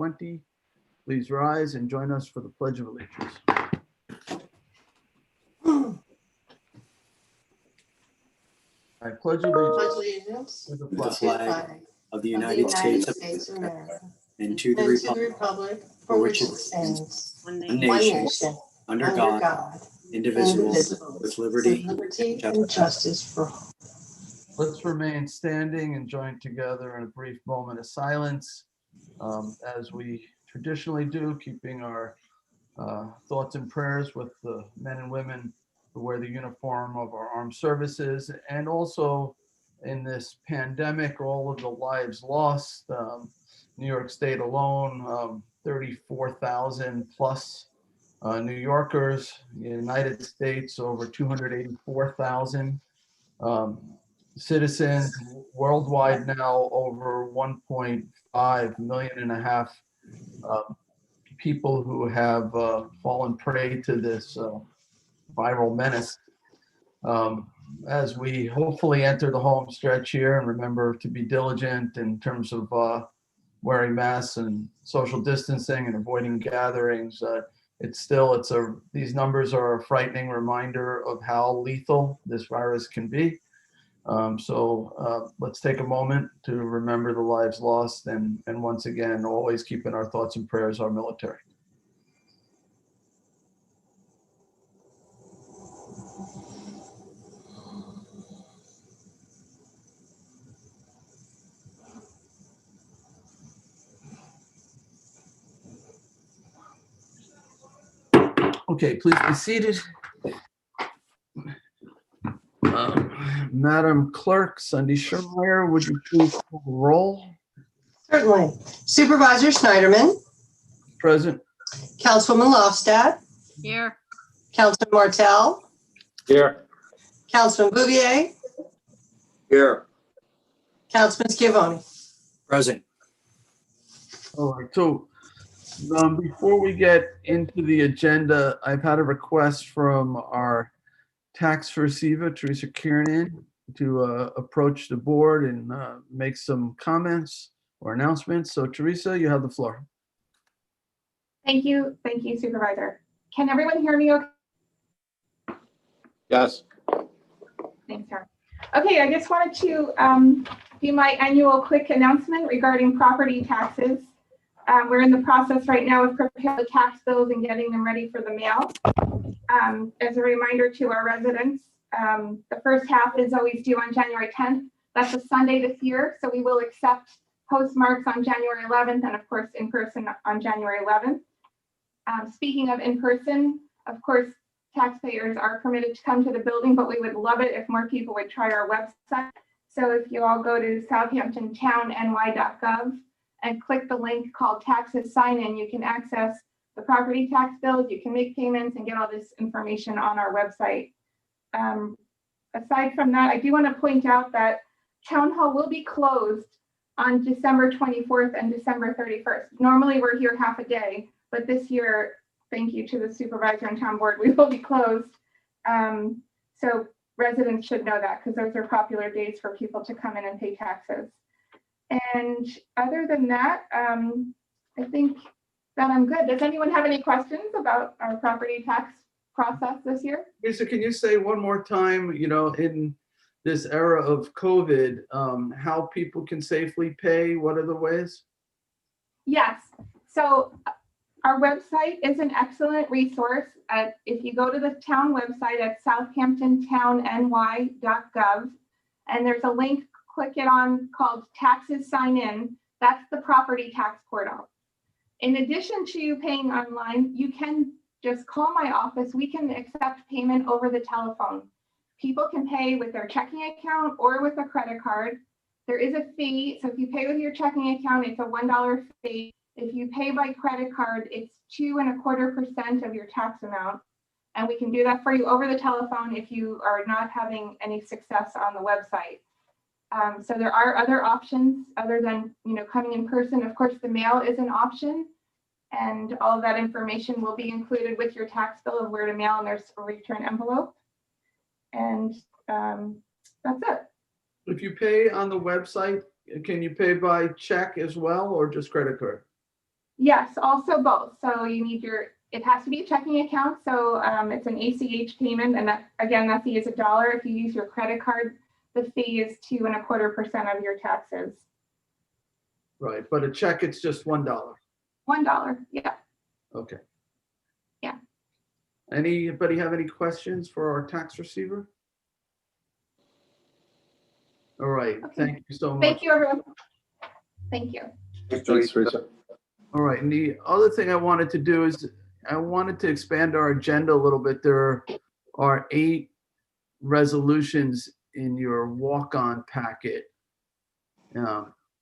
2020. Please rise and join us for the Pledge of Allegiance. I pledge allegiance to the flag of the United States of America and to the republic for which it stands, one nation, under God, indivisible, with liberty and justice for all. Let's remain standing and join together in a brief moment of silence, as we traditionally do, keeping our thoughts and prayers with the men and women who wear the uniform of our armed services, and also in this pandemic, all of the lives lost. New York State alone, 34,000 plus New Yorkers. United States, over 284,000 citizens. Worldwide now, over 1.5 million and a half people who have fallen prey to this viral menace. As we hopefully enter the home stretch here, and remember to be diligent in terms of wearing masks and social distancing and avoiding gatherings, these numbers are a frightening reminder of how lethal this virus can be. So let's take a moment to remember the lives lost, and once again, always keep in our thoughts and prayers our military. Okay, please be seated. Madam Clerk, Cindy Schermeyer, would you please call the roll? Certainly. Supervisor Schneiderman. Present. Councilwoman Lofstad. Here. Councilman Martell. Here. Councilman Bouvier. Here. Councilman Schiavone. Present. All right, so before we get into the agenda, I've had a request from our tax receiver, Teresa Kiernan, to approach the board and make some comments or announcements. So Teresa, you have the floor. Thank you, Supervisor. Can everyone hear me okay? Yes. Thanks, sir. Okay, I just wanted to do my annual quick announcement regarding property taxes. We're in the process right now of preparing the tax bills and getting them ready for the mail. As a reminder to our residents, the first half is always due on January 10th. That's a Sunday this year, so we will accept postmarks on January 11th and of course in person on January 11th. Speaking of in person, of course, taxpayers are permitted to come to the building, but we would love it if more people would try our website. So if you all go to southamptontowny.gov and click the link called Taxes Sign In, you can access the property tax bills, you can make payments and get all this information on our website. Aside from that, I do want to point out that Town Hall will be closed on December 24th and December 31st. Normally we're here half a day, but this year, thank you to the supervisor and town board, we will be closed. So residents should know that because those are popular days for people to come in and pay taxes. And other than that, I think that I'm good. Does anyone have any questions about our property tax process this year? Lisa, can you say one more time, in this era of COVID, how people can safely pay? What are the ways? Yes. So our website is an excellent resource. If you go to the town website at southamptontowny.gov, and there's a link, click it on called Taxes Sign In. That's the property tax portal. In addition to paying online, you can just call my office. We can accept payment over the telephone. People can pay with their checking account or with a credit card. There is a fee. So if you pay with your checking account, it's a $1 fee. If you pay by credit card, it's 2.25% of your tax amount. And we can do that for you over the telephone if you are not having any success on the website. So there are other options other than coming in person. Of course, the mail is an option, and all of that information will be included with your tax bill of where to mail, and there's a return envelope. And that's it. If you pay on the website, can you pay by check as well, or just credit card? Yes, also both. So you need it has to be a checking account. So it's an ACH payment. And that, again, that fee is $1. If you use your credit card, the fee is 2.25% of your taxes. Right, but a check, it's just $1. $1, yeah. Okay. Yeah. Anybody have any questions for our tax receiver? All right, Okay. thank you so much. Thank you, everyone. Thank you. Thanks, Thanks, Teresa. Teresa. All right, and the other thing I wanted to do is I wanted to expand our agenda a little bit. There are 8 resolutions in your walk-on packet.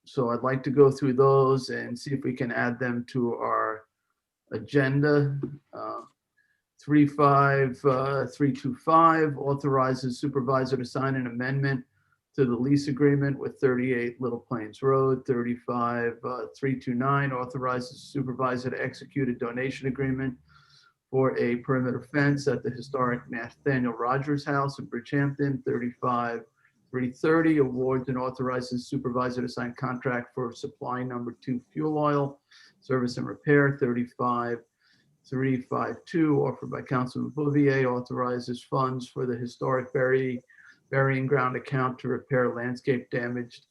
So I'd like to go through those and see if we can add them to our agenda. 35325 authorizes supervisor to sign an amendment to the lease agreement with 38 Little Plains Road. 35329 authorizes supervisor to execute a donation agreement for a perimeter fence at the historic Nathaniel Rogers House in Bridgehampton. 35330 awards and authorizes supervisor to sign contract for supply number 2 fuel oil service and repair. 35352 offered by Councilman Bouvier authorizes funds for the historic burying ground account to repair landscape damaged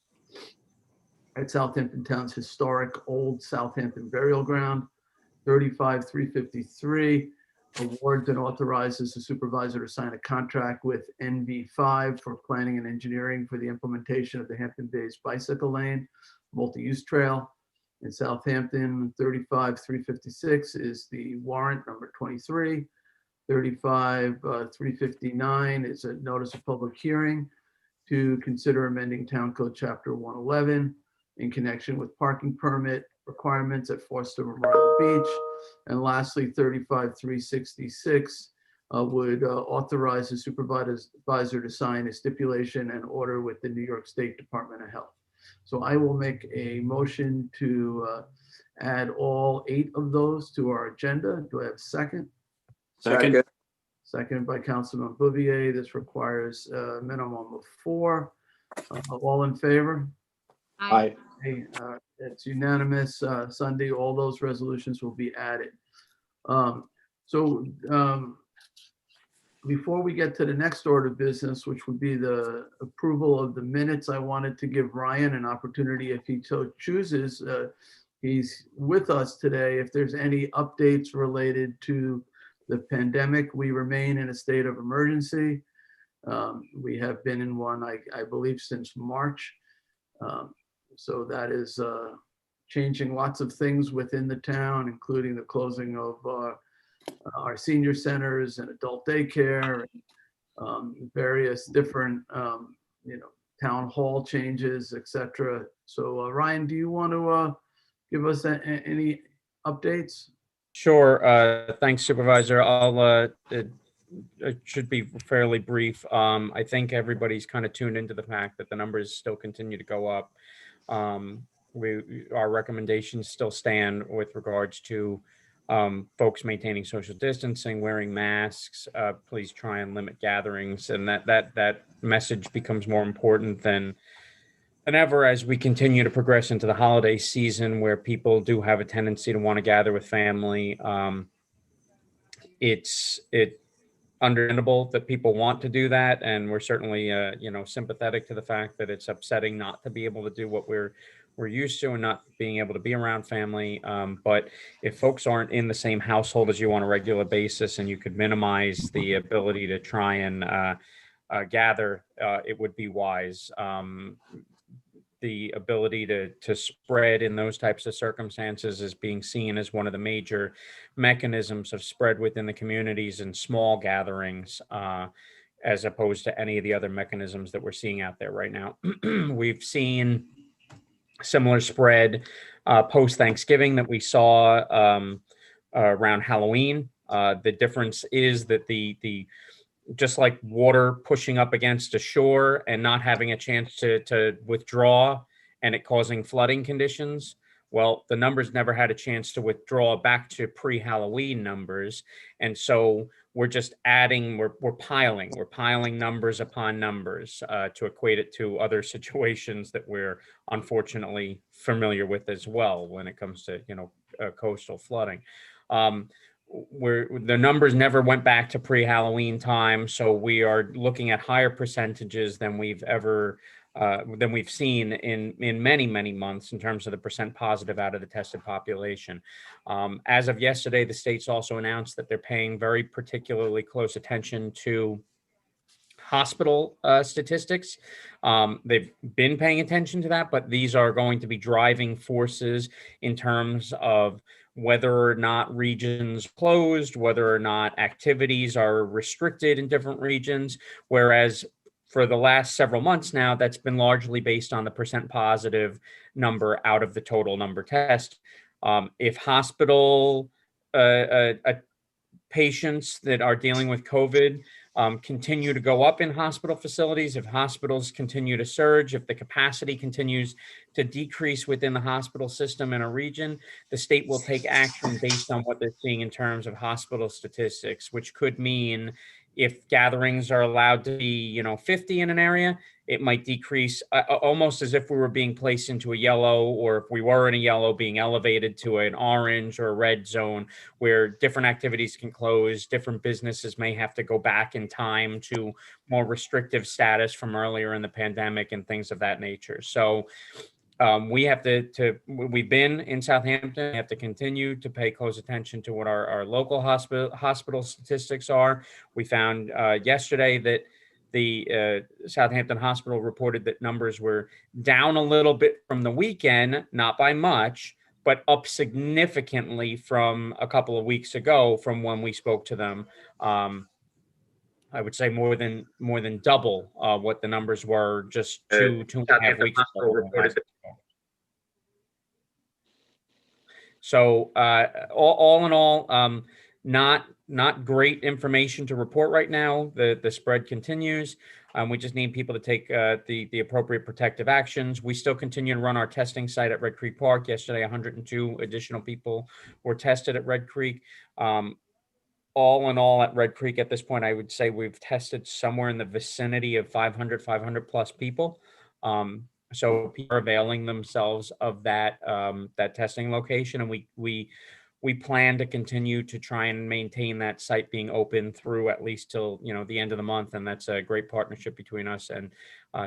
at Southampton Town's historic old Southampton burial ground. 35353 awards and authorizes the supervisor to sign a contract with NV5 for planning and engineering for the implementation of the Hampton Bays bicycle lane multi-use trail in Southampton. 35356 is the warrant number 23. 35359 is a notice of public hearing to consider amending Town Code Chapter 111 in connection with parking permit requirements at Forster Memorial Beach. And lastly, 35366 would authorize the supervisor to sign a stipulation and order with the New York State Department of Health. So I will make a motion to add all 8 of those to our agenda. Do I have a second? Second. Seconded by Councilman Bouvier. This requires a minimum of 4. All in favor? Aye. Okay, it's unanimous. Sunday, all those resolutions will be added. Before we get to the next order of business, which would be the approval of the minutes, I wanted to give Ryan an opportunity, if he so chooses. He's with us today. If there's any updates related to the pandemic, we remain in a state of emergency. We have been in one, I believe, since March. So that is changing lots of things within the town, including the closing of our senior centers and adult daycare, various different, town hall changes, etc. So Ryan, do you want to give us any updates? Sure. Thanks, Supervisor. It should be fairly brief. I think everybody's kind of tuned into the fact that the numbers still continue to go up. Our recommendations still stand with regards to folks maintaining social distancing, wearing masks. Please try and limit gatherings, and that message becomes more important than ever as we continue to progress into the holiday season, where people do have a tendency to want to gather with family. It's understandable that people want to do that, and we're certainly sympathetic to the fact that it's upsetting not to be able to do what we're used to and not being able to be around family. But if folks aren't in the same household as you on a regular basis, and you could minimize the ability to try and gather, it would be wise. The ability to spread in those types of circumstances is being seen as one of the major mechanisms of spread within the communities and small gatherings, as opposed to any of the other mechanisms that we're seeing out there right now. We've seen similar spread post-Thanksgiving that we saw around Halloween. The difference is that the just like water pushing up against a shore and not having a chance to withdraw and it causing flooding conditions. Well, the numbers never had a chance to withdraw back to pre-Halloween numbers. And so we're just adding, we're piling numbers upon numbers to equate it to other situations that we're unfortunately familiar with as well when it comes to, coastal flooding. Where the numbers never went back to pre-Halloween time, so we are looking at higher percentages than we've seen in many months in terms of the percent positive out of the tested population. As of yesterday, the states also announced that they're paying very particularly close attention to hospital statistics. They've been paying attention to that, but these are going to be driving forces in terms of whether or not regions closed, whether or not activities are restricted in different regions, whereas for the last several months now, that's been largely based on the percent positive number out of the total number test. If hospital patients that are dealing with COVID continue to go up in hospital facilities, if hospitals continue to surge, if the capacity continues to decrease within the hospital system in a region, the state will take action based on what they're seeing in terms of hospital statistics, which could mean if gatherings are allowed to be, 50 in an area, it might decrease almost as if we were being placed into a yellow, or if we were in a yellow, being elevated to an orange or a red zone where different activities can close. Different businesses may have to go back in time to more restrictive status from earlier in the pandemic and things of that nature. So we have we've been in Southampton, we have to continue to pay close attention to what our local hospital statistics are. We found yesterday that the Southampton Hospital reported that numbers were down a little bit from the weekend, not by much, but up significantly from a couple of weeks ago from when we spoke to them. I would say more than double what the numbers were just two and a half weeks ago. So all in all, not great information to report right now. The spread continues. We just need people to take the appropriate protective actions. We still continue to run our testing site at Red Creek Park. Yesterday, 102 additional people were tested at Red Creek. All in all, at Red Creek at this point, I would say we've tested somewhere in the vicinity of 500 plus people. So people are availing themselves of that testing location, and we plan to continue to try and maintain that site being open through at least till the end of the month, and that's a great partnership between us and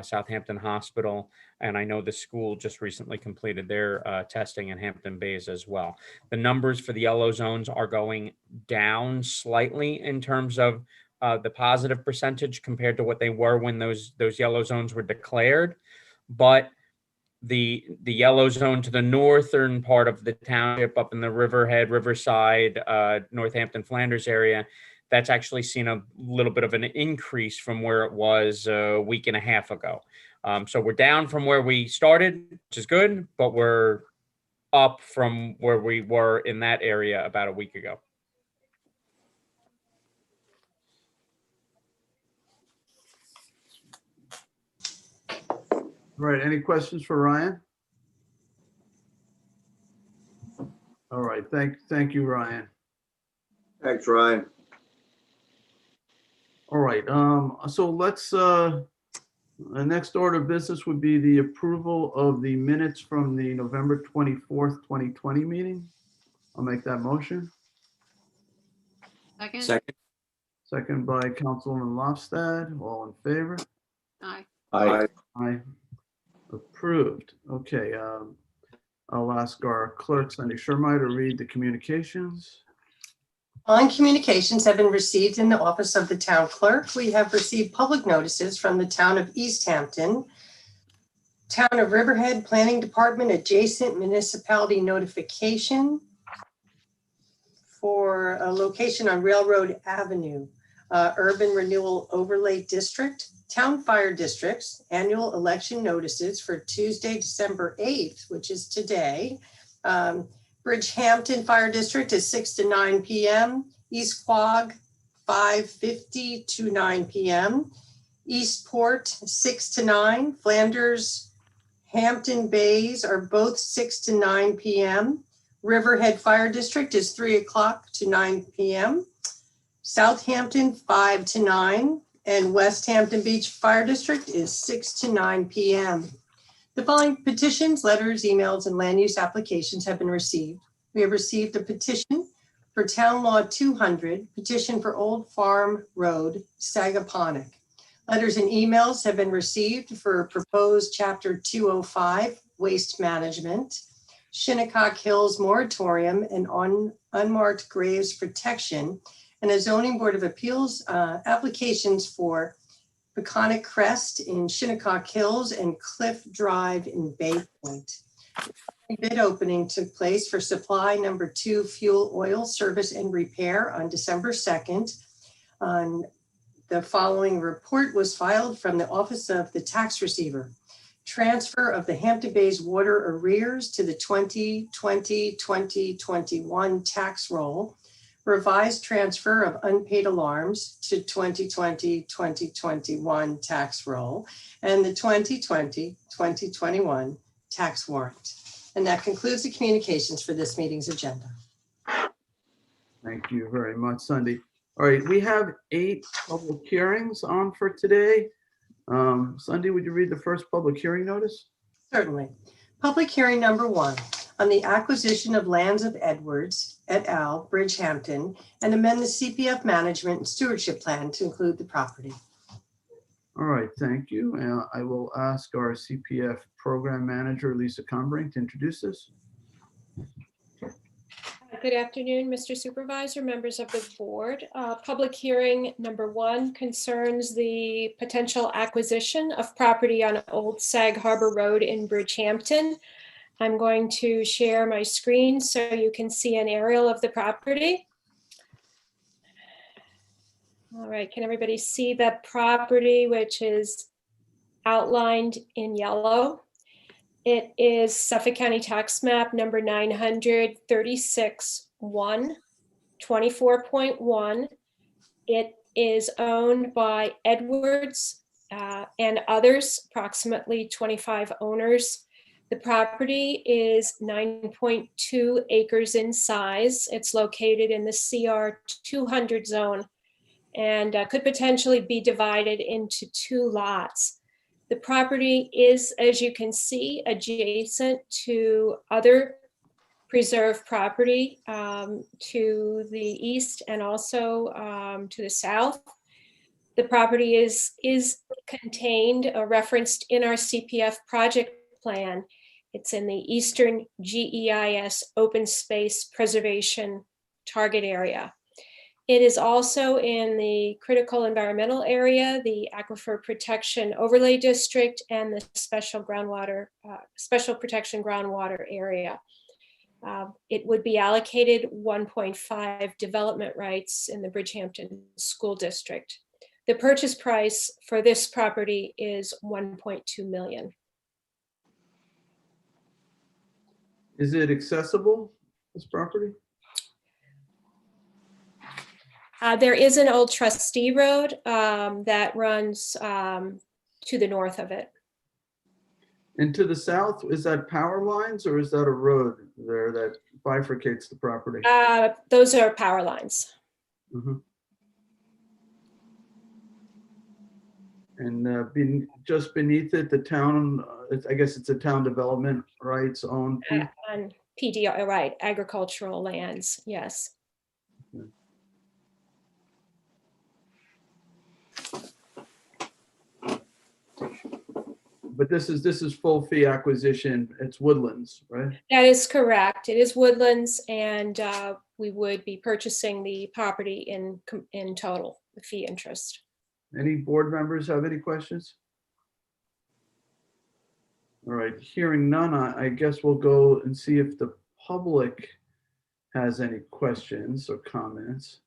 Southampton Hospital. And I know the school just recently completed their testing in Hampton Bays as well. The numbers for the yellow zones are going down slightly in terms of the positive percentage compared to what they were when those yellow zones were declared. But the yellow zone to the northern part of the township up in the Riverside, Northampton, Flanders area, that's actually seen a little bit of an increase from where it was a week and a half ago. So we're down from where we started, which is good, but we're up from where we were in that area about a week ago. All right, any questions for Ryan? All right, thank you, Ryan. Thanks, Ryan. All right, so let's, the next order of business would be the approval of the minutes from the November 24th, 2020 meeting. I'll make that motion. Second. Second by Councilwoman Lofstad. All in favor? Aye. Aye. Aye. Approved. Okay, I'll ask our clerk, Cindy Shermai, to read the communications. Following communications have been received in the office of the town clerk. We have received public notices from the town of East Hampton, town of Riverhead Planning Department adjacent municipality notification for a location on Railroad Avenue, Urban Renewal Overlay District, Town Fire Districts, annual election notices for Tuesday, December 8th, which is today. Bridgehampton Fire District is 6 to 9 p.m. East Quogue, 5:50 to 9 p.m. Eastport, 6 to 9. Flanders, Hampton Bays are both 6 to 9 p.m. Riverhead Fire District is 3 o'clock to 9 p.m. Southampton, 5 to 9. And West Hampton Beach Fire District is 6 to 9 p.m. The following petitions, letters, emails, and land use applications have been received. We have received a petition for Town Law 200, petition for Old Farm Road, Sagaponic. Letters and emails have been received for proposed Chapter 205, Waste Management, Shinnecock Hills Moratorium and Unmarked Graves Protection, and a Zoning Board of Appeals applications for Peconic Crest in Shinnecock Hills and Cliff Drive in Bay Point. Bid opening took place for supply number 2 fuel oil service and repair on December 2nd. The following report was filed from the Office of the Tax Receiver. Transfer of the Hampton Bays water arrears to the 2020-2021 tax roll. Revised transfer of unpaid alarms to 2020-2021 tax roll. And the 2020-2021 tax warrant. And that concludes the communications for this meeting's agenda. Thank you very much, Cindy. All right, we have 8 public hearings on for today. Cindy, would you read the first public hearing notice? Certainly. Public hearing number 1 on the acquisition of lands of Edwards et al., Bridgehampton, and amend the CPF management and stewardship plan to include the property. All right, thank you. I will ask our CPF program manager, Lisa Combring, to introduce this. Good afternoon, Mr. Supervisor, members of the board. Public hearing number 1 concerns the potential acquisition of property on Old Sag Harbor Road in Bridgehampton. I'm going to share my screen so you can see an aerial of the property. All right, can everybody see that property, which is outlined in yellow? It is Suffolk County Tax Map number 936-1, 24.1. It is owned by Edwards and others, approximately 25 owners. The property is 9.2 acres in size. It's located in the CR 200 zone and could potentially be divided into 2 lots. The property is, as you can see, adjacent to other preserved property to the east and also to the south. The property is contained, referenced in our CPF project plan. It's in the Eastern GEIS Open Space Preservation Target Area. It is also in the critical environmental area, the Aquifer Protection Overlay District, and the Special Protection Groundwater Area. It would be allocated 1.5 development rights in the Bridgehampton School District. The purchase price for this property is $1.2 million. Is it accessible, this property? There is an old trustee road that runs to the north of it. And to the south, is that power lines or is that a road there that bifurcates the property? Those are power lines. Mhm. And just beneath it, the town, I guess it's a town development rights owned. On PDR, right, agricultural lands, yes. Okay. But this is full fee acquisition. It's Woodlands, right? That is correct. It is Woodlands, and we would be purchasing the property in total, the fee interest. Any board members have any questions? All right, hearing none, I guess we'll go and see if the public has any questions or comments.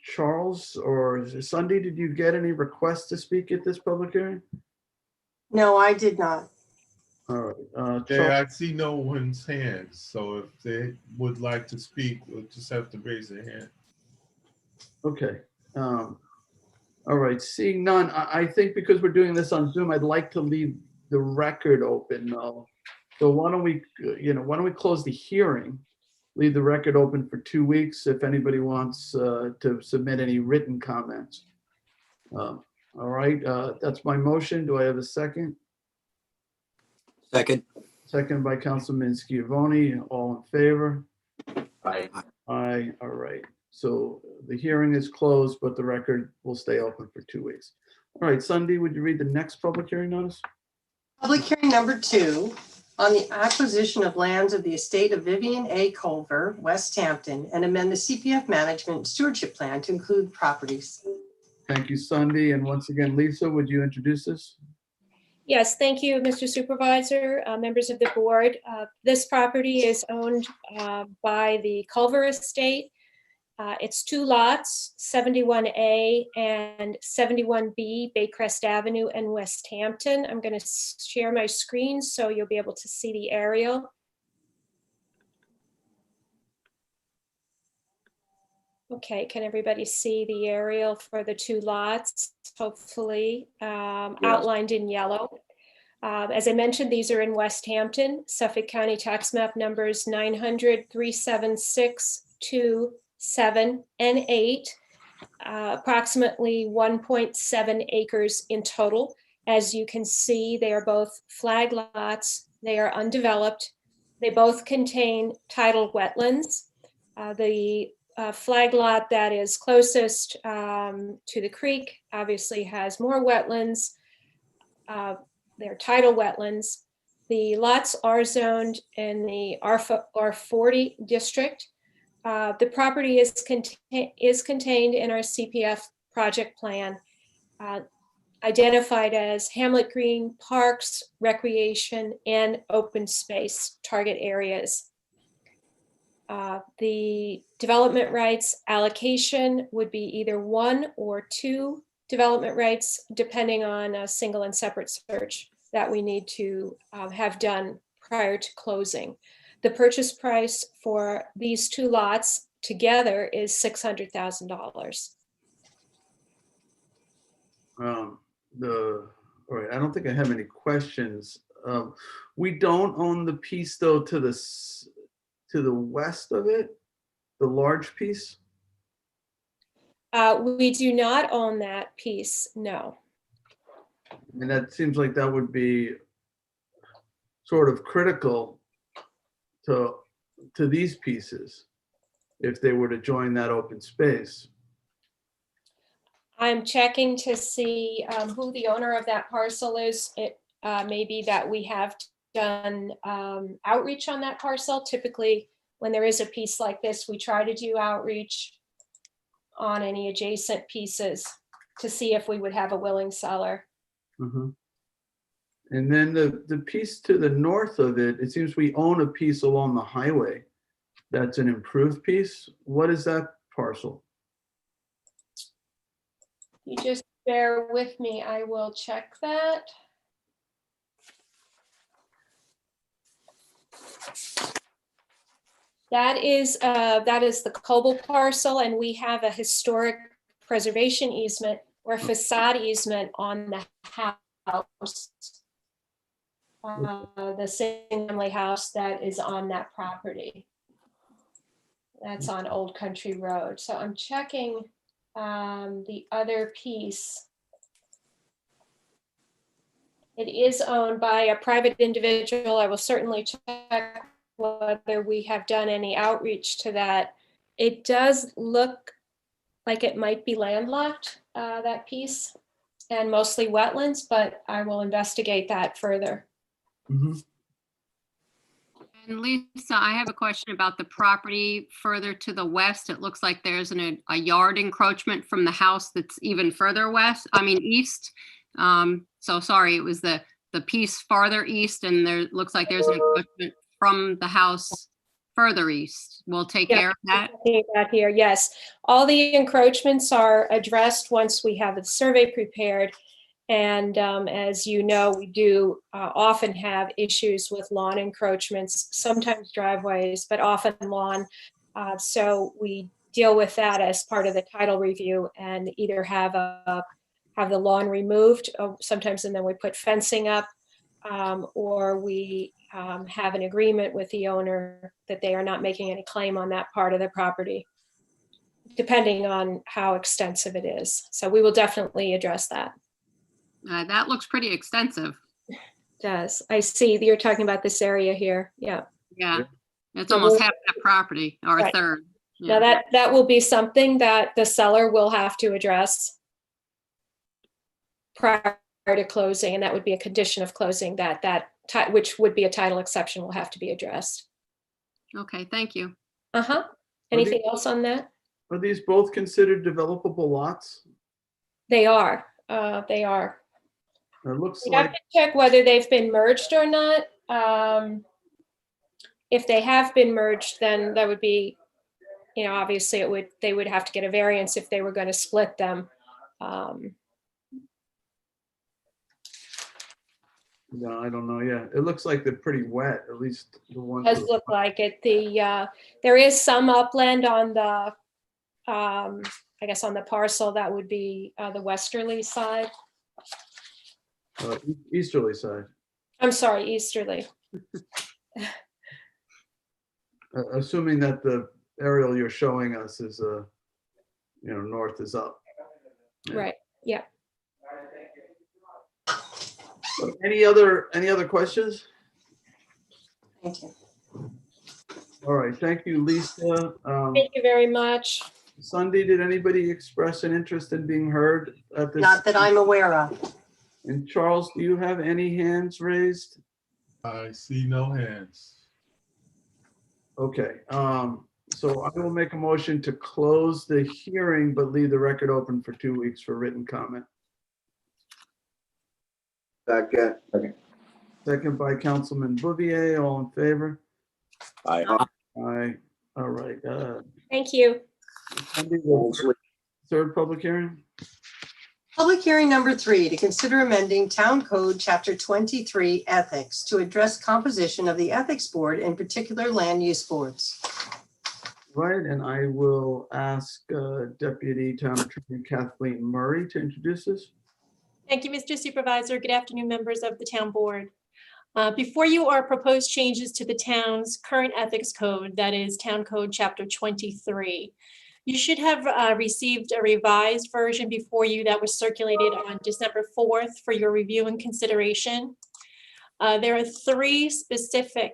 Charles or Sunday, did you get any requests to speak at this public hearing? No, I did not. All right. Yeah, Charles, I see no one's hands, so if they would like to speak, we'll just have to raise their hand. okay. All right, seeing none, I think because we're doing this on Zoom, I'd like to leave the record open. So why don't we close the hearing? Leave the record open for 2 weeks if anybody wants to submit any written comments. All right, that's my motion. Do I have a second? Second. second by Councilman Schiavone. All in favor? Aye. Aye, all right. So the hearing is closed, but the record will stay open for 2 weeks. All right, Sunday, would you read the next public hearing notice? Public hearing number 2 on the acquisition of lands of the estate of Vivian A. Culver, West Hampton, and amend the CPF management stewardship plan to include properties. Thank you, Sunday. And once again, Lisa, would you introduce this? Yes, thank you, Mr. Supervisor, members of the board. This property is owned by the Culver Estate. It's 2 lots, 71A and 71B, Baycrest Avenue and West Hampton. I'm going to share my screen so you'll be able to see the aerial. Okay, can everybody see the aerial for the 2 lots, hopefully, outlined in yellow? As I mentioned, these are in West Hampton, Suffolk County Tax Map numbers 900, 376, 2, 7, and 8, approximately 1.7 acres in total. As you can see, they are both flag lots. They are undeveloped. They both contain tidal wetlands. The flag lot that is closest to the creek obviously has more wetlands. They're tidal wetlands. The lots are zoned in the R40 district. The property is contained in our CPF project plan, identified as Hamlet Green, parks, recreation, and open space target areas. The development rights allocation would be either 1 or 2 development rights, depending on a single and separate search that we need to have done prior to closing. The purchase price for these 2 lots together is $600,000. All right, I don't think I have any questions. We don't own the piece though to the west of it, the large piece. We do not own that piece, no. And that seems like that would be sort of critical to these pieces if they were to join that open space. I'm checking to see who the owner of that parcel is. It may be that we have done outreach on that parcel. Typically, when there is a piece like this, we try to do outreach on any adjacent pieces to see if we would have a willing seller. Mm-hmm. And then the piece to the north of it, it seems we own a piece along the highway. That's an improved piece. What is that parcel? You just bear with me, I will check that. That is the Coble parcel, and we have a historic preservation easement or facade easement on the house. The single-family house that is on that property. That's on Old Country Road. So I'm checking the other piece. It is owned by a private individual. I will certainly check whether we have done any outreach to that. It does look like it might be landlocked, that piece, and mostly wetlands, but I will investigate that further. Mm-hmm. And Lisa, I have a question about the property further to the west. It looks like there's a yard encroachment from the house that's even further east. So sorry, it was the piece farther east, and there looks like there's an encroachment from the house further east. We'll take care of that. Here, yes. All the encroachments are addressed once we have the survey prepared. And as you know, we do often have issues with lawn encroachments, sometimes driveways, but often lawn. So we deal with that as part of the title review and either have the lawn removed, sometimes, and then we put fencing up, or we have an agreement with the owner that they are not making any claim on that part of the property, depending on how extensive it is. So we will definitely address that. That looks pretty extensive. does. I see that you're talking about this area here. Yeah. Yeah, it's So almost we'll- half that property or a Right. third. Now Yeah. that will be something that the seller will have to address prior to closing, and that would be a condition of closing which would be a title exception will have to be addressed. Okay, thank you. Uh-huh. Anything else on that? Are these both considered developable lots? They are. They are. It looks We have like, to check whether they've been merged or not. If they have been merged, then that would be, obviously they would have to get a variance if they were going to split them. no, I don't know. Yeah, it looks like they're pretty wet, at least the ones. Does look like it. There is some upland on the, I guess on the parcel that would be the westerly side. Easterly side. I'm sorry, easterly. Assuming that the aerial you're showing us is, north is up. Yeah. Right. Yeah. Any other questions? Thank you. All right, thank you, Lisa. Thank you very much. Sunday, did anybody express an interest in being heard at this? Not that I'm aware of. And Charles, do you have any hands raised? I see no hands. Okay, so I will make a motion to close the hearing, but leave the record open for 2 weeks for written comment. Second. Second by Councilman Bouvier, all in favor? Aye. Aye, all right. Thank you. Sunday, the third public hearing? Public hearing number 3, to consider amending Town Code Chapter 23 Ethics to address composition of the Ethics Board, in particular land use boards. Right, and I will ask Deputy Town Attorney Kathleen Murray to introduce us. Thank you, Mr. Supervisor. Good afternoon, members of the Town Board. Before you are proposed changes to the town's current ethics code, that is Town Code Chapter 23. You should have received a revised version before you that was circulated on December 4th for your review and consideration. There are 3 specific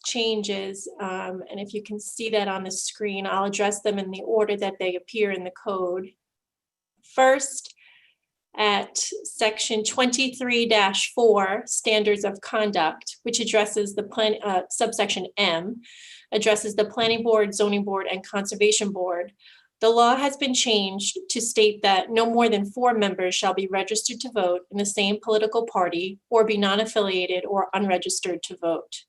changes, and if you can see that on the screen, I'll address them in the order that they appear in the code. First, at section 23-4, standards of conduct, which addresses the subsection M, addresses the planning board, zoning board, and conservation board. The law has been changed to state that no more than 4 members shall be registered to vote in the same political party or be non-affiliated or unregistered to vote.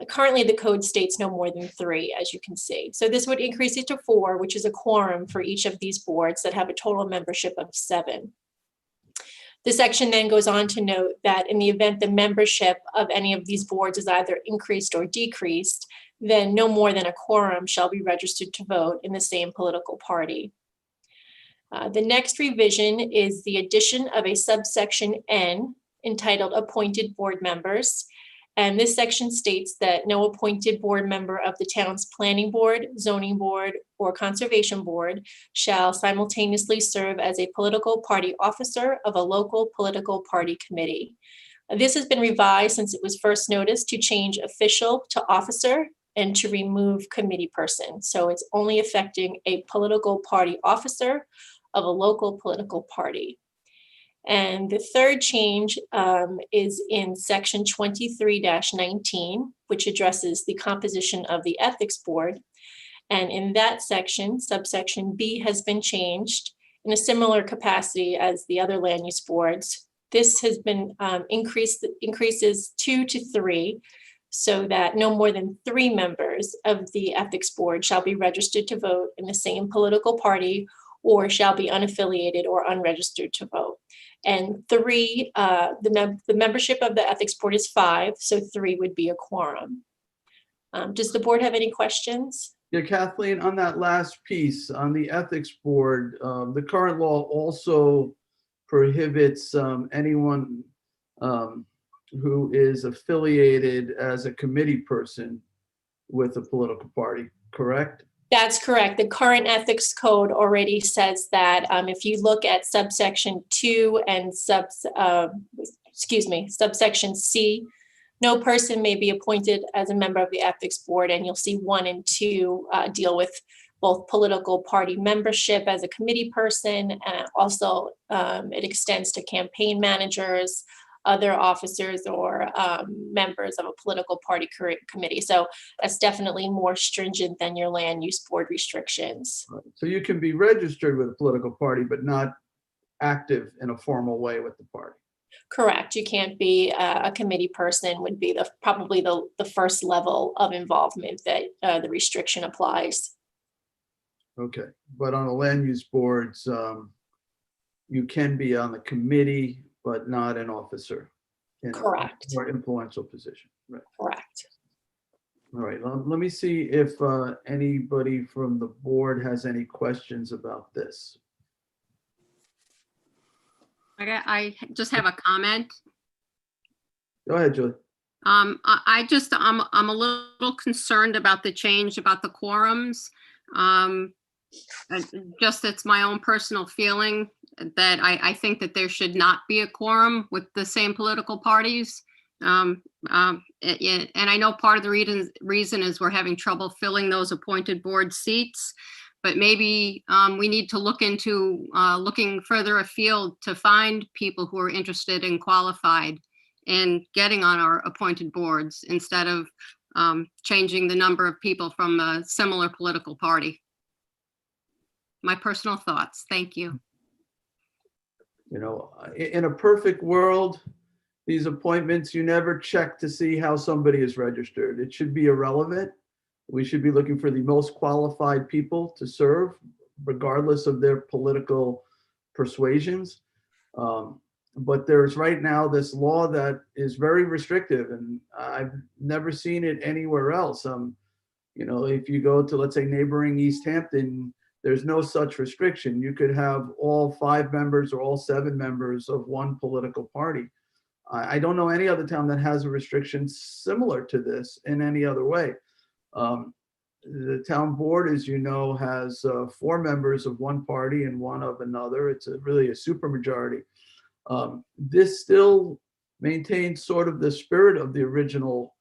Currently, the code states no more than 3, as you can see. So this would increase it to 4, which is a quorum for each of these boards that have a total membership of 7. The section then goes on to note that in the event the membership of any of these boards is either increased or decreased, then no more than a quorum shall be registered to vote in the same political party. The next revision is the addition of a subsection N entitled Appointed Board Members. And this section states that no appointed board member of the town's planning board, zoning board, or conservation board shall simultaneously serve as a political party officer of a local political party committee. This has been revised since it was first noticed to change official to officer and to remove committee person. So it's only affecting a political party officer of a local political party. And the third change is in section 23-19, which addresses the composition of the ethics board. And in that section, subsection B has been changed in a similar capacity as the other land use boards. This has been increases 2 to 3, so that no more than 3 members of the ethics board shall be registered to vote in the same political party or shall be unaffiliated or unregistered to vote. And 3, the membership of the ethics board is 5, so 3 would be a quorum. Does the board have any questions? Yeah, Kathleen, on that last piece, on the ethics board, the current law also prohibits anyone who is affiliated as a committee person with a political party, correct? That's correct. The current ethics code already says that if you look at subsection 2 and Subsection C, no person may be appointed as a member of the ethics board, and you'll see 1 and 2 deal with both political party membership as a committee person, and also it extends to campaign managers, other officers, or members of a political party committee. So that's definitely more stringent than your land use board restrictions. So you can be registered with a political party, but not active in a formal way with the party. Correct. You can't be a committee person, would be probably the first level of involvement that the restriction applies. Okay, but on the land use boards, you can be on the committee, but not an officer. In Correct. a more influential position. Right. Correct. All right, let me see if anybody from the board has any questions about this. I just have a comment. Go ahead, Julie. I'm a little concerned about the change about the quorums. It's my own personal feeling that I think that there should not be a quorum with the same political parties. And I know part of the reason is we're having trouble filling those appointed board seats, but maybe we need to look into looking further afield to find people who are interested and qualified in getting on our appointed boards instead of changing the number of people from a similar political party. My personal thoughts. Thank you. You know, in a perfect world, these appointments, you never check to see how somebody is registered. It should be irrelevant. We should be looking for the most qualified people to serve, regardless of their political persuasions. But there's right now this law that is very restrictive, and I've never seen it anywhere else. You know, if you go to, let's say, neighboring East Hampton, there's no such restriction. You could have all 5 members or all 7 members of one political party. I don't know any other town that has a restriction similar to this in any other way. The town board, as you know, has 4 members of one party and 1 of another. It's really a supermajority. This still maintains sort of the spirit of the original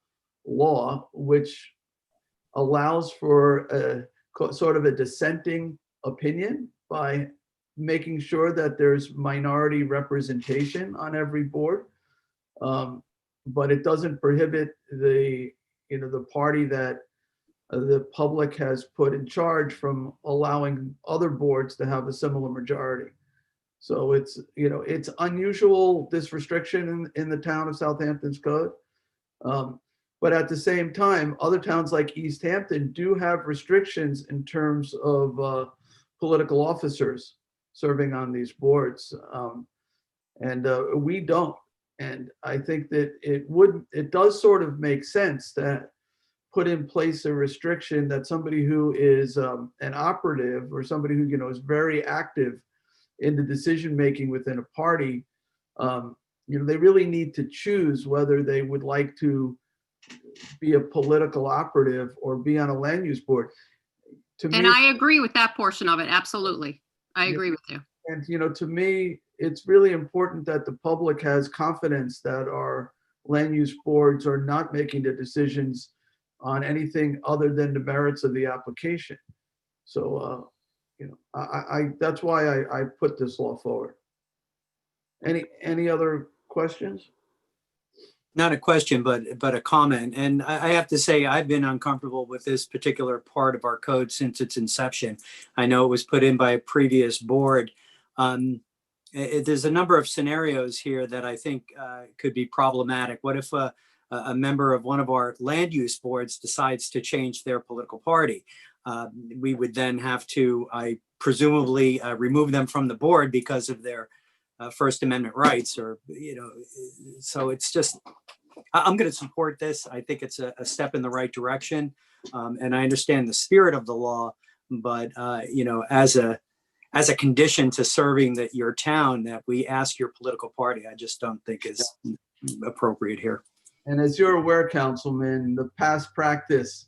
law, which allows for a sort of a dissenting opinion by making sure that there's minority representation on every board. But it doesn't prohibit the party that the public has put in charge from allowing other boards to have a similar majority. So it's unusual, this restriction in the town of Southampton's code. But at the same time, other towns like East Hampton do have restrictions in terms of political officers serving on these boards. And we don't. And I think that it does sort of make sense to put in place a restriction that somebody who is an operative or somebody who is very active in the decision-making within a party, they really need to choose whether they would like to be a political operative or be on a land use board. And I agree with that portion of it. Absolutely. I agree with you. And, to me, it's really important that the public has confidence that our land use boards are not making the decisions on anything other than the merits of the application. So, that's why I put this law forward. Any other questions? Not a question, but a comment. And I have to say, I've been uncomfortable with this particular part of our code since its inception. I know it was put in by a previous board. There's a number of scenarios here that I think could be problematic. What if a member of one of our land use boards decides to change their political party? We would then have to, presumably, remove them from the board because of their First Amendment rights, or so it's just, I'm going to support this. I think it's a step in the right direction, and I understand the spirit of the law, but as a condition to serving your town, that we ask your political party, I just don't think is appropriate here. And as you're aware, Councilman, the past practice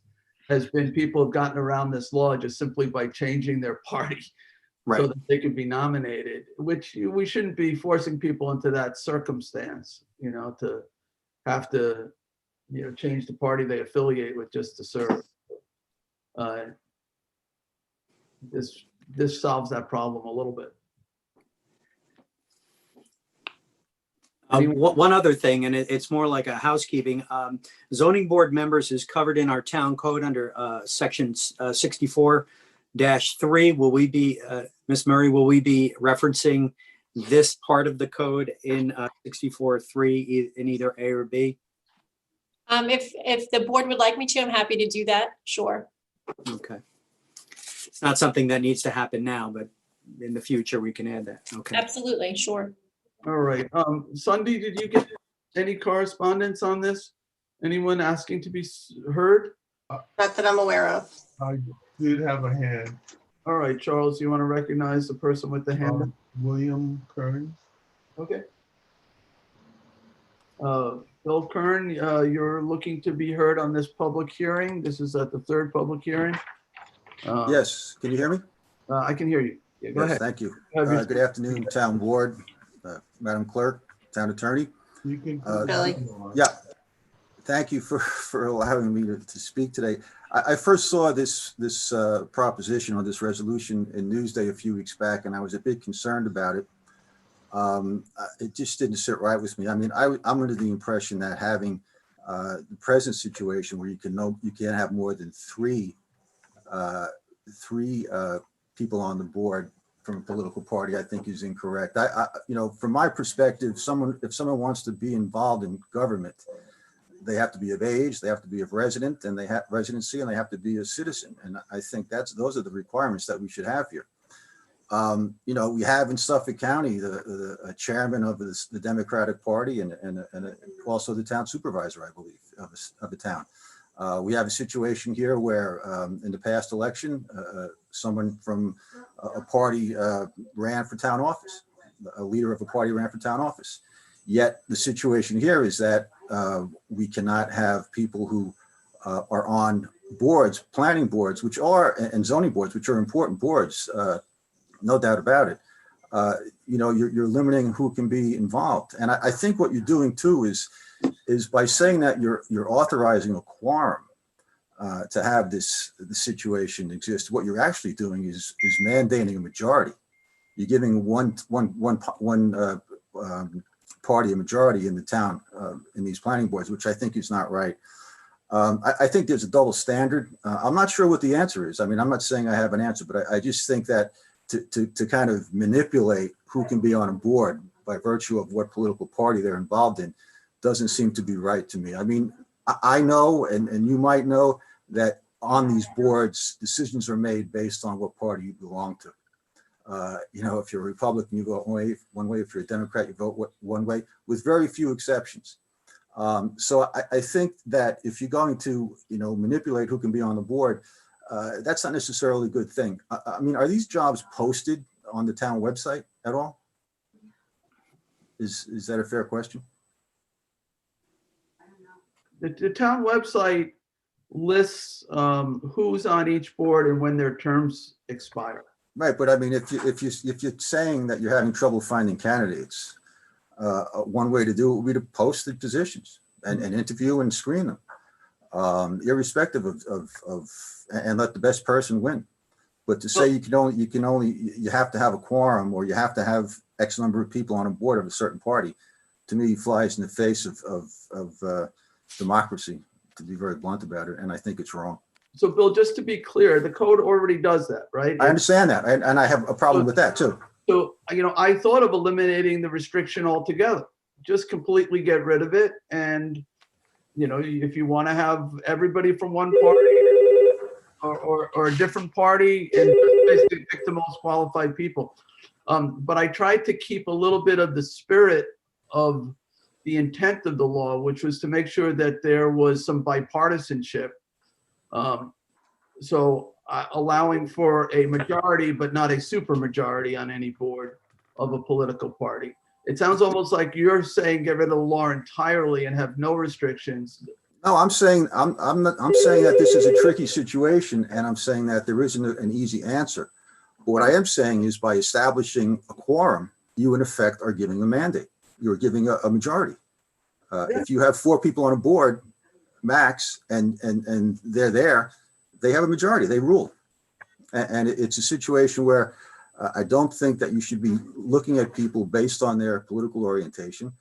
has been people have gotten around this law just simply by changing their party. Right. So that they could be nominated, which we shouldn't be forcing people into that circumstance. to have to, change the party they affiliate with just to serve. This solves that problem a little bit. One other thing, and it's more like a housekeeping. Zoning board members is covered in our town code under section 64-3. Will we be, Ms. Murray, will we be referencing this part of the code in 64-3 in either A or B? If the board would like me to, I'm happy to do that. Sure. Okay. It's not something that needs to happen now, but in the future we can add that. Okay. Absolutely. Sure. All right. Sunday, did you get any correspondence on this? Anyone asking to be heard? Not that I'm aware of. I did have a hand. All right, Charles, you want to recognize the person with the hand? William Kearns. Okay. Bill Kern, you're looking to be heard on this public hearing. This is at the third public hearing. Yes, can you hear me? I can hear you. Yeah, go Yes, ahead. thank you. Have your- Good afternoon, Town Board, Madam Clerk, Town Attorney. You can. Billy. Yeah, thank you for allowing me to speak today. I first saw this proposition or this resolution in Newsday a few weeks back, and I was a bit concerned about it. It just didn't sit right with me. I mean, I'm under the impression that having the present situation where you can't have more than three people on the board from a political party, I think is incorrect. From my perspective, if someone wants to be involved in government, they have to be of age, they have to be of residency, and they have to be a citizen. And I think those are the requirements that we should have here. We have in Suffolk County the chairman of the Democratic Party and also the town supervisor, I believe, of the town. We have a situation here where in the past election, someone from a party ran for town office. A leader of a party ran for town office. Yet the situation here is that we cannot have people who are on boards, planning boards, and zoning boards, which are important boards, no doubt about it. You're limiting who can be involved. And I think what you're doing too is by saying that you're authorizing a quorum to have the situation exist. What you're actually doing is mandating a majority. You're giving one party a majority in the town in these planning boards, which I think is not right. I think there's a double standard. I'm not sure what the answer is. I mean, I'm not saying I have an answer, but I just think that to kind of manipulate who can be on a board by virtue of what political party they're involved in doesn't seem to be right to me. I mean, I know, and you might know, that on these boards, decisions are made based on what party you belong to. If you're a Republican, you vote one way. If you're a Democrat, you vote one way, with very few exceptions. So I think that if you're going to, manipulate who can be on the board, that's not necessarily a good thing. I mean, are these jobs posted on the town website at all? Is that a fair question? The town website lists who's on each board and when their terms expire. Right, but I mean, if you're saying that you're having trouble finding candidates, one way to do it would be to post the positions and interview and screen them, irrespective of and let the best person win. But to say you have to have a quorum or you have to have X number of people on a board of a certain party, to me flies in the face of democracy, to be very blunt about it, and I think it's wrong. So Bill, just to be clear, the code already does that, right? I understand that, and I have a problem with that too. So, I thought of eliminating the restriction altogether, just completely get rid of it. And, if you want to have everybody from one party or a different party, and basically pick the most qualified people. But I tried to keep a little bit of the spirit of the intent of the law, which was to make sure that there was some bipartisanship. Allowing for a majority, but not a super majority on any board of a political party. It sounds almost like you're saying get rid of the law entirely and have no restrictions. No, I'm saying that this is a tricky situation, and I'm saying that there isn't an easy answer. But what I am saying is, by establishing a quorum, you in effect are giving a mandate. You're giving a majority. If you have 4 people on a board, max, and they're there, they have a majority, they rule. And it's a situation where I don't think that you should be looking at people based on their political orientation.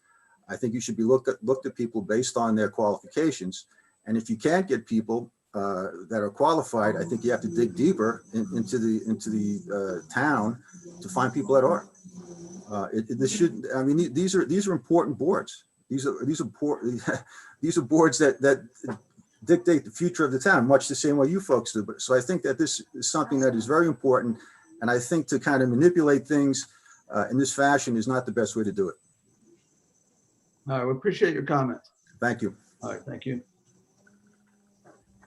I think you should be looked at people based on their qualifications. And if you can't get people that are qualified, I think you have to dig deeper into the town to find people that are. These are important boards. These are boards that dictate the future of the town, much the same way you folks do. So I think that this is something that is very important. And I think to kind of manipulate things in this fashion is not the best way to do it. All right, we appreciate your comments. Thank you. All right, thank you.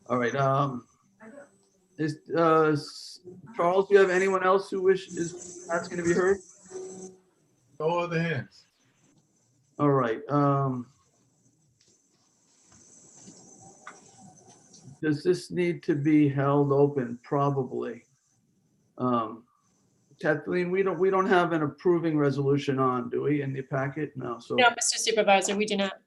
All right, Charles, do you have anyone else who is asking to be heard? No other hands. All right. Does this need to be held open? Probably. Kathleen, we don't have an approving resolution on, do we, in the packet? No. So No, Mr. Supervisor, we do not.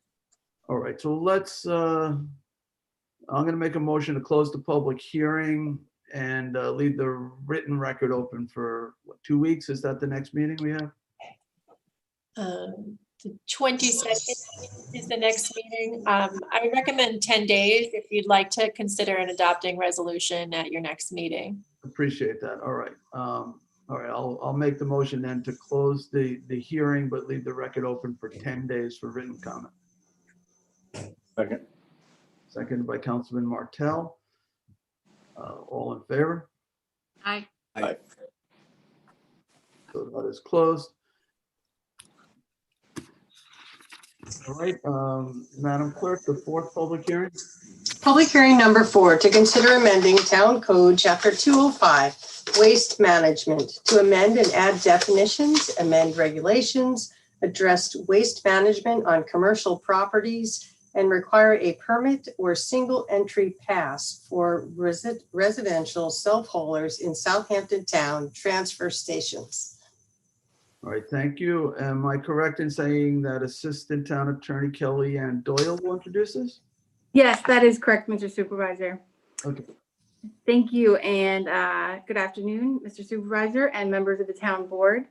all right. So let's. I'm going to make a motion to close the public hearing and leave the written record open for what, 2 weeks. Is that the next meeting we have? The 22nd is the next meeting. I recommend 10 days if you'd like to consider an adopting resolution at your next meeting. Appreciate that. All right. All right. I'll make the motion then to close the hearing, but leave the record open for 10 days for written comment. Second. Seconded by Councilman Martell. All in favor? Aye. Aye. So that is closed. All right, Madam Clerk, the 4th public hearing. Public hearing number 4, to consider amending Town Code Chapter 205, Waste Management, to amend and add definitions, amend regulations, address waste management on commercial properties, and require a permit or single entry pass for residential self-haulers in Southampton Town transfer stations. All right, thank you. Am I correct in saying that Assistant Town Attorney Kelly Ann Doyle will introduce this? Yes, that is correct, Mr. Supervisor. Okay. Thank you, and good afternoon, Mr. Supervisor and members of the Town Board.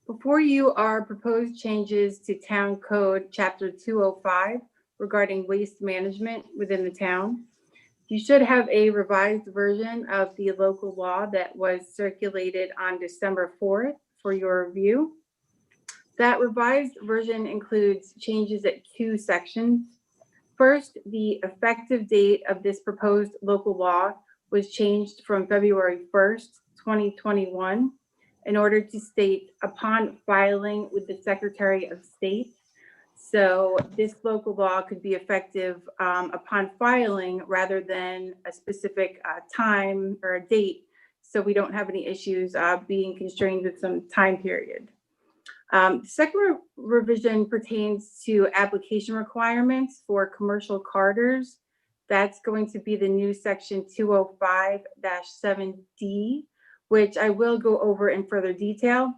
Before you are proposed changes to Town Code Chapter 205 regarding waste management within the town. You should have a revised version of the local law that was circulated on December 4th for your review. That revised version includes changes at 2 sections. First, the effective date of this proposed local law was changed from February 1st, 2021, in order to state upon filing with the Secretary of State. So this local law could be effective upon filing rather than a specific time or a date. So we don't have any issues being constrained with some time period. The second revision pertains to application requirements for commercial carters. That's going to be the new section 205-7D, which I will go over in further detail.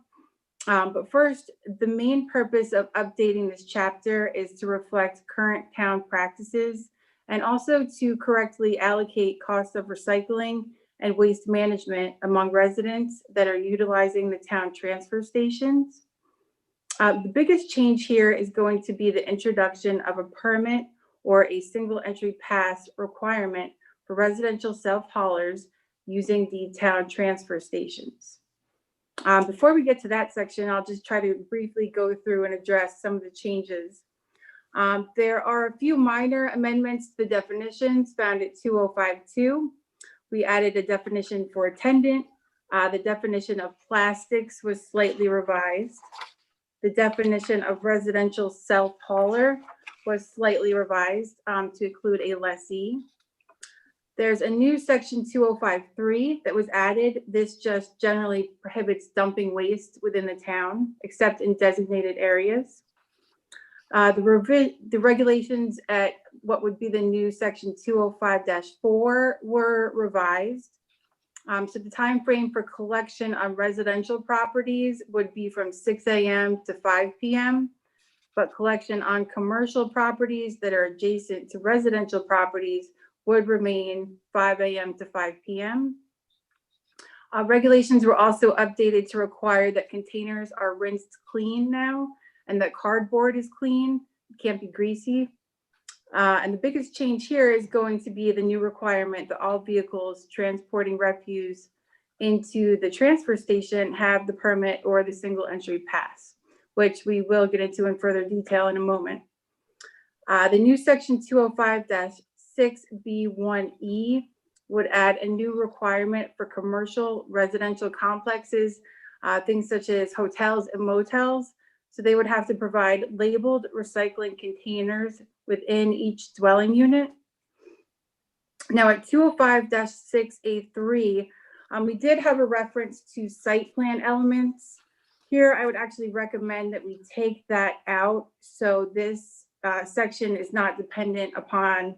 But first, the main purpose of updating this chapter is to reflect current town practices and also to correctly allocate costs of recycling and waste management among residents that are utilizing the town transfer stations. The biggest change here is going to be the introduction of a permit or a single entry pass requirement for residential self-haulers using the town transfer stations. Before we get to that section, I'll just try to briefly go through and address some of the changes. There are a few minor amendments to the definitions found at 2052. We added a definition for attendant. The definition of plastics was slightly revised. The definition of residential self-hauler was slightly revised to include a lessee. There's a new section 2053 that was added. This just generally prohibits dumping waste within the town, except in designated areas. The regulations at what would be the new section 205-4 were revised. So the time frame for collection on residential properties would be from 6 a.m. to 5 p.m., but collection on commercial properties that are adjacent to residential properties would remain 5 a.m. to 5 p.m. Regulations were also updated to require that containers are rinsed clean now and that cardboard is clean, can't be greasy. And the biggest change here is going to be the new requirement that all vehicles transporting refuse into the transfer station have the permit or the single entry pass, which we will get into in further detail in a moment. The new section 205-6B1E would add a new requirement for commercial residential complexes, things such as hotels and motels. So they would have to provide labeled recycling containers within each dwelling unit. Now at 205-6A3, we did have a reference to site plan elements. Here, I would actually recommend that we take that out. So this section is not dependent upon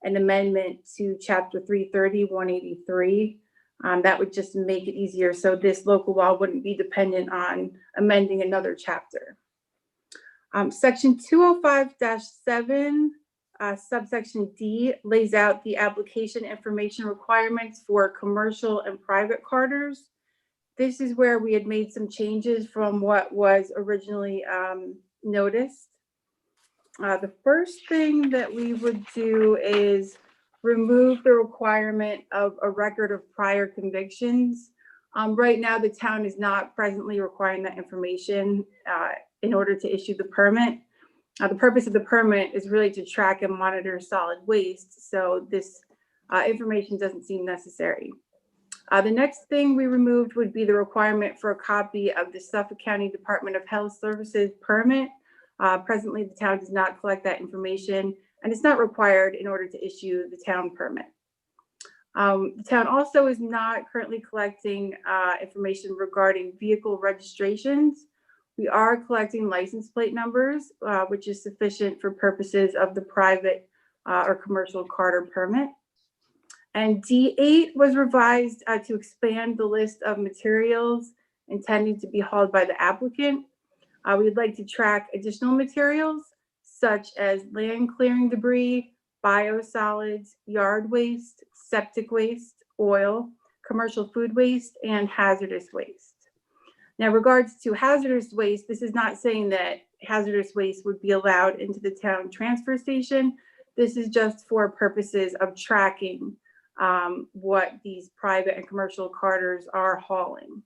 an amendment to chapter 330-183. That would just make it easier. So this local law wouldn't be dependent on amending another chapter. Section 205-7, subsection D, lays out the application information requirements for commercial and private carders. This is where we had made some changes from what was originally noticed. The first thing that we would do is remove the requirement of a record of prior convictions. Right now, the town is not presently requiring that information in order to issue the permit. The purpose of the permit is really to track and monitor solid waste, so this information doesn't seem necessary. The next thing we removed would be the requirement for a copy of the Suffolk County Department of Health Services permit. Presently, the town does not collect that information, and it's not required in order to issue the town permit. The town also is not currently collecting information regarding vehicle registrations. We are collecting license plate numbers, which is sufficient for purposes of the private or commercial carder permit. And D8 was revised to expand the list of materials intended to be hauled by the applicant. We'd like to track additional materials such as land clearing debris, biosolids, yard waste, septic waste, oil, commercial food waste, and hazardous waste. Now, regards to hazardous waste, this is not saying that hazardous waste would be allowed into the town transfer station. This is just for purposes of tracking what these private and commercial carters are hauling.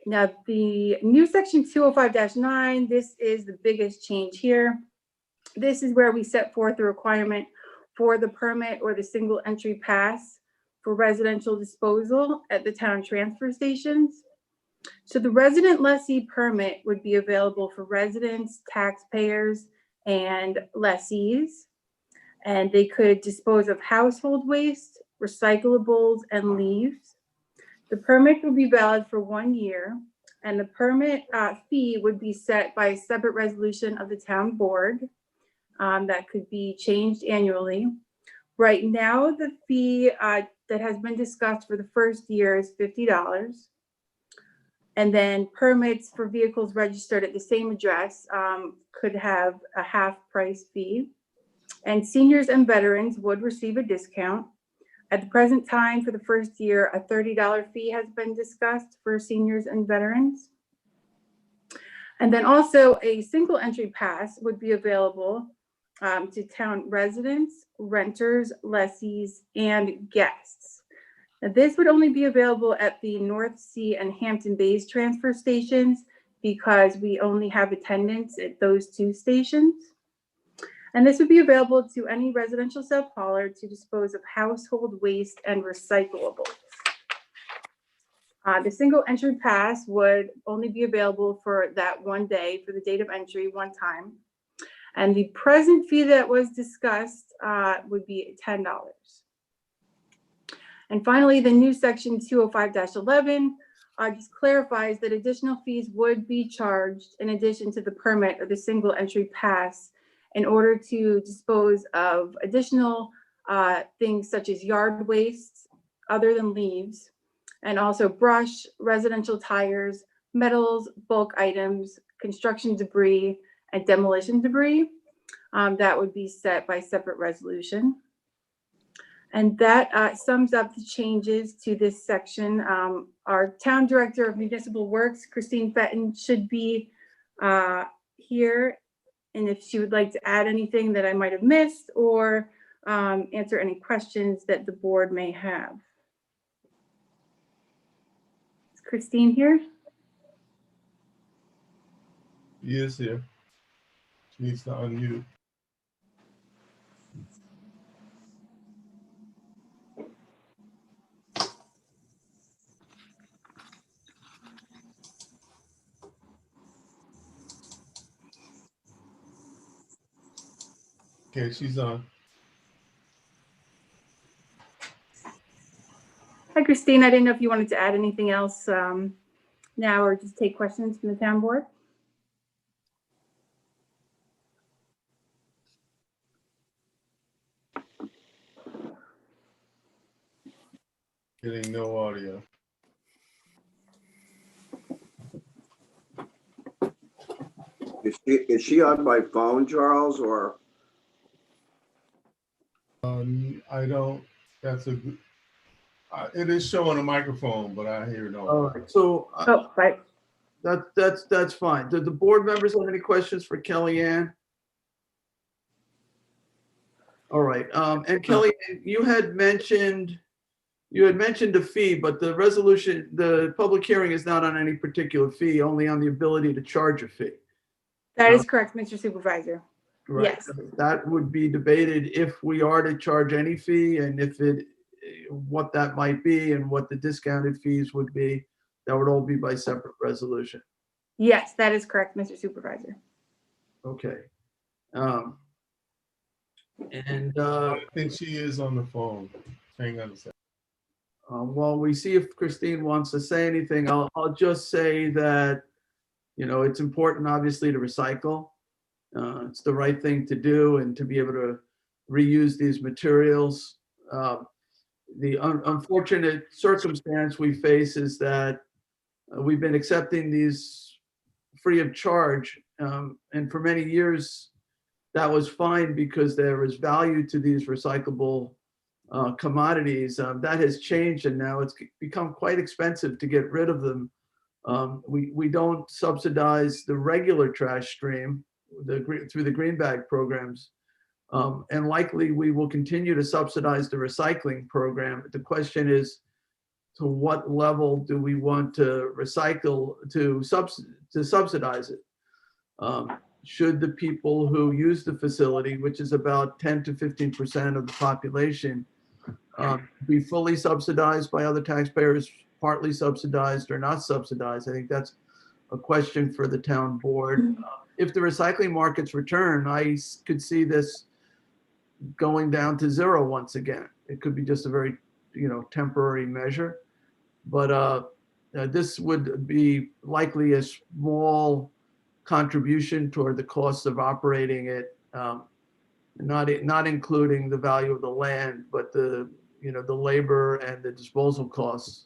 Now, the new section 205-9, this is the biggest change here. This is where we set forth the requirement for the permit or the single entry pass for residential disposal at the town transfer stations. So the resident lessee permit would be available for residents, taxpayers, and lessees. And they could dispose of household waste, recyclables, and leaves. The permit would be valid for 1 year, and the permit fee would be set by a separate resolution of the town board that could be changed annually. Right now, the fee that has been discussed for the first year is $50. And then permits for vehicles registered at the same address could have a half price fee. And seniors and veterans would receive a discount. At the present time, for the first year, a $30 fee has been discussed for seniors and veterans. And then also a single entry pass would be available to town residents, renters, lessees, and guests. Now, this would only be available at the North Sea and Hampton Bays transfer stations because we only have attendance at those two stations. And this would be available to any residential self-hauler to dispose of household waste and recyclables. The single entry pass would only be available for that 1 day, for the date of entry, one time. And the present fee that was discussed would be $10. And finally, the new section 205-11 just clarifies that additional fees would be charged in addition to the permit or the single entry pass in order to dispose of additional things such as yard waste other than leaves, and also brush, residential tires, metals, bulk items, construction debris, and demolition debris. That would be set by separate resolution. And that sums up the changes to this section. Our Town Director of Municipal Works, Christine Fenton, should be here. And if she would like to add anything that I might have missed or answer any questions that the board may have. Is Christine here? He is here. She needs to unmute. Okay, she's on. Hi, Christine. I didn't know if you wanted to add anything else now or just take questions from the town board. Getting no audio. Is she on by phone, Charles, or? I don't, that's a good, it is showing a microphone, but I hear no. All right, so Oh, right. that's fine. Did the board members have any questions for Kellyanne? All right, and Kellyanne, you had mentioned a fee, but the resolution, the public hearing is not on any particular fee, only on the ability to charge a fee. That is correct, Mr. Supervisor. Right. Yes. That would be debated if we are to charge any fee and if it, what that might be and what the discounted fees would be. That would all be by separate resolution. Yes, that is correct, Mr. Supervisor. Okay. I think she is on the phone. Hang on a second. While we see if Christine wants to say anything, I'll just say that, you know, it's important, obviously, to recycle. It's the right thing to do and to be able to reuse these materials. The unfortunate circumstance we face is that we've been accepting these free of charge. And for many years, that was fine because there was value to these recyclable commodities. That has changed and now it's become quite expensive to get rid of them. We don't subsidize the regular trash stream through the green bag programs. And likely we will continue to subsidize the recycling program. The question is, to what level do we want to recycle to subsidize it? Should the people who use the facility, which is about 10 to 15% of the population, be fully subsidized by other taxpayers, partly subsidized or not subsidized? I think that's a question for the town board. If the recycling markets return, I could see this going down to zero once again. It could be just a very, temporary measure, but this would be likely a small contribution toward the cost of operating it, not including the value of the land, but the labor and the disposal costs,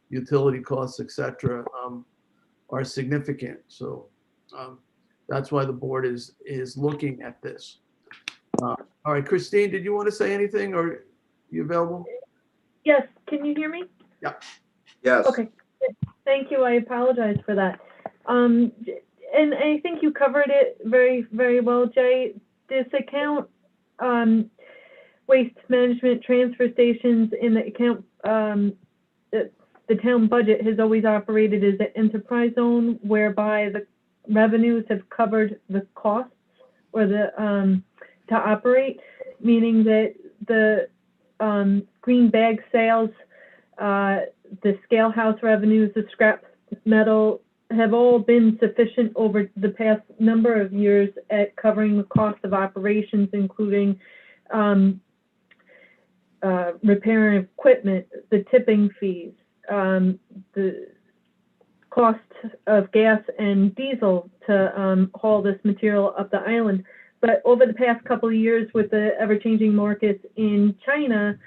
utility costs, etc., are significant. So that's why the board is looking at this. All right, Christine, did you want to say anything, or are you available? Yes, can you hear me? Yeah. Yes. Okay, thank you. I apologize for that. And I think you covered it very, very well, Jay. This account, waste management transfer stations in the account, the town budget has always operated as an enterprise zone whereby the revenues have covered the costs or the to operate, meaning that the green bag sales, the scale house revenues, the scrap metal have all been sufficient over the past number of years at covering the cost of operations, including repair and equipment, the tipping fees, the cost of gas and diesel to haul this material up the island. But over the past couple of years with the ever-changing markets in China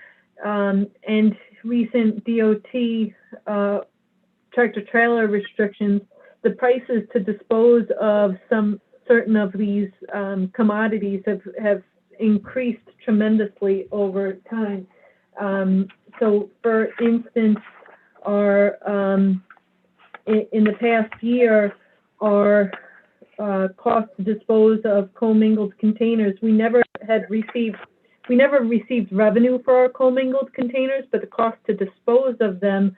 and recent DOT tractor trailer restrictions, the prices to dispose of some certain of these commodities have increased tremendously over time. So for instance, our in the past year, our cost to dispose of commingled containers, we never received revenue for our commingled containers, but the cost to dispose of them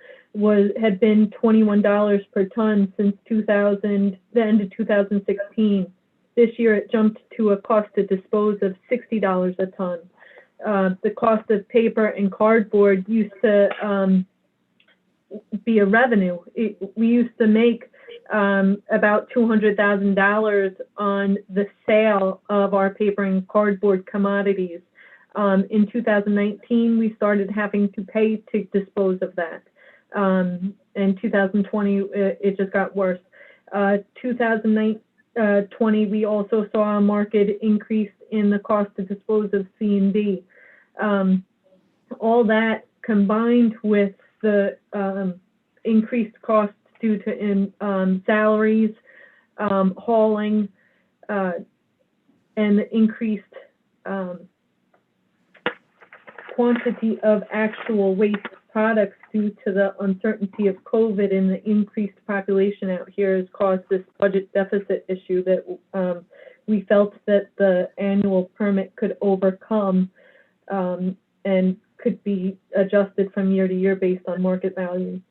had been $21 per ton since the end of 2016. This year it jumped to a cost to dispose of $60 a ton. The cost of paper and cardboard used to be a revenue. We used to make about $200,000 on the sale of our paper and cardboard commodities. In 2019, we started having to pay to dispose of that. In 2020, it just got worse. 2020, we also saw a market increase in the cost to dispose of C&D. All that combined with the increased costs due to salaries, hauling, and the increased quantity of actual waste products due to the uncertainty of COVID and the increased population out here has caused this budget deficit issue that we felt that the annual permit could overcome and could be adjusted from year to year based on market value.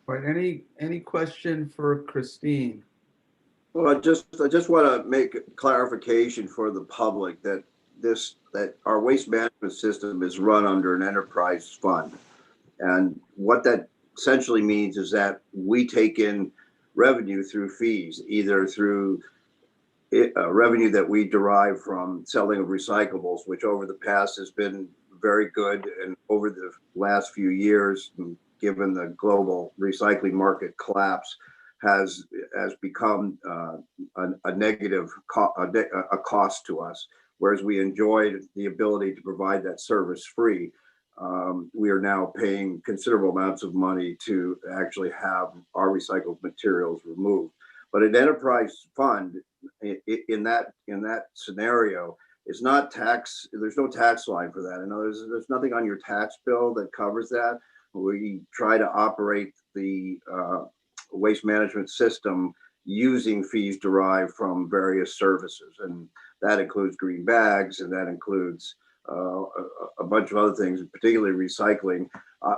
All right, any question for Christine? Well, I just want to make a clarification for the public that our waste management system is run under an enterprise fund. And what that essentially means is that we take in revenue through fees, either through revenue that we derive from selling of recyclables, which over the past has been very good. And over the last few years, given the global recycling market collapse, has become a negative cost to us. Whereas we enjoyed the ability to provide that service free, we are now paying considerable amounts of money to actually have our recycled materials removed. But an enterprise fund in that scenario is not tax. There's no tax line for that. In other words, there's nothing on your tax bill that covers that. We try to operate the waste management system using fees derived from various services, and that includes green bags, and that includes a bunch of other things, particularly recycling.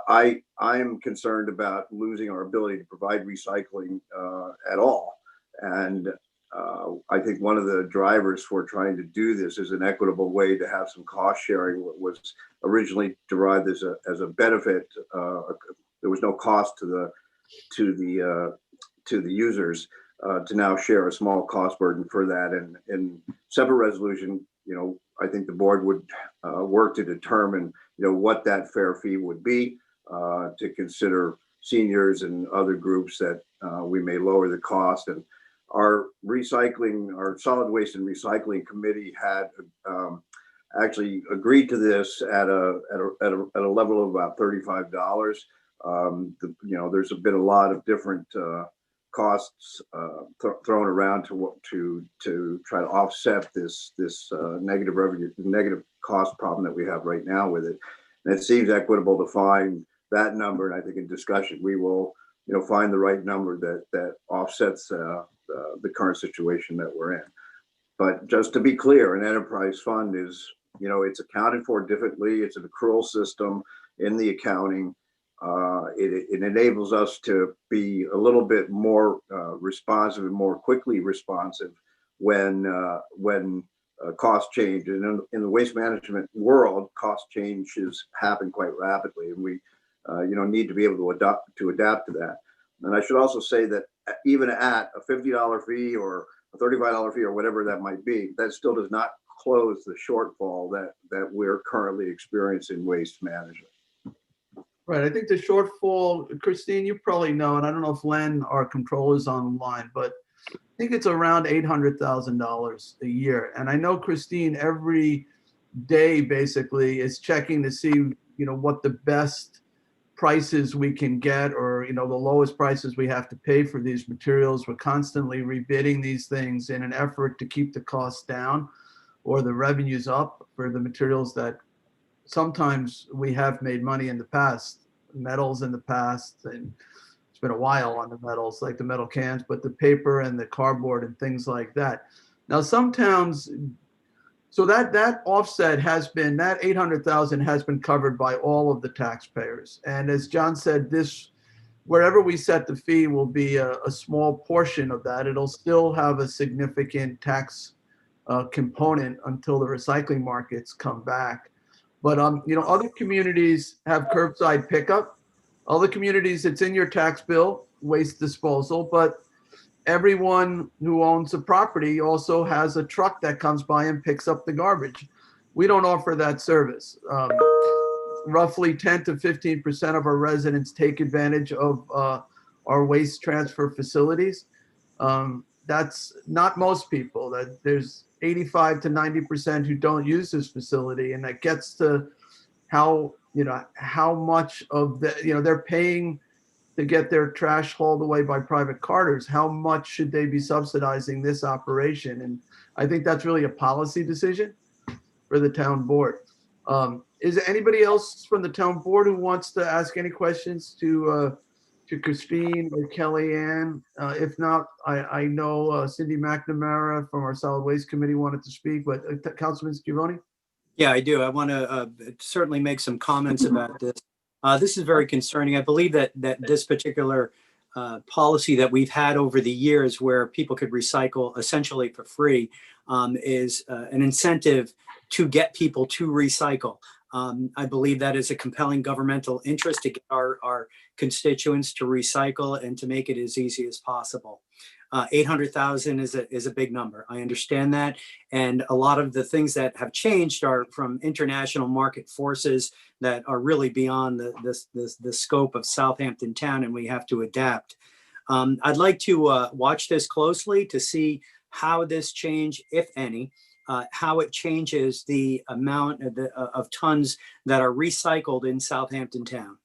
I am concerned about losing our ability to provide recycling at all, and I think one of the drivers for trying to do this is an equitable way to have some cost sharing. What was originally derived as a benefit, there was no cost to the users. To now share a small cost burden for that, and in separate resolution, I think the board would work to determine, what that fair fee would be, to consider seniors and other groups that we may lower the cost. And our solid waste and recycling committee had actually agreed to this at a level of about $35. There's been a lot of different costs thrown around to try to offset this negative cost problem that we have right now with it. And it seems equitable to find that number. And I think in discussion, we will, find the right number that offsets the current situation that we're in. But just to be clear, an enterprise fund is, it's accounted for differently. It's an accrual system in the accounting. It enables us to be a little bit more responsive and more quickly responsive when cost change. And in the waste management world, cost changes happen quite rapidly, and we need to be able to adapt to that. And I should also say that even at a $50 fee or a $35 fee or whatever that might be, that still does not close the shortfall that we're currently experiencing in waste management. Right. I think the shortfall, Christine, you probably know, and I don't know if Len, our controller, is online, but I think it's around $800,000 a year. And I know Christine every day basically is checking to see, what the best prices we can get, or, for, the lowest prices we have to pay for these materials. We're constantly rebidding these things in an effort to keep the costs down or the revenues up for the materials that sometimes we have made money in the past, metals in the past, and it's been a while on the metals, like the metal cans, but the paper and the cardboard and things like that. Now, some towns, so that offset has been, that 800,000 has been covered by all of the taxpayers. And as John said, this, wherever we set the fee will be a small portion of that. It'll still have a significant tax component until the recycling markets come back. But, other communities have curbside pickup. Other communities, it's in your tax bill, waste disposal, but everyone who owns a property also has a truck that comes by and picks up the garbage. We don't offer that service. Roughly 10 to 15% of our residents take advantage of our waste transfer facilities. That's not most people. That there's 85 to 90% who don't use this facility, and that gets to how much of the, they're paying to get their trash hauled away by private carters. How much should they be subsidizing this operation? And I think that's really a policy decision for the town board. Is there anybody else from the town board who wants to ask any questions to Christine or Kellyanne? If not, I know Cindy McNamara from our solid waste committee wanted to speak, but Councilman Scavone? Yeah, I do. I want to certainly make some comments about this. This is very concerning. I believe that this particular policy that we've had over the years where people could recycle essentially for free is an incentive to get people to recycle. I believe that is a compelling governmental interest to get our constituents to recycle and to make it as easy as possible. 800,000 is a big number. I understand that. And a lot of the things that have changed are from international market forces that are really beyond the scope of Southampton town, and we have to adapt. I'd like to watch this closely to see how this change, if any, how it changes the amount of tons that are recycled in Southampton town.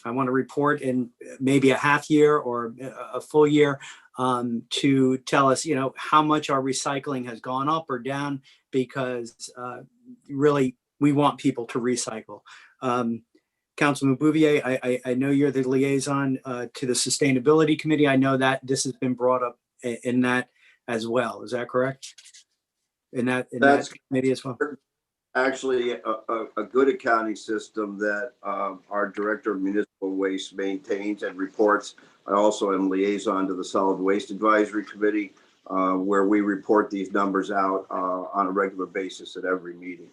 I want to report in maybe a half year or a full year to tell us, how much our recycling has gone up or down, because really we want people to recycle. Councilman Bouvier, I know you're the liaison to the Sustainability Committee. I know that this has been brought up in that as well. Is that correct? In that committee as well? Actually, a good accounting system that our Director of Municipal Waste maintains and reports. I also am liaison to the Solid Waste Advisory Committee, where we report these numbers out on a regular basis at every meeting.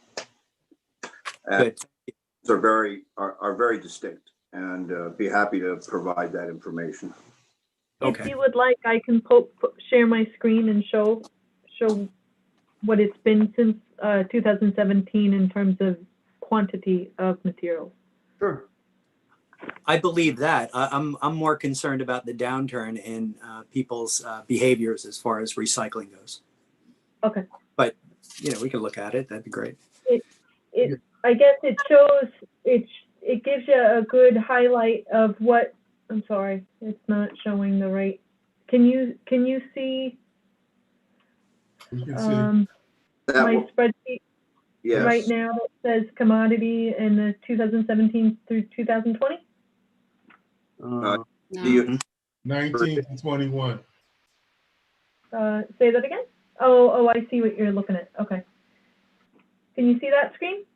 And these are very distinct, and be happy to provide that information. If you would like, I can share my screen and show what it's been since 2017 in terms of quantity of materials. Sure. I believe that. I'm more concerned about the downturn in people's behaviors as far as recycling goes. Okay. But we can look at it. That'd be great. I guess it shows it gives you a good highlight of what. I'm sorry, it's not showing the right. Can you see? You can see. My spreadsheet Yes. right now that says commodity in the 2017 through 2020. Do you 19 to 21. Say that again. Oh, I see what you're looking at. Okay. Can you see that screen?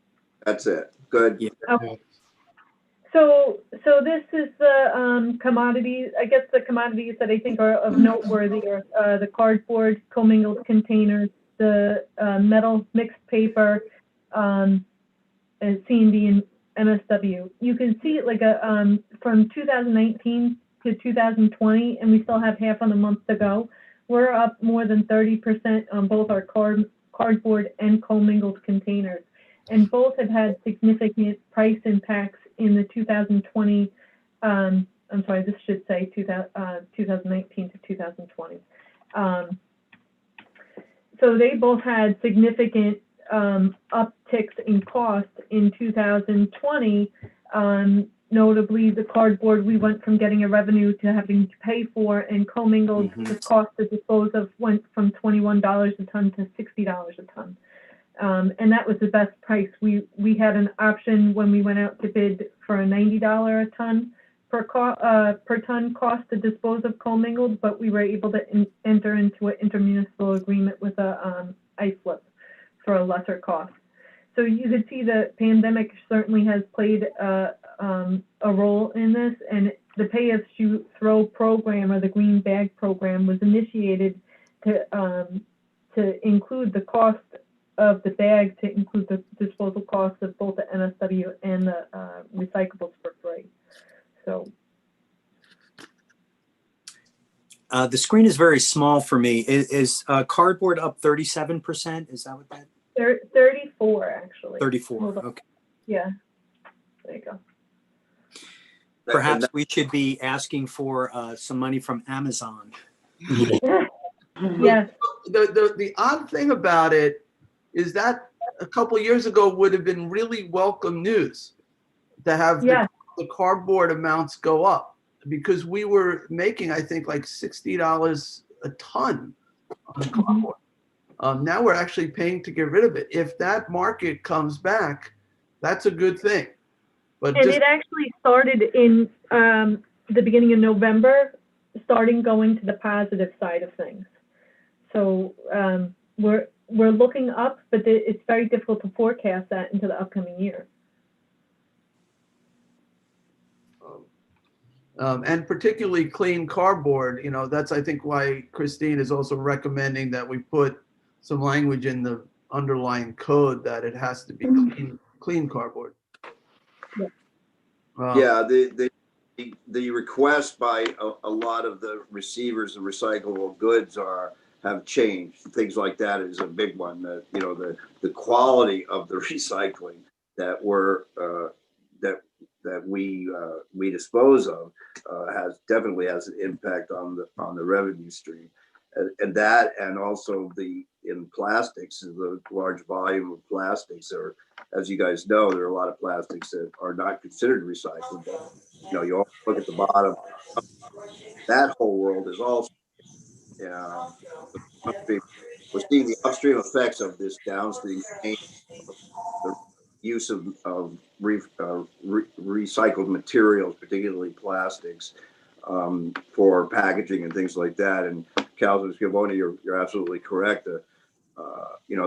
That's it. Good. Yeah. Okay. So this is the commodities. I guess the commodities that I think are of noteworthy are the cardboard, commingled containers, the metal mixed paper, and C&D and MSW. You can see it like from 2019 to 2020, and we still have half of the month to go. We're up more than 30% on both our cardboard and commingled containers, and both have had significant price impacts in the 2020. I'm sorry, this should say 2019 to 2020. So they both had upticks in cost in 2020, notably the cardboard, we went from getting a revenue to having to pay for, and commingled, the cost to dispose of went from $21 a ton to $60 a ton. And that was the best price. We had an option when we went out to bid for a $90 a ton per ton cost to dispose of commingled, but we were able to enter into an intermunicipal agreement with a iSlip for a lesser cost. So you could see the pandemic certainly has played a role in this, and the Pay As You Throw program, or the Green Bag program, was initiated to include the cost of the bag, to include the disposal costs of both the NSW and the recyclables for free. So the screen is very small for me. Is cardboard up 37%? Is that what that? 34 actually. 34. Okay. Yeah. There you go. Perhaps we should be asking for some money from Amazon. Yes. The odd thing about it is that a couple years ago would have been really welcome news to have the cardboard amounts go up, because we were making, I think, like $60 a ton on cardboard. Now we're actually paying to get rid of it. If that market comes back, that's a good thing. But it actually started in the beginning of November, starting going to the positive side of things. So we're looking up, but it's very difficult to forecast that into the upcoming year. And particularly clean cardboard, that's, I think, why Christine is also recommending that we put some language in the underlying code that it has to be clean cardboard. Yeah, the request by a lot of the receivers of recyclable goods have changed. Things like that is a big one. That the quality of the recycling that we dispose of definitely has an impact on the revenue stream, and that, and also in plastics, the large volume of plastics. Or, as you guys know, there are a lot of plastics that are not considered recyclable. You all look at the bottom. That whole world is also, we're seeing the upstream effects of this downstream change, the use of recycled materials, particularly plastics, for packaging and things like that. And Councilman Schiavone, you're absolutely correct.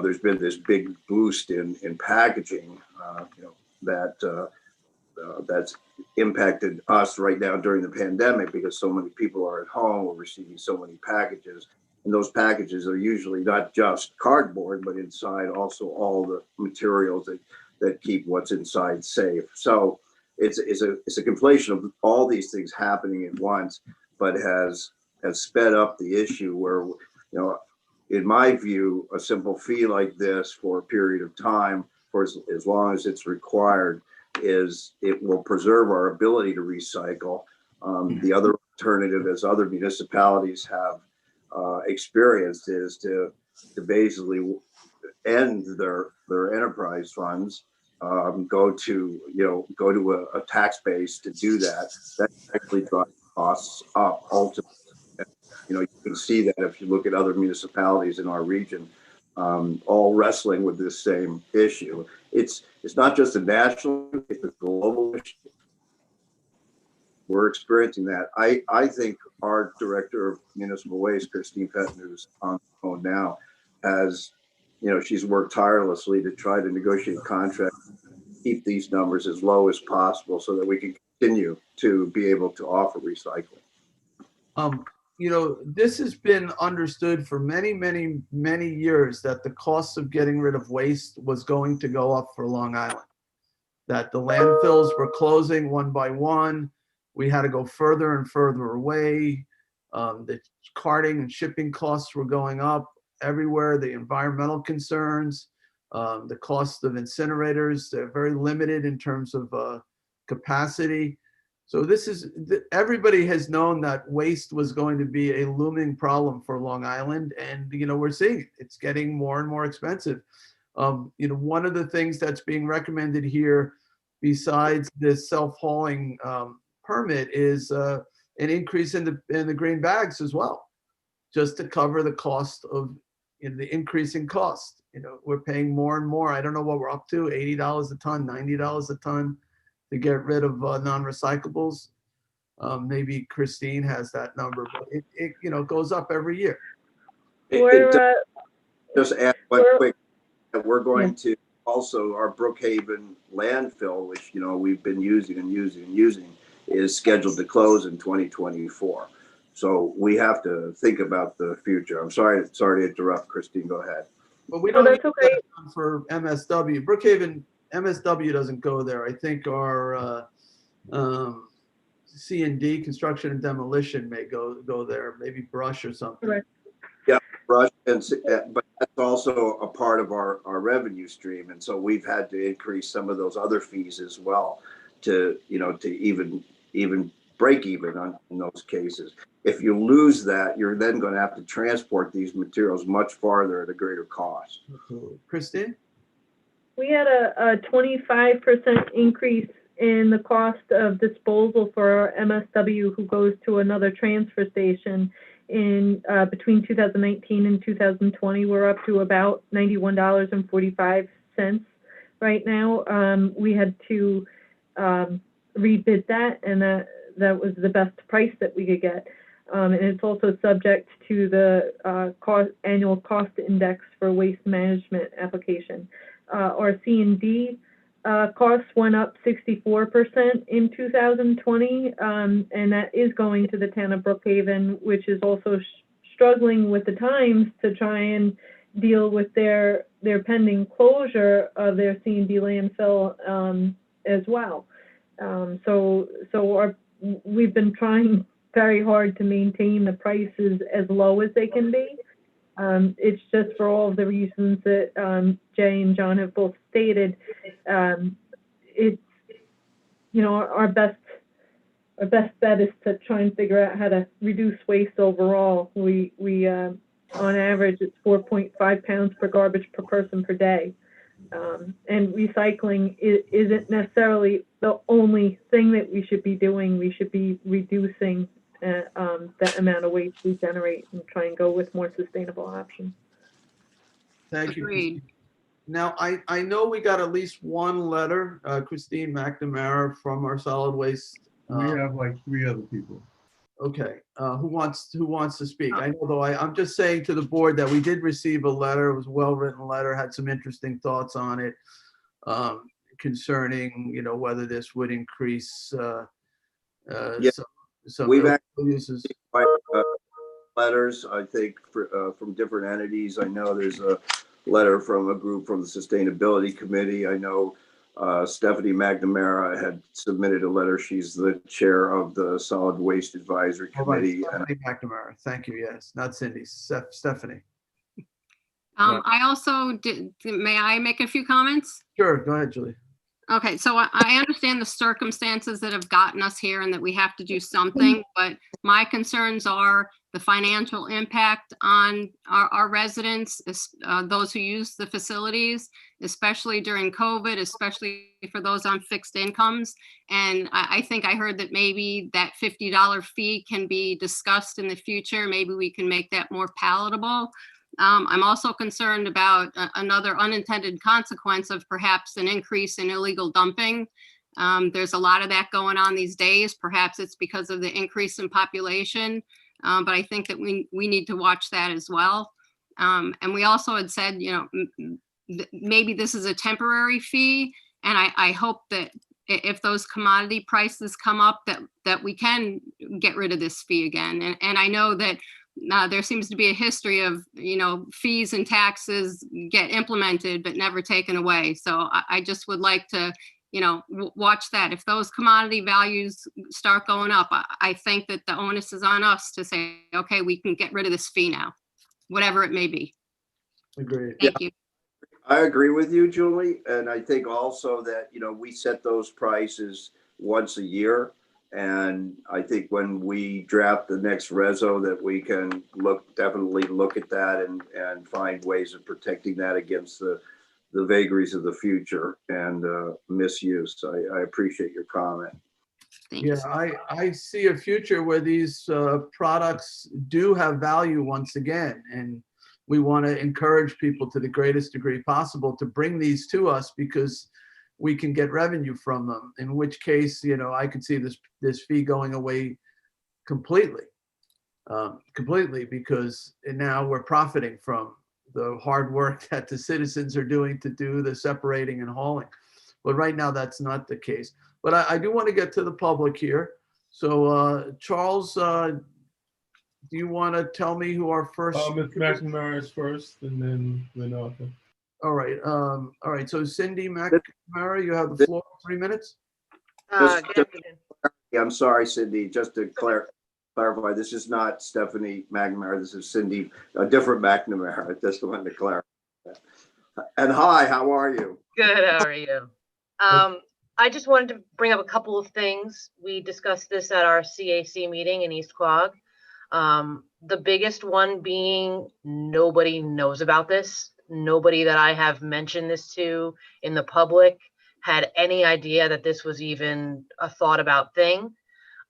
There's been this big boost in packaging, that's impacted us right now during the pandemic, because so many people are at home. We're receiving so many packages, and those packages are usually not just cardboard, but inside also all the materials that keep what's inside safe. So it's a conflation of all these things happening at once, but has sped up the issue where, in my view, a simple fee like this for a period of time, for as long as it's required, it will preserve our ability to recycle. The other alternative, as other municipalities have experienced, is to basically end their enterprise funds, go to a tax base to do that. That actually drives costs up ultimately. You can see that if you look at other municipalities in our region, all wrestling with this same issue. It's not just a national, it's a global issue. We're experiencing that. I think our Director of Municipal Waste, Christine Fenton, who's on the phone now, she's worked tirelessly to try to negotiate contracts, keep these numbers as low as possible so that we can continue to be able to offer recycling. This has been understood for many, many, many years that the cost of getting rid of waste was going to go up for Long Island, that the landfills were closing one by one. We had to go further and further away. The carting and shipping costs were going up everywhere. The environmental concerns, the cost of incinerators, they're very limited in terms of capacity. So everybody has known that waste was going to be a looming problem for Long Island, and we're seeing it. It's getting more and more expensive. One of the things that's being recommended here besides this self-hauling permit is an increase in the green bags as well, just to cover the cost of the increasing cost. We're paying more and more. I don't know what we're up to, $80 a ton, $90 a ton to get rid of non-recyclables. Maybe Christine has that number, but it goes up every year. Just add one quick, that we're going to also, our Brookhaven landfill, which, we've been using and using and using, is scheduled to close in 2024. So we have to think about the future. I'm sorry to interrupt, Christine, go ahead. But we don't need that for MSW. Brookhaven, MSW doesn't go there. I think our C&D, construction and demolition, may go there, maybe brush or something. Right. Yeah, brush, but that's also a part of our revenue stream. And so we've had to increase some of those other fees as well to even break even in those cases. If you lose that, you're then going to have to transport these materials much farther at a greater cost. Christine? We had a 25% increase in the cost of disposal for our MSW who goes to another transfer station in between 2019 and 2020. We're up to about $91.45 right now. We had to rebid that, and that was the best price that we could get. And it's also subject to the annual cost index for waste management application. Our C&D costs went up 64% in 2020, and that is going to the town of Brookhaven, which is also struggling with the times to try and deal with their pending closure of their C&D landfill as well. We've been trying very hard to maintain the prices as low as they can be. It's just for all of the reasons that Jay and John have both stated. It's, our best bet is to try and figure out how to reduce waste overall. We on average, it's 4.5 pounds per garbage per person per day. And recycling isn't necessarily the only thing that we should be doing. We should be reducing the amount of waste we generate and try and go with more sustainable options. Thank you, Christine. Now, I know we got at least one letter, Christine McNamara, from our solid waste. We have like 3 other people. Okay, who wants to speak? I know, though, I'm just saying to the board that we did receive a letter. It was a well-written letter, had some interesting thoughts on it concerning, whether this would increase some We've actually uses. Letters, I think, from different entities. I know there's a letter from a group from the Sustainability Committee. I know Stephanie McNamara had submitted a letter. She's the chair of the Solid Waste Advisory Committee. Stephanie McNamara, thank you. Yes, not Cindy, Stephanie. I also may I make a few comments? Sure, go ahead, Julie. Okay, so I understand the circumstances that have gotten us here and that we have to do something, but my concerns are the financial impact on our residents, those who use the facilities, especially during COVID, especially for those on fixed incomes. And I think I heard that maybe that $50 fee can be discussed in the future. Maybe we can make that more palatable. I'm also concerned about another unintended consequence of perhaps an increase in illegal dumping. There's a lot of that going on these days. Perhaps it's because of the increase in population, but I think that we need to watch that as well. And we also had said, maybe this is a temporary fee, and I hope that if those commodity prices come up, that we can get rid of this fee again. And I know that there seems to be a history of, fees and taxes get implemented but never taken away. So I just would like to, watch that. If those commodity values start going up, I think that the onus is on us to say, okay, we can get rid of this fee now, whatever it may be. Agreed. Thank you. I agree with you, Julie. And I think also that, we set those prices once a year. And I think when we draft the next reso that we can definitely look at that and find ways of protecting that against the the vagaries of the future and misuse. I appreciate your comment. Yeah, I see a future where these products do have value once again, and we want to encourage people to the greatest degree possible to bring these to us because we can get revenue from them. In which case, you know, I could see this fee going away completely, because now we're profiting from the hard work that the citizens are doing to do the separating and hauling. But right now, that's not the case. But I do want to get to the public here. So Charles, do you want to tell me who our first? Ms. McNamara is first, and then Lynn Arthur. All right. So Cindy McNamara, you have the floor. 3 minutes. I'm sorry, Cindy. Just to clarify, this is not Stephanie McNamara. This is Cindy, a different McNamara. Just wanted to clarify. And hi, how are you? Good. How are you? I just wanted to bring up a couple of things. We discussed this at our CAC meeting in East Quogue. The biggest one being nobody knows about this. Nobody that I have mentioned this to in the public had any idea that this was even a thought about thing.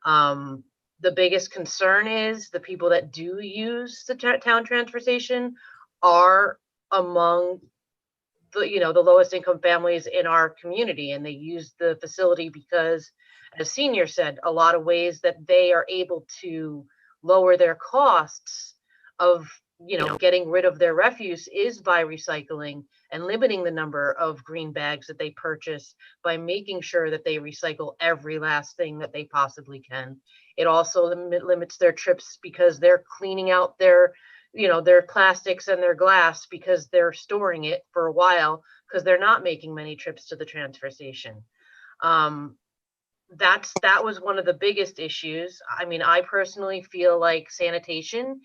The biggest concern is the people that do use the town transfer station are among the lowest income families in our community, and they use the facility because, as Senior said, a lot of ways that they are able to lower their costs of getting rid of their refuse is by recycling and limiting the number of green bags that they purchase, by making sure that they recycle every last thing that they possibly can. It also limits their trips because they're cleaning out their plastics and their glass because they're storing it for a while because they're not making many trips to the transfer station. That was one of the biggest issues. I mean, I personally feel like sanitation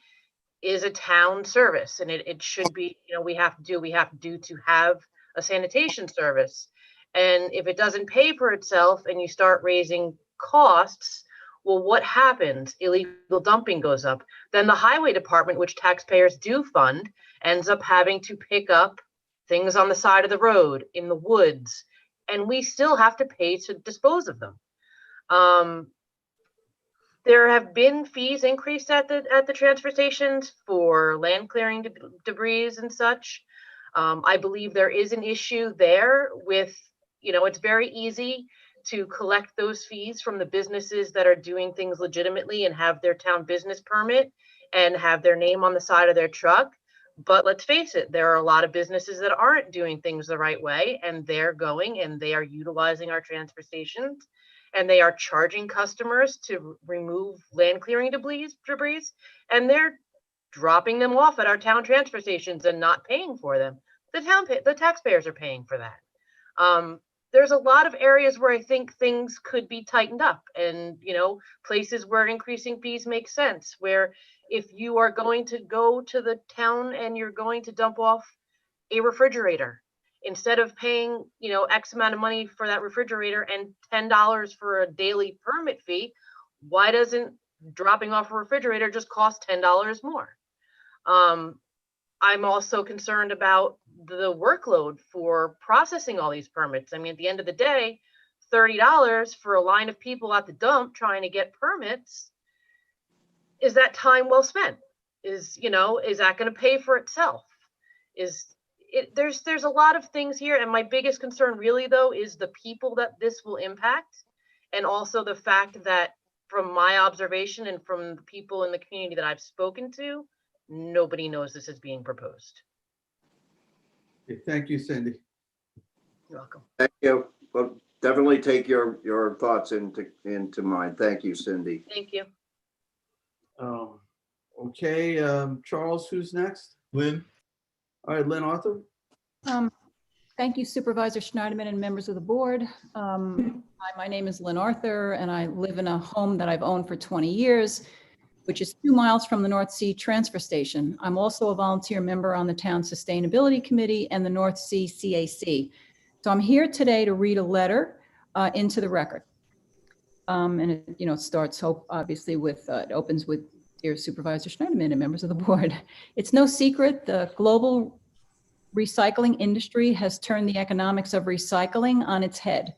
is a town service, and it should be, we have to have a sanitation service. And if it doesn't pay for itself and you start raising costs, well, what happens? Illegal dumping goes up. Then the highway department, which taxpayers do fund, ends up having to pick up things on the side of the road, in the woods, and we still have to pay to dispose of them. There have been fees increased at the transfer stations for land clearing debris and such. I believe there is an issue there with, it's very easy to collect those fees from the businesses that are doing things legitimately and have their town business permit and have their name on the side of their truck. But let's face it, there are a lot of businesses that aren't doing things the right way, and they're going and they are utilizing our transfer stations, and they are charging customers to remove land clearing debris, and they're dropping them off at our town transfer stations and not paying for them. The taxpayers are paying for that. There's a lot of areas where I think things could be tightened up, and places where increasing fees make sense, where if you are going to go to the town and you're going to dump off a refrigerator, instead of paying X amount of money for that refrigerator and $10 for a daily permit fee, why doesn't dropping off a refrigerator just cost $10 more? I'm also concerned about the workload for processing all these permits. I mean, at the end of the day, $30 for a line of people at the dump trying to get permits, is that time well spent? Is that going to pay for itself? There's a lot of things here, and my biggest concern really though is the people that this will impact, and also the fact that from my observation and from the people in the community that I've spoken to, nobody knows this is being proposed. Okay, thank you, Cindy. You're welcome. Thank you. Well, definitely take your thoughts into mind. Thank you, Cindy. Thank you. Okay, Charles, who's next? Lynn. All right, Lynn Arthur. Thank you, Supervisor Schneiderman and members of the board. Hi, my name is Lynn Arthur, and I live in a home that I've owned for 20 years, which is 2 miles from the North Sea Transfer Station. I'm also a volunteer member on the Town Sustainability Committee and the North Sea CAC. So I'm here today to read a letter into the record. And it starts, obviously, with, it opens with, Dear Supervisor Schneiderman and members of the board. It's no secret the global recycling industry has turned the economics of recycling on its head,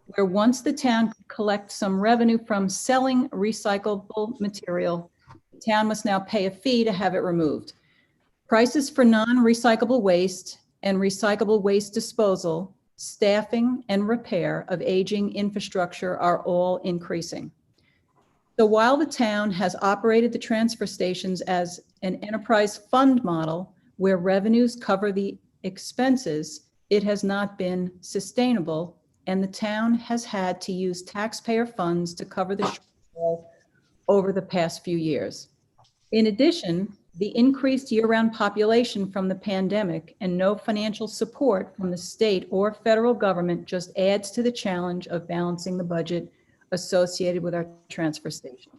where once the town could collect some revenue from selling recyclable material, the town must now pay a fee to have it removed. Prices for non-recyclable waste and recyclable waste disposal, staffing, and repair of aging infrastructure are all increasing. So while the town has operated the transfer stations as an enterprise fund model where revenues cover the expenses, it has not been sustainable, and the town has had to use taxpayer funds to cover the shortfall over the past few years. In addition, the increased year-round population from the pandemic and no financial support from the state or federal government just adds to the challenge of balancing the budget associated with our transfer station.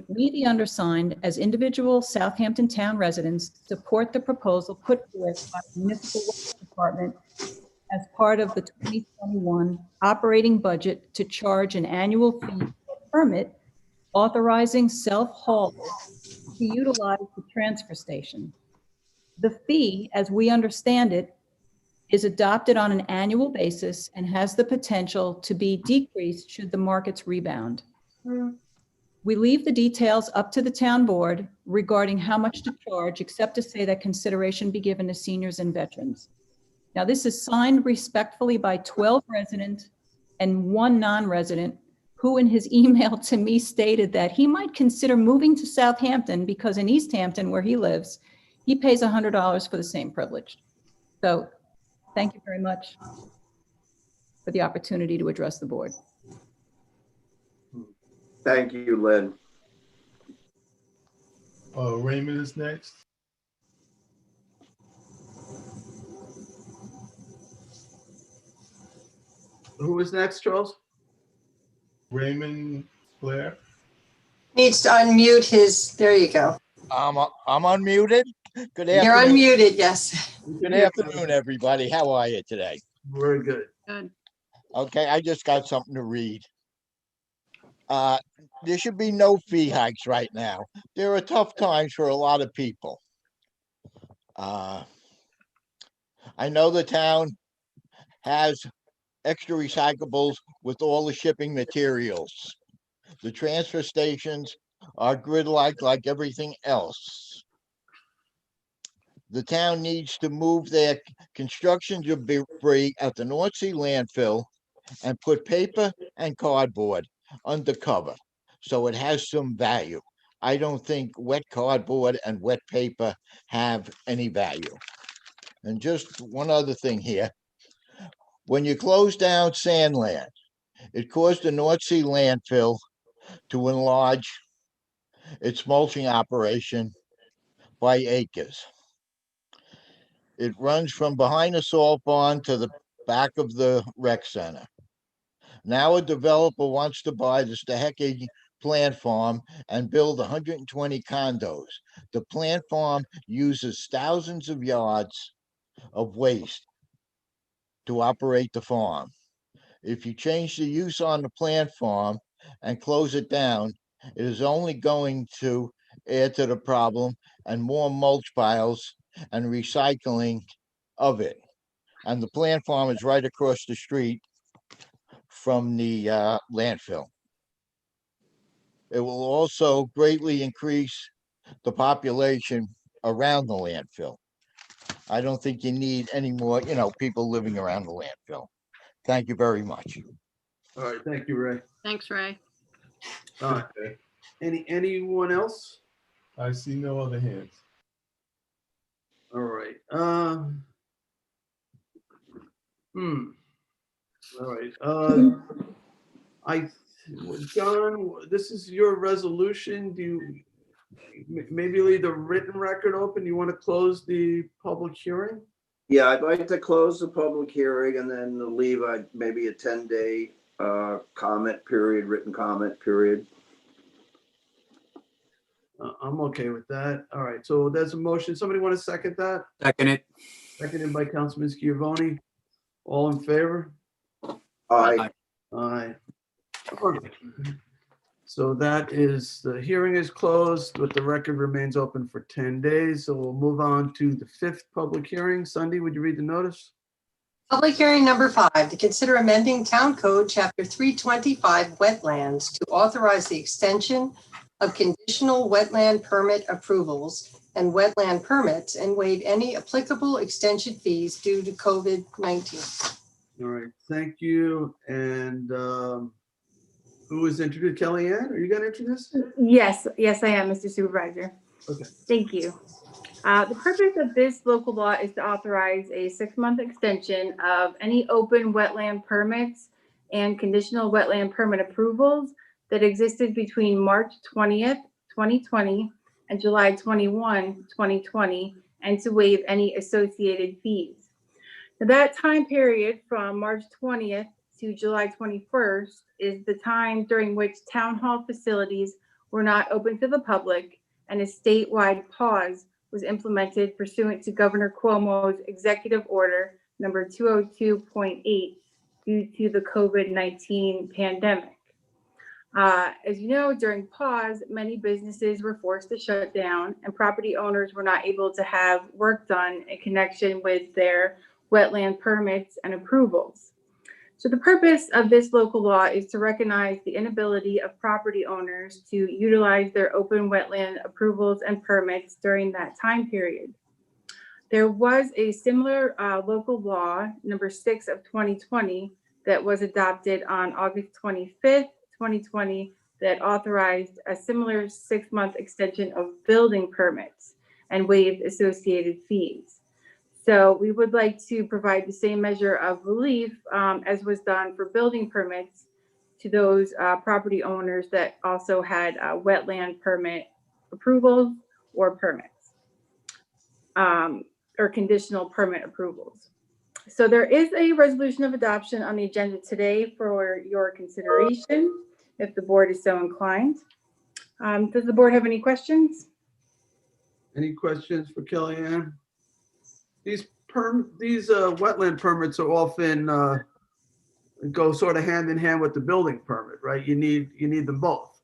We, the undersigned, as individual Southampton town residents, support the proposal put forth by the Municipal Works Department as part of the 2021 operating budget to charge an annual fee permit authorizing self-haulers to utilize the transfer station. The fee, as we understand it, is adopted on an annual basis and has the potential to be decreased should the markets rebound. We leave the details up to the town board regarding how much to charge, except to say that consideration be given to seniors and veterans. Now, this is signed respectfully by 12 residents and 1 non-resident who in his email to me stated that he might consider moving to Southampton because in East Hampton, where he lives, he pays $100 for the same privilege. So thank you very much for the opportunity to address the board. Thank you, Lynn. Raymond is next. Who is next, Charles? Raymond Blair. Needs to unmute his, there you go. I'm unmuted. Good afternoon. You're unmuted, yes. Good afternoon, everybody. How are you today? Very good. Good. Okay, I just got something to read. There should be no fee hikes right now. There are tough times for a lot of people. I know the town has extra recyclables with all the shipping materials. The transfer stations are grid-like like everything else. The town needs to move their construction debris at the North Sea landfill and put paper and cardboard under cover so it has some value. I don't think wet cardboard and wet paper have any value. And just one other thing here. When you close down Sandland, it caused the North Sea landfill to enlarge its mulching operation by acres. It runs from behind the salt barn to the back of the rec center. Now a developer wants to buy the Stahecki plant farm and build 120 condos. The plant farm uses thousands of yards of waste to operate the farm. If you change the use on the plant farm and close it down, it is only going to add to the problem and more mulch piles and recycling of it. And the plant farm is right across the street from the landfill. It will also greatly increase the population around the landfill. I don't think you need any more, people living around the landfill. Thank you very much. All right, thank you, Ray. Thanks, Ray. All right. Anyone else? I see no other hands. All right. All right. John, this is your resolution. Do you maybe leave the written record open? You want to close the public hearing? Yeah, I'd like to close the public hearing and then leave maybe a 10-day comment period, written comment period. I'm okay with that. All right, so there's a motion. Somebody want to second that? Second it. Seconded by Councilman Schiavone. All in favor? Aye. Aye. All right. So that is, the hearing is closed, but the record remains open for 10 days. So we'll move on to the 5th public hearing. Sunday, would you read the notice? Public hearing number 5, to consider amending Town Code Chapter 325 Wetlands to authorize the extension of conditional wetland permit approvals and wetland permits and waive any applicable extension fees due to COVID-19. All right, thank you. And who is introduced? Kellyanne, are you going to introduce? Yes, I am, Mr. Supervisor. Okay. Thank you. The purpose of this local law is to authorize a 6-month extension of any open wetland permits and conditional wetland permit approvals that existed between March 20th, 2020 and July 21, 2020, and to waive any associated fees. Now, that time period from March 20th to July 21st is the time during which town hall facilities were not open to the public and a statewide pause was implemented pursuant to Governor Cuomo's executive order number 202.8 due to the COVID-19 pandemic. As you know, during pause, many businesses were forced to shut down and property owners were not able to have work done in connection with their wetland permits and approvals. So the purpose of this local law is to recognize the inability of property owners to utilize their open wetland approvals and permits during that time period. There was a similar local law, number 6 of 2020, that was adopted on August 25th, 2020, that authorized a similar 6-month extension of building permits and waived associated fees. So we would like to provide the same measure of relief as was done for building permits to those property owners that also had wetland permit approvals or permits or conditional permit approvals. So there is a resolution of adoption on the agenda today for your consideration, if the board is so inclined. Does the board have any questions? Any questions for Kellyanne? These wetland permits are often go sort of hand in hand with the building permit, right? You need them both.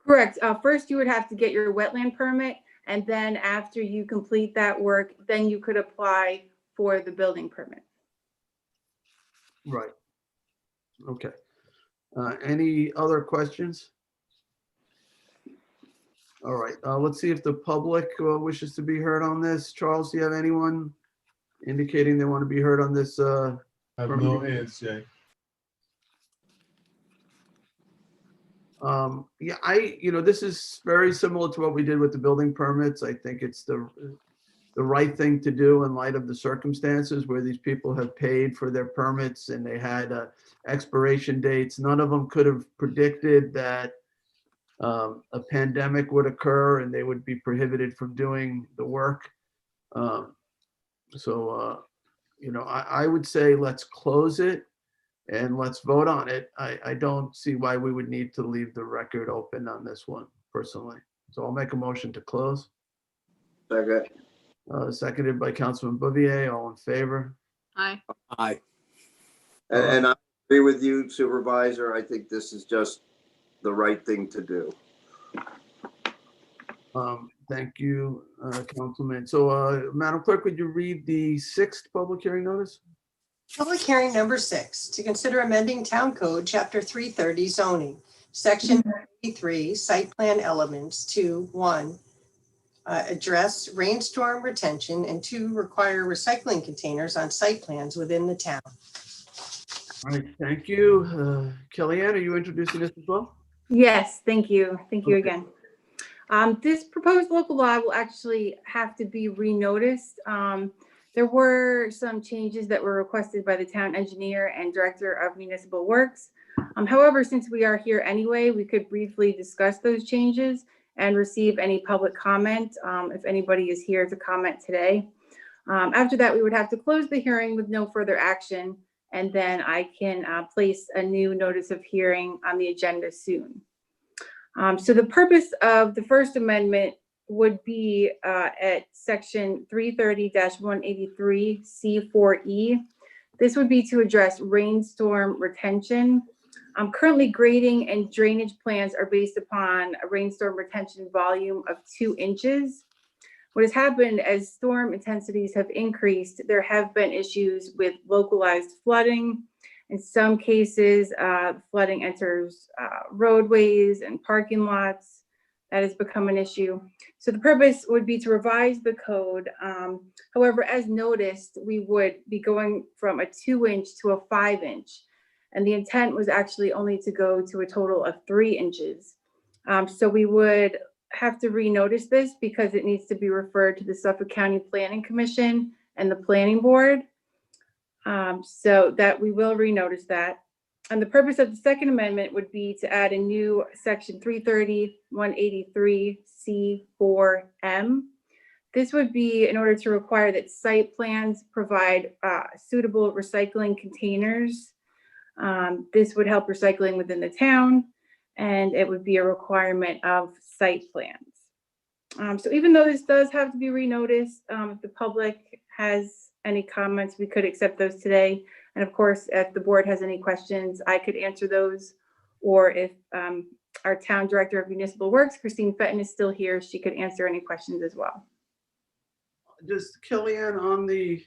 Correct. First, you would have to get your wetland permit, and then after you complete that work, then you could apply for the building permit. Right. Okay. Any other questions? All right. Let's see if the public wishes to be heard on this. Charles, do you have anyone indicating they want to be heard on this? I have no hands, Jay. Yeah, this is very similar to what we did with the building permits. I think it's the right thing to do in light of the circumstances where these people have paid for their permits and they had expiration dates. None of them could have predicted that a pandemic would occur and they would be prohibited from doing the work. I would say let's close it and let's vote on it. I don't see why we would need to leave the record open on this one personally. So I'll make a motion to close. Second. Seconded by Councilman Bouvier. All in favor? Aye. Aye. And I agree with you, Supervisor. I think this is just the right thing to do. Thank you, Councilman. So, Madam Clerk, would you read the 6th public hearing notice? Public hearing number 6, to consider amending Town Code Chapter 330 zoning, Section 33, site plan elements to 1, address rainstorm retention, and 2, require recycling containers on site plans within the town. All right, thank you. Kellyanne, are you introducing this as well? Yes, thank you. Thank you Okay. again. This proposed local law will actually have to be renoticed. There were some changes that were requested by the town engineer and director of municipal works. However, since we are here anyway, we could briefly discuss those changes and receive any public comment if anybody is here to comment today. After that, we would have to close the hearing with no further action, and then I can place a new notice of hearing on the agenda soon. So the purpose of the First Amendment would be at Section 330-183 C4E. This would be to address rainstorm retention Currently, grading and drainage plans are based upon a rainstorm retention volume of 2 inches. What has happened as storm intensities have increased, there have been issues with localized flooding. In some cases, flooding enters roadways and parking lots. That has become an issue. So the purpose would be to revise the code. However, as noticed, we would be going from a 2-inch to a 5-inch. And the intent was actually only to go to a total of 3 inches. So we would have to renotice this because it needs to be referred to the Suffolk County Planning Commission and the Planning Board. So that we will renotice that. And the purpose of the second amendment would be to add a new section 330-183C4M. This would be in order to require that site plans provide suitable recycling containers. This would help recycling within the town, and it would be a requirement of site plans. So even though this does have to be renoticed, if the public has any comments, we could accept those today. And of course, if the board has any questions, I could answer those. Or if our town director of municipal works, Christine Fenton, is still here, she could answer any questions as well. Just Kellyanne, on the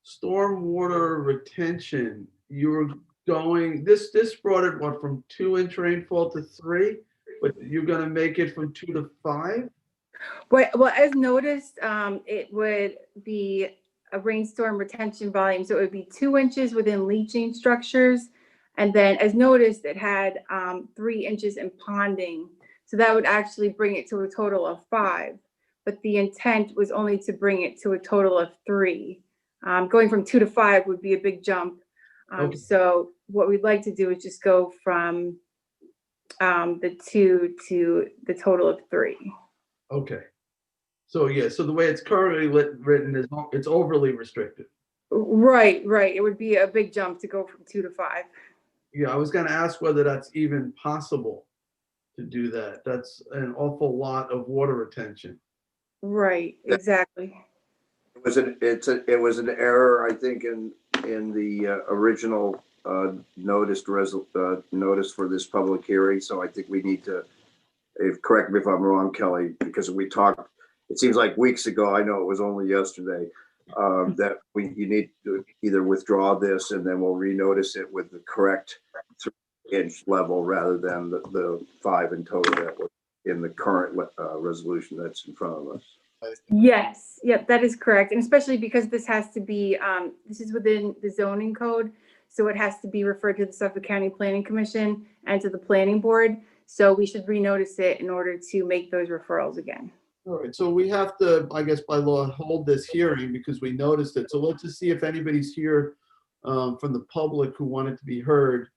stormwater retention, you were going, this brought it what, from 2-inch rainfall to 3, but you're going to make it from 2 to 5? Well, as noticed, it would be a rainstorm retention volume. So it would be 2 inches within leaching structures. And then as noticed, it had 3 inches in ponding. So that would actually bring it to a total of 5. But the intent was only to bring it to a total of 3. Going from 2 to 5 would be a big jump. Okay. So what we'd like to do is just go from the 2 to the total of 3. Okay. So yeah, so the way it's currently written is it's overly restricted. Right. It would be a big jump to go from 2 to 5. Yeah, I was going to ask whether that's even possible to do that. That's an awful lot of water retention. Right, exactly. It was an error, I think, in the original notice for this public hearing. So I think we need to, correct me if I'm wrong, Kelly, because we talked, it seems like weeks ago, I know it was only yesterday, that you need to either withdraw this and then we'll renotice it with the correct 3-inch level rather than the 5 in total that was in the current resolution that's in front of us. Yes, yep, that is correct. And especially because this has to be, this is within the zoning code. So it has to be referred to the Suffolk County Planning Commission and to the Planning Board. So we should renotice it in order to make those referrals again. All right, so we have to, I guess by law, hold this hearing because we noticed it. So let's just see if anybody's here from the public who wanted to be heard.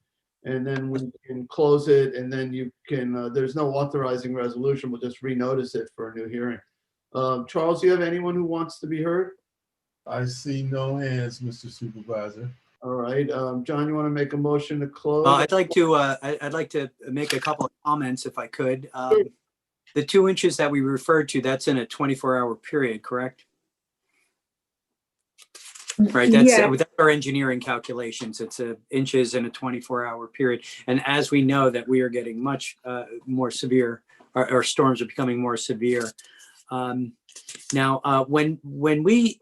And then we can close it and then you can, there's no authorizing resolution. We'll just renotice it for a new hearing. Charles, do you have anyone who wants to be heard? I see no hands, Mr. Supervisor. All right, John, you want to make a motion to close? I'd like to make a couple of comments if I could. The 2 inches that we referred to, that's in a 24-hour period, correct? Right, that's without our engineering calculations, it's inches in a 24-hour period. And as we know that we are getting much more severe, our storms are becoming more severe. Now, when we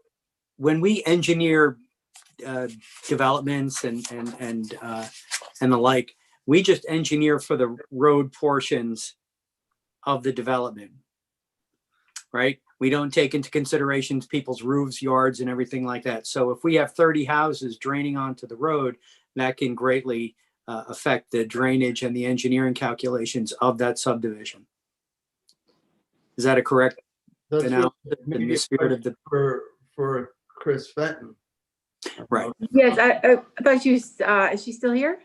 engineer developments and the like, we just engineer for the road portions of the development, right? We don't take into consideration people's roofs, yards, and everything like that. So if we have 30 houses draining onto the road, that can greatly affect the drainage and the engineering calculations of that subdivision. Is that a correct analysis in the spirit of the for Chris Fenton? Right. Yes, I thought you, is she still here?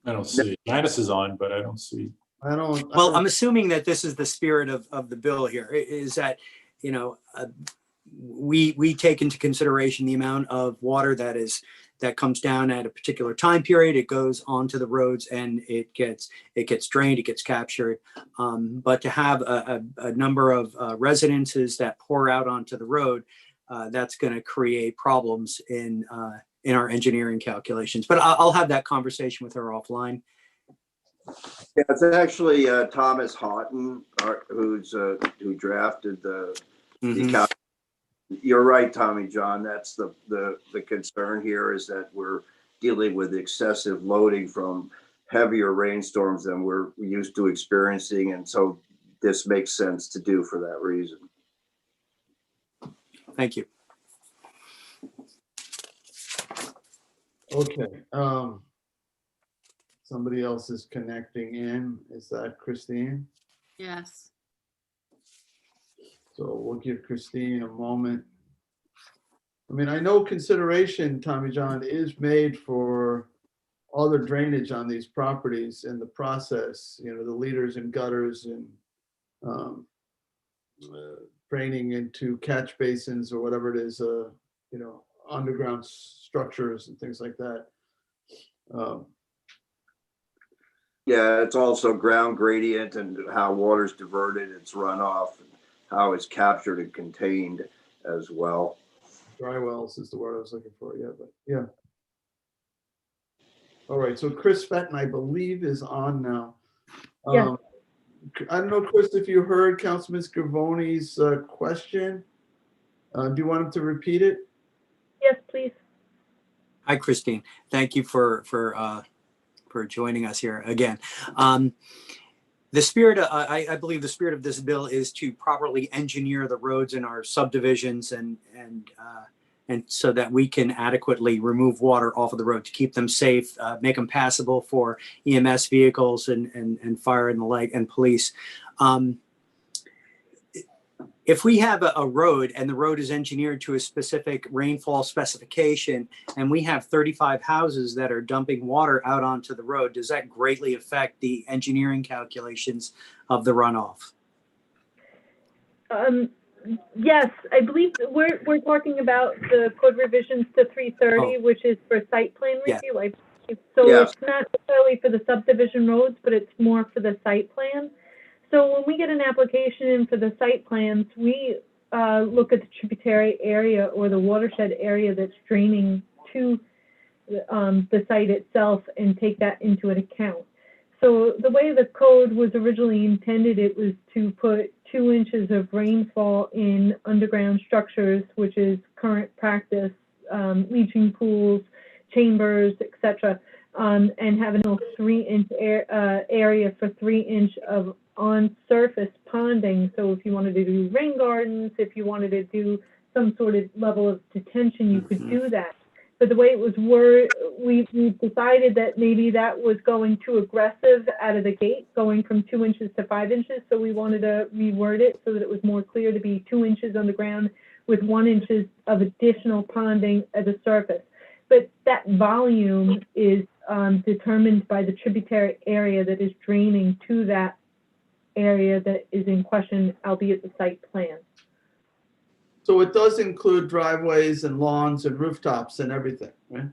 I don't see. Janice is on, but I don't see. Well, I'm assuming that this is the spirit of the bill here, is that, you know, we take into consideration the amount of water that comes down at a particular time period. It goes onto the roads and it gets drained, it gets captured. But to have a number of residences that pour out onto the road, that's going to create problems in in our engineering calculations. But I'll have that conversation with her offline. Yeah, it's actually Thomas Houghton, who drafted the Mhm. You're right, Tommy John. That's the concern here, is that we're dealing with excessive loading from heavier rainstorms than we're used to experiencing. And so this makes sense to do for that reason. Thank you. Okay. Somebody else is connecting in. Is that Christine? Yes. So we'll give Christine a moment. I mean, I know consideration, Tommy John, is made for other drainage on these properties in the process, you know, the leaders and gutters and draining into catch basins or whatever it is, you know, underground structures and things like that. Yeah, it's also ground gradient and how water's diverted, its runoff, and how it's captured and contained as well. Dry wells is the word I was looking for. Yeah, but yeah. All right, so Chris Fenton, I believe, is on now. Yes. I don't know, Chris, if you heard Councilman Scrivoni's question. Do you want him to repeat it? Yes, please. Hi, Christine. Thank you for joining us here again. The spirit, I believe the spirit of this bill is to properly engineer the roads in our subdivisions and so that we can adequately remove water off of the road to keep them safe, make them passable for EMS vehicles and fire and the like, and police. If we have a road and the road is engineered to a specific rainfall specification and we have 35 houses that are dumping water out onto the road, does that greatly affect the engineering calculations of the runoff? Yes, I believe we're talking about the code revisions to 330, which is for site plan review. So it's not necessarily for the subdivision roads, but it's more for the site plan. So when we get an application in for the site plans, we look at the tributary area or the watershed area that's draining to the site itself and take that into an account. So the way the code was originally intended, it was to put 2 inches of rainfall in underground structures, which is current practice, leaching pools, chambers, etc., and have a 3-inch area for 3 inch of on-surface ponding. So if you wanted to do rain gardens, if you wanted to do some sort of level of detention, you could do that. But the way it was worded, we decided that maybe that was going too aggressive out of the gate, going from 2 inches to 5 inches. So we wanted to reword it so that it was more clear to be 2 inches on the ground with 1 inch of additional ponding at the surface. But that volume is determined by the tributary area that is draining to that area that is in question, albeit the site plan. So it does include driveways and lawns and rooftops and everything, right?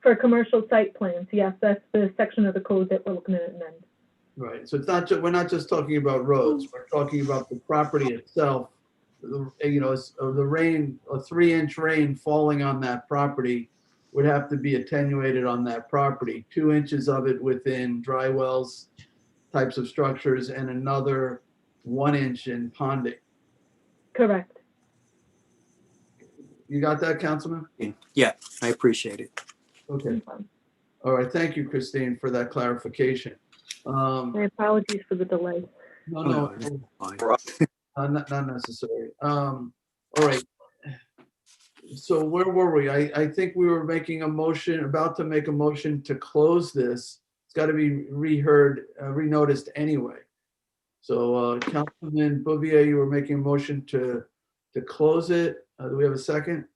For commercial site plans, yes, that's the section of the code that we're looking at amend. Right. So it's not we're not just talking about roads. We're talking about the property itself. You know, the rain, a 3-inch rain falling on that property would have to be attenuated on that property. 2 inches of it within dry wells types of structures and another 1 inch in ponding. Correct. You got that, Councilman? Yeah, I appreciate it. Okay. All right. Thank you, Christine, for that clarification. My apologies for the delay. No, not necessary. All right. So where were we? I think we were making a motion, about to make a motion to close this. It's got to be renoticed anyway. So Councilman Bouvier, you were making a motion to close it. Do we have a second?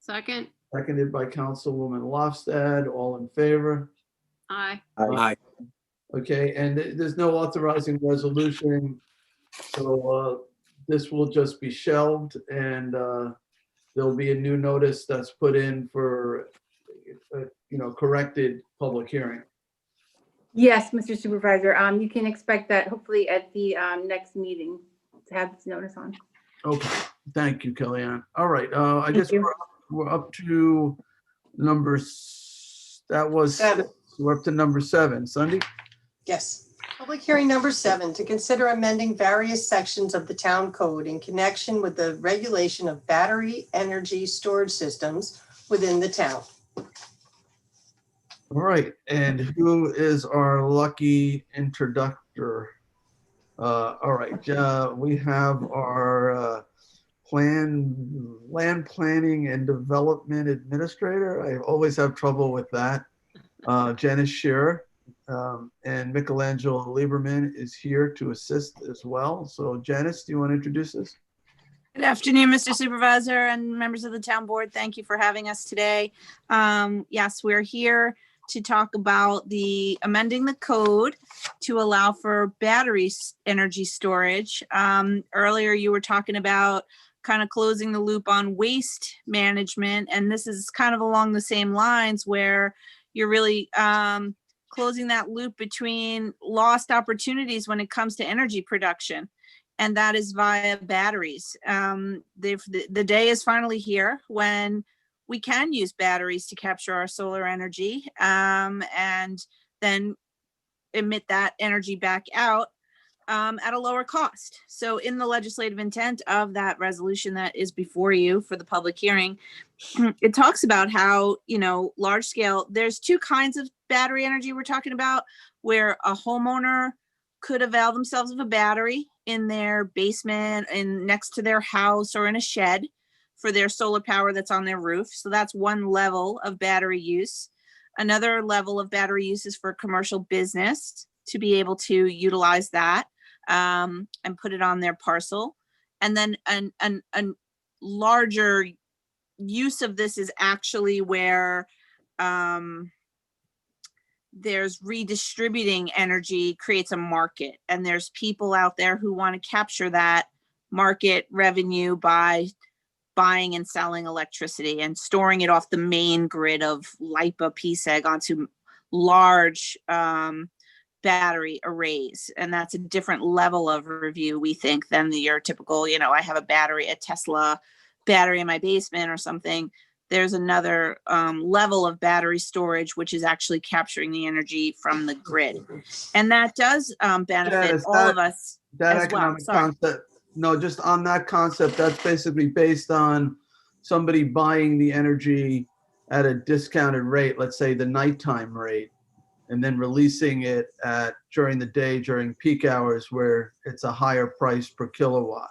Second. Seconded by Councilwoman Lofstad. All in favor? Aye. Aye. Okay, and there's no authorizing resolution. So this will just be shelved and there'll be a new notice that's put in for, corrected public hearing. Yes, Mr. Supervisor, you can expect that hopefully at the next meeting to have this notice on. Okay, thank you, Kellyanne. All right, I guess we're up to that was, 7. we're up to number 7. Sunday? Yes. Public hearing number 7, to consider amending various sections of the town code in connection with the regulation of battery energy storage systems within the town. All right, and who is our lucky introductor? All right, we have our land planning and development administrator. I always have trouble with that. Janice Shearer, and Michelangelo Lieberman is here to assist as well. So Janice, do you want to introduce us? Good afternoon, Mr. Supervisor and members of the town board. Thank you for having us today. Yes, we're here to talk about the amending the code to allow for battery energy storage. Earlier, you were talking about kind of closing the loop on waste management, and this is kind of along the same lines where you're really closing that loop between lost opportunities when it comes to energy production, and that is via batteries. The day is finally here when we can use batteries to capture our solar energy and then emit that energy back out at a lower cost. So in the legislative intent of that resolution that is before you for the public hearing, it talks about how, large scale, there's 2 kinds of battery energy we're talking about, where a homeowner could avail themselves of a battery in their basement and next to their house or in a shed for their solar power that's on their roof. So that's one level of battery use. Another level of battery use is for commercial business to be able to utilize that and put it on their parcel. And then a larger use of this is actually where there's redistributing energy creates a market, and there's people out there who want to capture that market revenue by buying and selling electricity and storing it off the main grid of LIPA PSEG onto large battery arrays. And that's a different level of review, we think, than your typical, I have a Tesla battery in my basement or something. There's another level of battery storage, which is actually capturing the energy from the grid. And that does benefit all of us as well. Concept, no, just on that concept, that's basically based on somebody buying the energy at a discounted rate, let's say the nighttime rate, and then releasing it during the day, during peak hours where it's a higher price per kilowatt.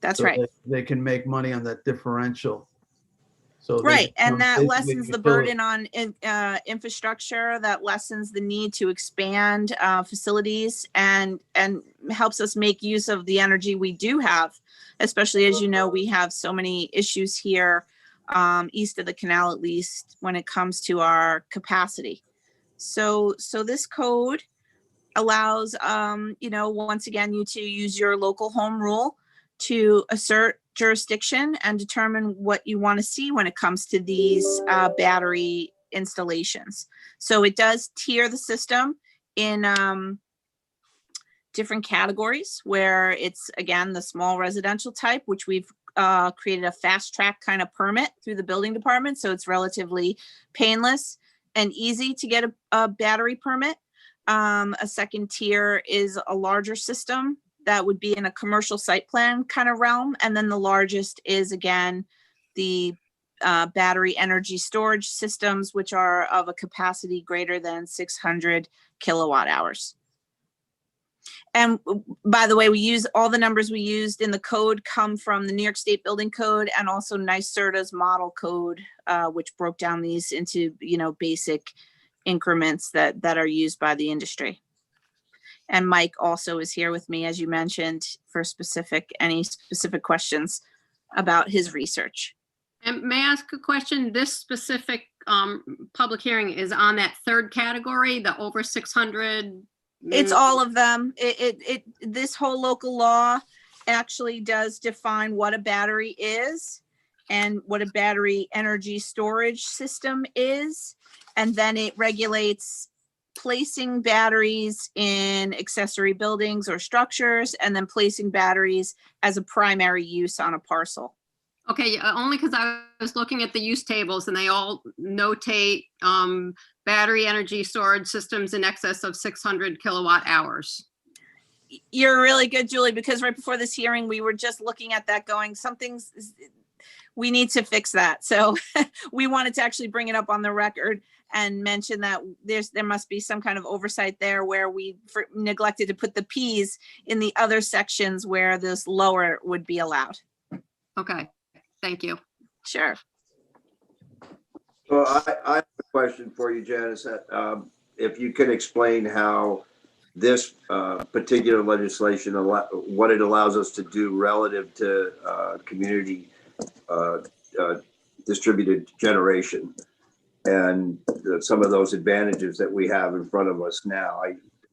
That's right. They can make money on that differential. So right, and that lessens the burden on infrastructure, that lessens the need to expand facilities, and helps us make use of the energy we do have, especially as we have so many issues here east of the canal, at least when it comes to our capacity. So this code allows, once again, you to use your local home rule to assert jurisdiction and determine what you want to see when it comes to these battery installations. So it does tier the system in different categories, where it's, again, the small residential type, which we've created a fast track kind of permit through the building department. So it's relatively painless and easy to get a battery permit. A second tier is a larger system that would be in a commercial site plan kind of realm. And then the largest is, again, the battery energy storage systems, which are of a capacity greater than 600 kilowatt hours. And by the way, we use all the numbers we used in the code come from the New York State Building Code and also NYSERDA's model code, which broke down these into, basic increments that are used by the industry. And Mike also is here with me, as you mentioned, for any specific questions about his research. And may I ask a question? This specific public hearing is on that 3rd category, the over 600. It's all of them. This whole local law actually does define what a battery is and what a battery energy storage system is. And then it regulates placing batteries in accessory buildings or structures, and then placing batteries as a primary use on a parcel. Okay, only because I was looking at the use tables and they all notate battery energy storage systems in excess of 600 kilowatt hours. You're really good, Julie, because right before this hearing, we were just looking at that going, we need to fix that. So we wanted to actually bring it up on the record and mention that there must be some kind of oversight there where we neglected to put the Ps in the other sections where this lower would be allowed. Okay, thank you. Sure. So I have a question for you, Janice. If you can explain how this particular legislation, what it allows us to do relative to community distributed generation and some of those advantages that we have in front of us now.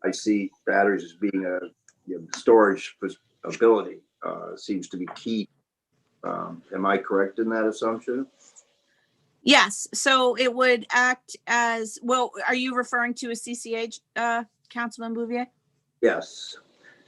I see batteries as being a storage ability seems to be key. Am I correct in that assumption? Yes, so it would act as, well, are you referring to a CCH, Councilman Bouvier? Yes,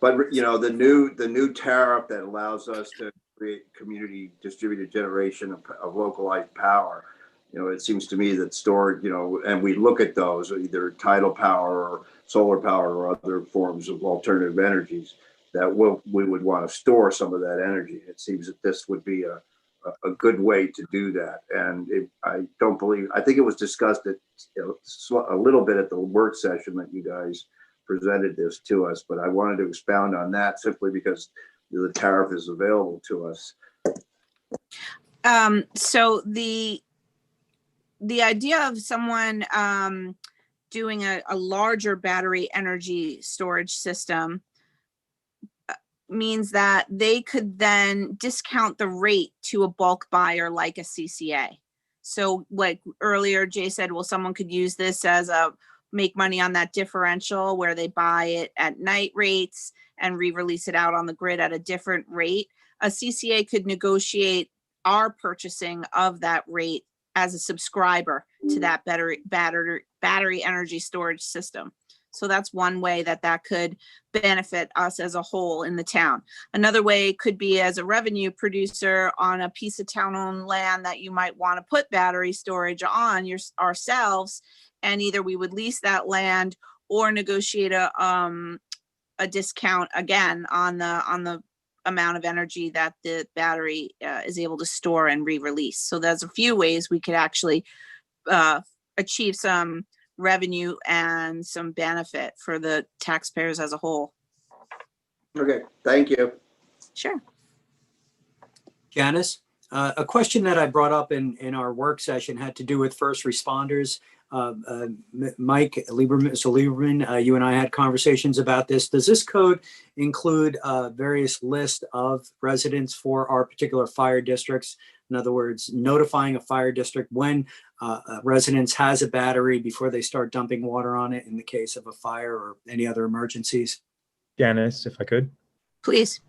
but the new tariff that allows us to create community distributed generation of localized power. It seems to me that storage, and we look at those either tidal power or solar power or other forms of alternative energies that we would want to store some of that energy. It seems that this would be a good way to do that. And I think it was discussed at, a little bit at the work session that you guys presented this to us, but I wanted to expound on that simply because the tariff is available to us. So the idea of someone doing a larger battery energy storage system means that they could then discount the rate to a bulk buyer like a CCA. So like earlier Jay said, well, someone could use this as make money on that differential where they buy it at night rates and re-release it out on the grid at a different rate. A CCA could negotiate our purchasing of that rate as a subscriber to that battery energy storage system. So that's one way that could benefit us as a whole in the town. Another way could be as a revenue producer on a piece of town-owned land that you might want to put battery storage on ourselves, and either we would lease that land or negotiate a discount again on the amount of energy that the battery is able to store and re-release. So there's a few ways we could actually achieve some revenue and some benefit for the taxpayers as a whole. Okay, thank you. Sure. Janice, a question that I brought up in our work session had to do with first responders. Mike Lieberman, Mr. Lieberman, you and I had conversations about this. Does this code include various list of residents for our particular fire districts? In other words, notifying a fire district when residents has a battery before they start dumping water on it in the case of a fire or any other emergencies? Janice, if I could. Please.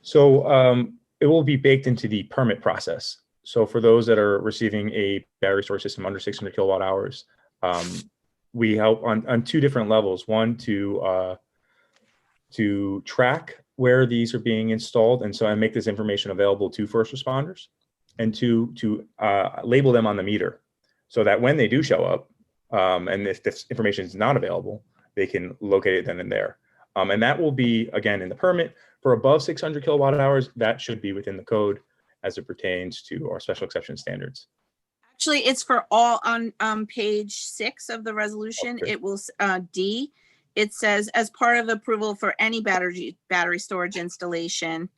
So it will be baked into the permit process. So for those that are receiving a battery storage system under 600 kilowatt hours, we help on two different levels. One, to track where these are being installed, and make this information available to first responders, and two, to label them on the meter so that when they do show up, and if this information is not available, they can locate it then and there. And that will be, again, in the permit. For above 600 kilowatt hours, that should be within the code as it pertains to our special exception standards. Actually, it's for all on page 6 of the resolution. Okay. It will D. It says, as part of approval for any battery storage installation,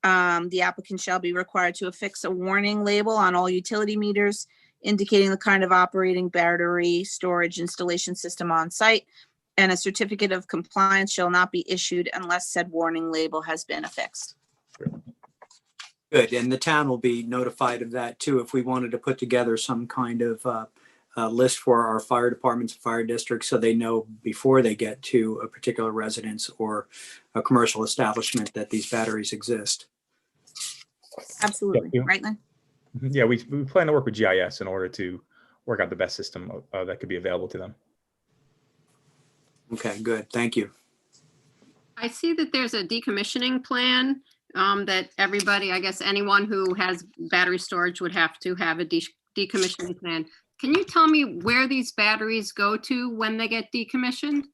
the applicant shall be required to affix a warning label on all utility meters indicating the kind of operating battery storage installation system on site, and a certificate of compliance shall not be issued unless said warning label has been affixed. Good, and the town will be notified of that too if we wanted to put together some kind of list for our fire departments, fire districts, so they know before they get to a particular residence or a commercial establishment that these batteries exist. Absolutely, Yeah. right, Lynn? Yeah, we plan to work with GIS in order to work out the best system that could be available to them. Okay, good, thank you. I see that there's a decommissioning plan that everybody, I guess anyone who has battery storage would have to have a decommissioning plan. Can you tell me where these batteries go to when they get decommissioned?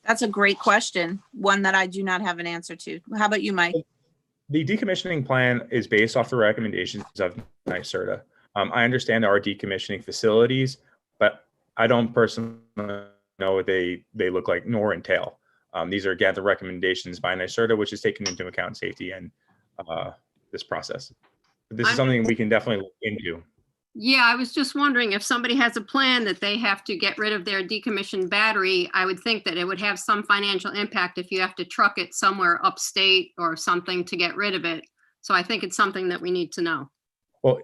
That's a great question, one that I do not have an answer to. How about you, Mike? The decommissioning plan is based off the recommendations of NYSERDA. I understand there are decommissioning facilities, but I don't personally know what they look like nor entail. These are, again, the recommendations by NYSERDA, which is taken into account safety and this process. But this is something we can definitely look into. Yeah, I was just wondering if somebody has a plan that they have to get rid of their decommissioned battery, I would think that it would have some financial impact if you have to truck it somewhere upstate or something to get rid of it. So I think it's something that we need to know. Well,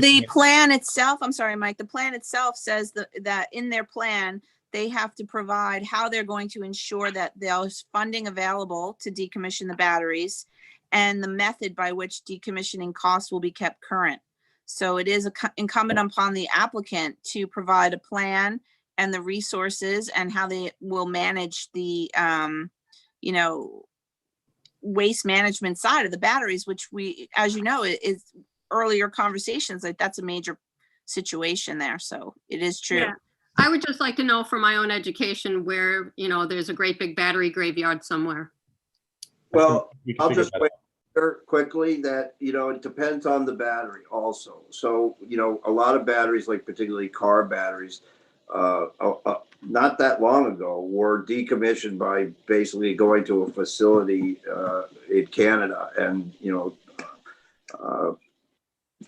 The plan itself, I'm sorry, Mike, the plan itself says that in their plan, they have to provide how they're going to ensure that there's funding available to decommission the batteries and the method by which decommissioning costs will be kept current. So it is incumbent upon the applicant to provide a plan and the resources and how they will manage the, waste management side of the batteries, which we, as you know, is earlier conversations, like that's a major situation there. So it is true. Yeah. I would just like to know for my own education where, there's a great big battery graveyard somewhere. Well, I'll just wait quickly that, it depends on the battery also. So, a lot of batteries, like particularly car batteries, not that long ago were decommissioned by basically going to a facility in Canada and,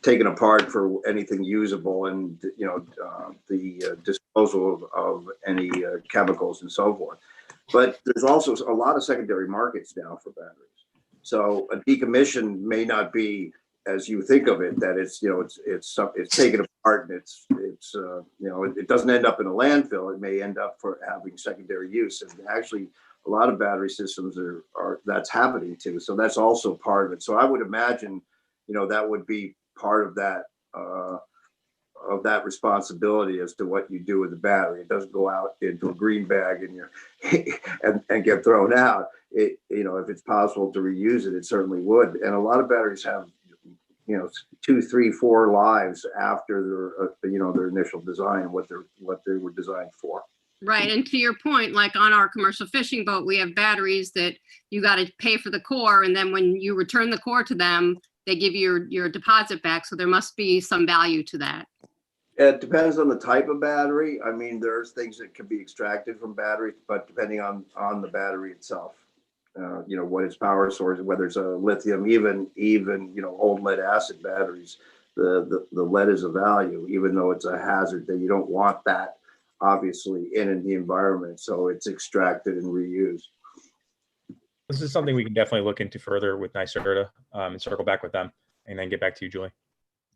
taken apart for anything usable and, the disposal of any chemicals and so forth. But there's also a lot of secondary markets now for batteries. So a decommission may not be as you think of it, that it's taken apart and it doesn't end up in a landfill. It may end up for having secondary use. And actually, a lot of battery systems are that's happening too. So that's also part of it. So I would imagine, that would be part of that responsibility as to what you do with the battery. It doesn't go out into a green bag and get thrown out. If it's possible to reuse it, it certainly would. And a lot of batteries have 2, 3, 4 lives after their initial design, what they were designed for. Right. And to your point, like on our commercial fishing boat, we have batteries that you got to pay for the core. And then when you return the core to them, they give you your deposit back. So there must be some value to that. It depends on the type of battery. I mean, there's things that can be extracted from batteries, but depending on the battery itself, what its power source, whether it's a lithium, even old lead acid batteries, the lead is a value, even though it's a hazard that you don't want that obviously in the environment. So it's extracted and reused. This is something we can definitely look into further with NYSERDA and circle back with them and then get back to you, Julie.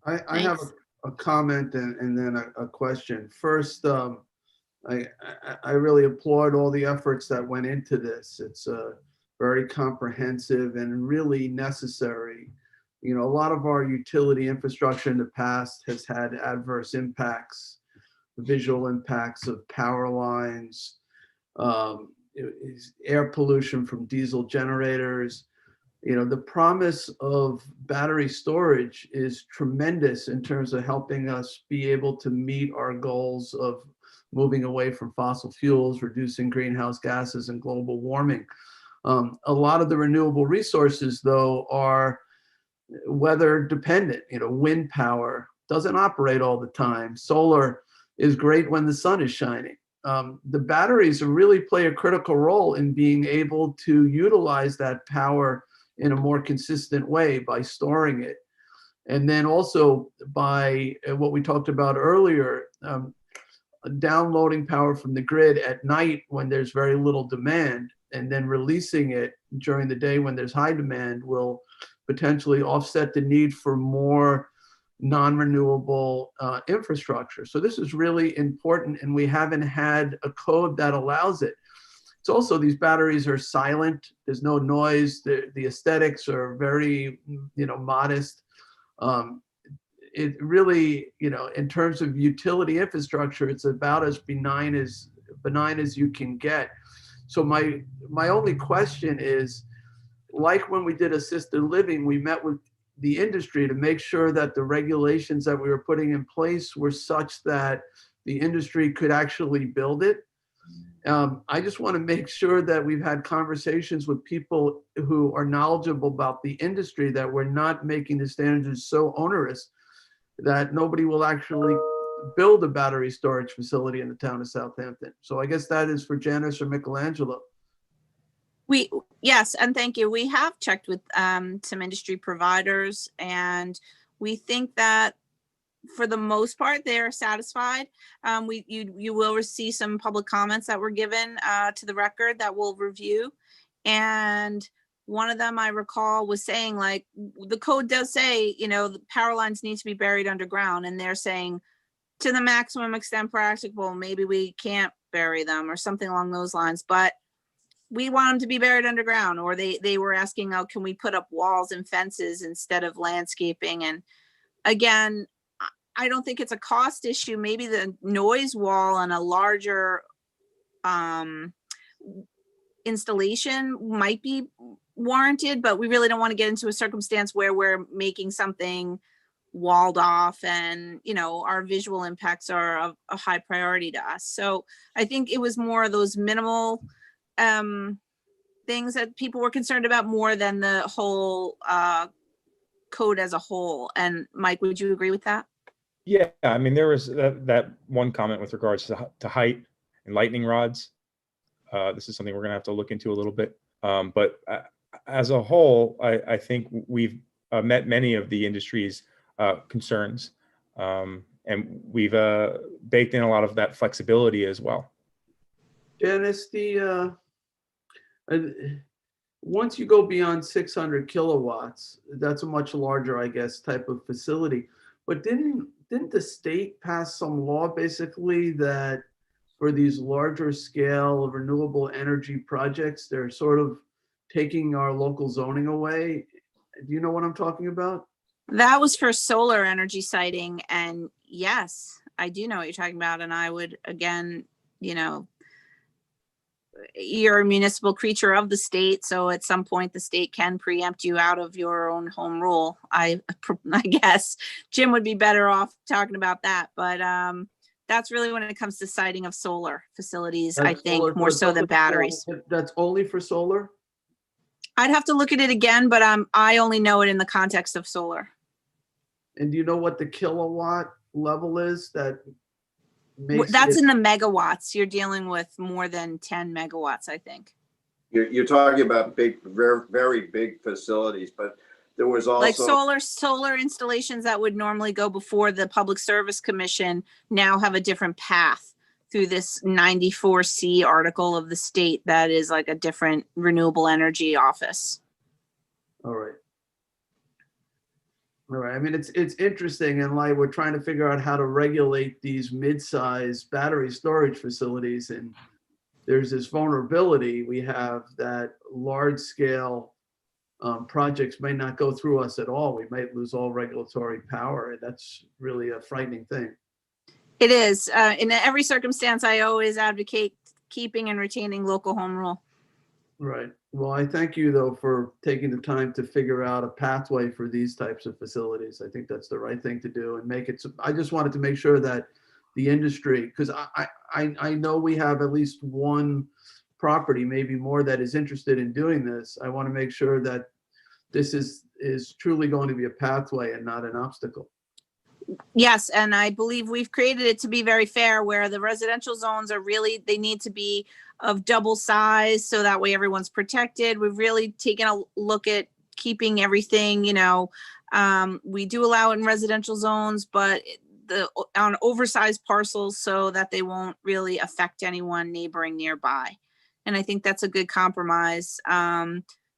I have a comment and then a question. First, I really applaud all the efforts that went into this. It's very comprehensive and really necessary. A lot of our utility infrastructure in the past has had adverse impacts, visual impacts of power lines, air pollution from diesel generators. The promise of battery storage is tremendous in terms of helping us be able to meet our goals of moving away from fossil fuels, reducing greenhouse gases and global warming. A lot of the renewable resources, though, are weather dependent. Wind power doesn't operate all the time. Solar is great when the sun is shining. The batteries really play a critical role in being able to utilize that power in a more consistent way by storing it. And then also by what we talked about earlier, downloading power from the grid at night when there's very little demand, and then releasing it during the day when there's high demand will potentially offset the need for more non-renewable infrastructure. So this is really important, and we haven't had a code that allows it. It's also, these batteries are silent. There's no noise. The aesthetics are very, modest. It really, in terms of utility infrastructure, it's about as benign as you can get. So my only question is, like when we did assisted living, we met with the industry to make sure that the regulations that we were putting in place were such that the industry could actually build it. I just want to make sure that we've had conversations with people who are knowledgeable about the industry, that we're not making the standards so onerous that nobody will actually build a battery storage facility in the town of Southampton. So I guess that is for Janice or Michelangelo. Yes, and thank you. We have checked with some industry providers, and we think that for the most part, they are satisfied. You will receive some public comments that were given to the record that we'll review. And one of them I recall was saying, like, the code does say, you know, the power lines need to be buried underground, and they're saying to the maximum extent practicable, maybe we can't bury them or something along those lines, but we want them to be buried underground. Or they were asking, oh, can we put up walls and fences instead of landscaping? And again, I don't think it's a cost issue. Maybe the noise wall and a larger installation might be warranted, but we really don't want to get into a circumstance where we're making something walled off and, you know, our visual impacts are a high priority to us. So I think it was more of those minimal things that people were concerned about more than the whole code as a whole. And Mike, would you agree with that? Yeah, I mean, there was that one comment with regards to height and lightning rods. This is something we're going to have to look into a little bit. But as a whole, I think we've met many of the industry's concerns, and we've baked in a lot of that flexibility as well. Janice, once you go beyond 600 kilowatts, that's a much larger, I guess, type of facility. But didn't the state pass some law basically that for these larger scale renewable energy projects, they're sort of taking our local zoning away? Do you know what I'm talking about? That was for solar energy siting. And yes, I do know what you're talking about. And I would, again, you know, you're a municipal creature of the state. So at some point the state can preempt you out of your own home rule. I guess Jim would be better off talking about that. But that's really when it comes to siting of solar facilities, I think more so than batteries. That's only for solar? I'd have to look at it again, but I only know it in the context of solar. And do you know what the kilowatt level is that makes that's in the megawatts? You're dealing with more than 10 megawatts, I think. You're talking about big, very, very big facilities, but there was also like solar installations that would normally go before the Public Service Commission now have a different path through this 94C article of the state that is like a different renewable energy office. All right. All right. I mean, it's interesting, and like we're trying to figure out how to regulate these mid-sized battery storage facilities, and there's this vulnerability we have that large-scale projects may not go through us at all. We might lose all regulatory power, and that's really a frightening thing. It is. In every circumstance, I always advocate keeping and retaining local home rule. Right. Well, I thank you, though, for taking the time to figure out a pathway for these types of facilities. I think that's the right thing to do and make it. I just wanted to make sure that the industry, because I know we have at least one property, maybe more, that is interested in doing this. I want to make sure that this is truly going to be a pathway and not an obstacle. Yes, and I believe we've created it to be very fair, where the residential zones are really, they need to be of double size so that way everyone's protected. We've really taken a look at keeping everything, you know, we do allow it in residential zones, but on oversized parcels so that they won't really affect anyone neighboring nearby. And I think that's a good compromise.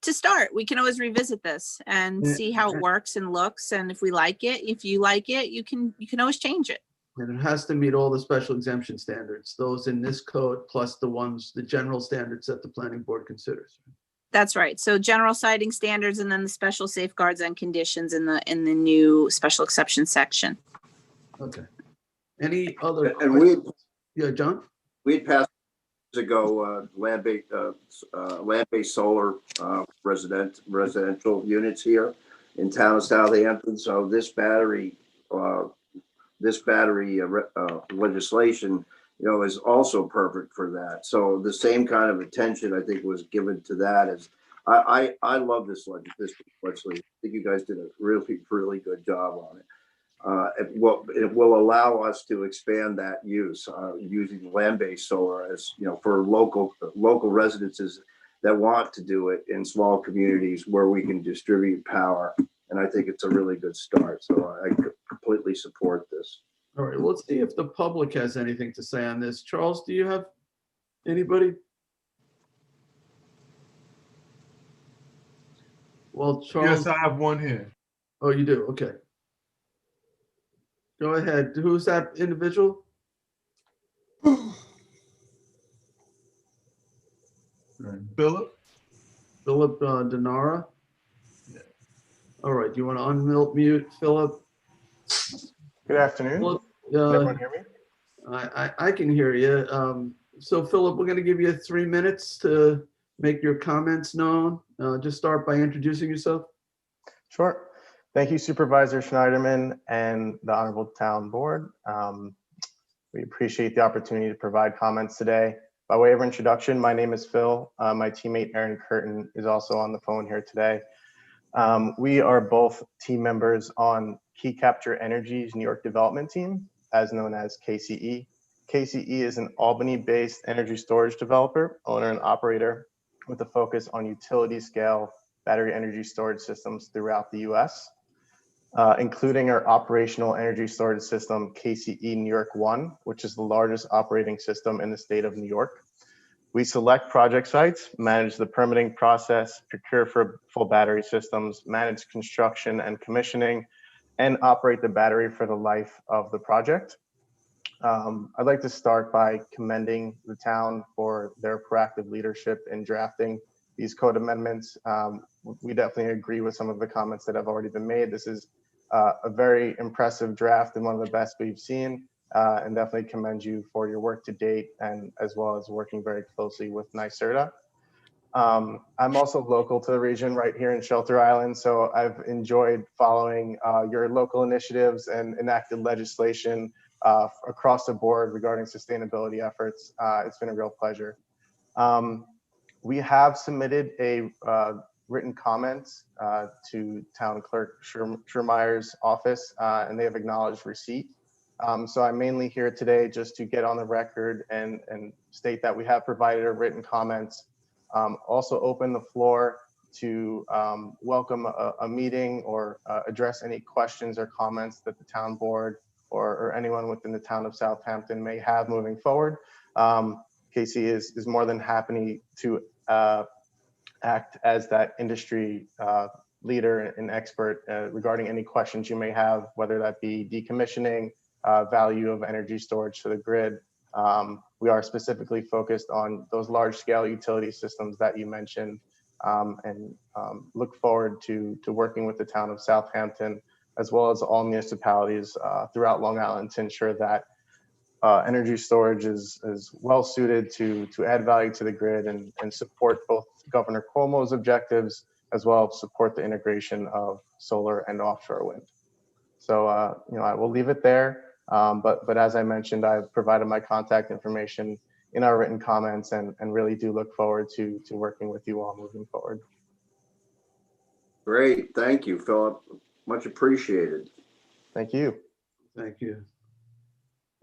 To start, we can always revisit this and see how it works and looks. And if we like it, if you like it, you can always change it. And it has to meet all the special exemption standards, those in this code, plus the general standards that the planning board considers. That's right. So general siting standards, and then the special safeguards and conditions in the new special exception section. Okay. Any other? And yeah, John? We'd passed ago, land-based solar residential units here in town of Southampton. So this battery legislation, is also perfect for that. So the same kind of attention I think was given to that. As I love this legislation. I think you guys did a really good job on it. It will allow us to expand that use using land-based solar as for local residences that want to do it in small communities where we can distribute power. And I think it's a really good start. So I completely support this. All right, let's see if the public has anything to say on this. Charles, do you have anybody? Well, Charles. Yes, I have one here. Oh, you do? Okay. Go ahead. Who's that individual? Philip? Philip Denara? Yeah. All right. Do you want to unmute Philip? Good afternoon. Philip, Can everyone hear me? I can hear you. So Philip, we're going to give you 3 minutes to make your comments known. Just start by introducing yourself. Sure. Thank you, Supervisor Schneiderman and the Honorable Town Board. We appreciate the opportunity to provide comments today. By way of introduction, my name is Phil. My teammate Aaron Curtin is also on the phone here today. We are both team members on Key Capture Energy's New York development team, as known as KCE. KCE is an Albany-based energy storage developer, owner and operator with a focus on utility scale battery energy storage systems throughout the US. Including our operational energy storage system, KCE New York 1, which is the largest operating system in the state of New York. We select project sites, manage the permitting process, procure for full battery systems, manage construction and commissioning, and operate the battery for the life of the project. I'd like to start by commending the town for their proactive leadership in drafting these code amendments. We definitely agree with some of the comments that have already been made. This is a very impressive draft and one of the best we've seen, and definitely commend you for your work to date, and as well as working very closely with NYSERDA. I'm also local to the region right here in Shelter Island, so I've enjoyed following your local initiatives and enacted legislation across the board regarding sustainability efforts. It's been a real pleasure. We have submitted a written comments to Town Clerk Schurmeyer's office, and they have acknowledged receipt. So I'm mainly here today just to get on the record and state that we have provided a written comments. Also open the floor to welcome a meeting or address any questions or comments that the town board or anyone within the town of Southampton may have moving forward. Casey is more than happy to act as that industry leader and expert regarding any questions you may have, whether that be decommissioning, value of energy storage to the grid. We are specifically focused on those large scale utility systems that you mentioned, and look forward to working with the town of Southampton, as well as all municipalities throughout Long Island to ensure that energy storage is well suited to add value to the grid and support both Governor Cuomo's objectives, as well as support the integration of solar and offshore wind. So, I will leave it there. But as I mentioned, I've provided my contact information in our written comments and really do look forward to working with you all moving forward. Great. Thank you, Philip. Much appreciated. Thank you. Thank you.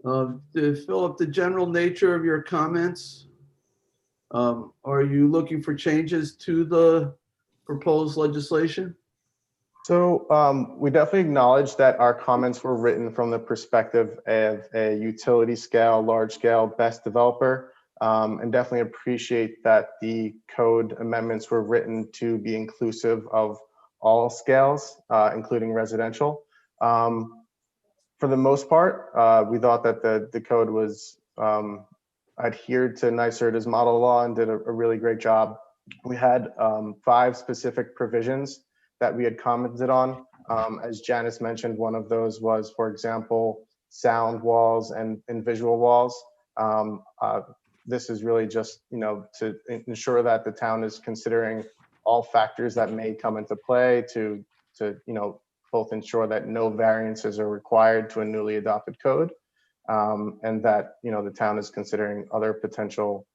Philip, the general nature of your comments, are you looking for changes to the proposed legislation? So we definitely acknowledge that our comments were written from the perspective of a utility scale, large scale best developer, and definitely appreciate that the code amendments were written to be inclusive of all scales, including residential. For the most part, we thought that the code was adhered to NYSERDA's model law and did a really great job. We had 5 specific provisions that we had commented on. As Janice mentioned, one of those was, for example, sound walls and visual walls. this is really just, to ensure that the town is considering all factors that may come into play to both ensure that no variances are required to a newly adopted code, and that, the town is considering other potential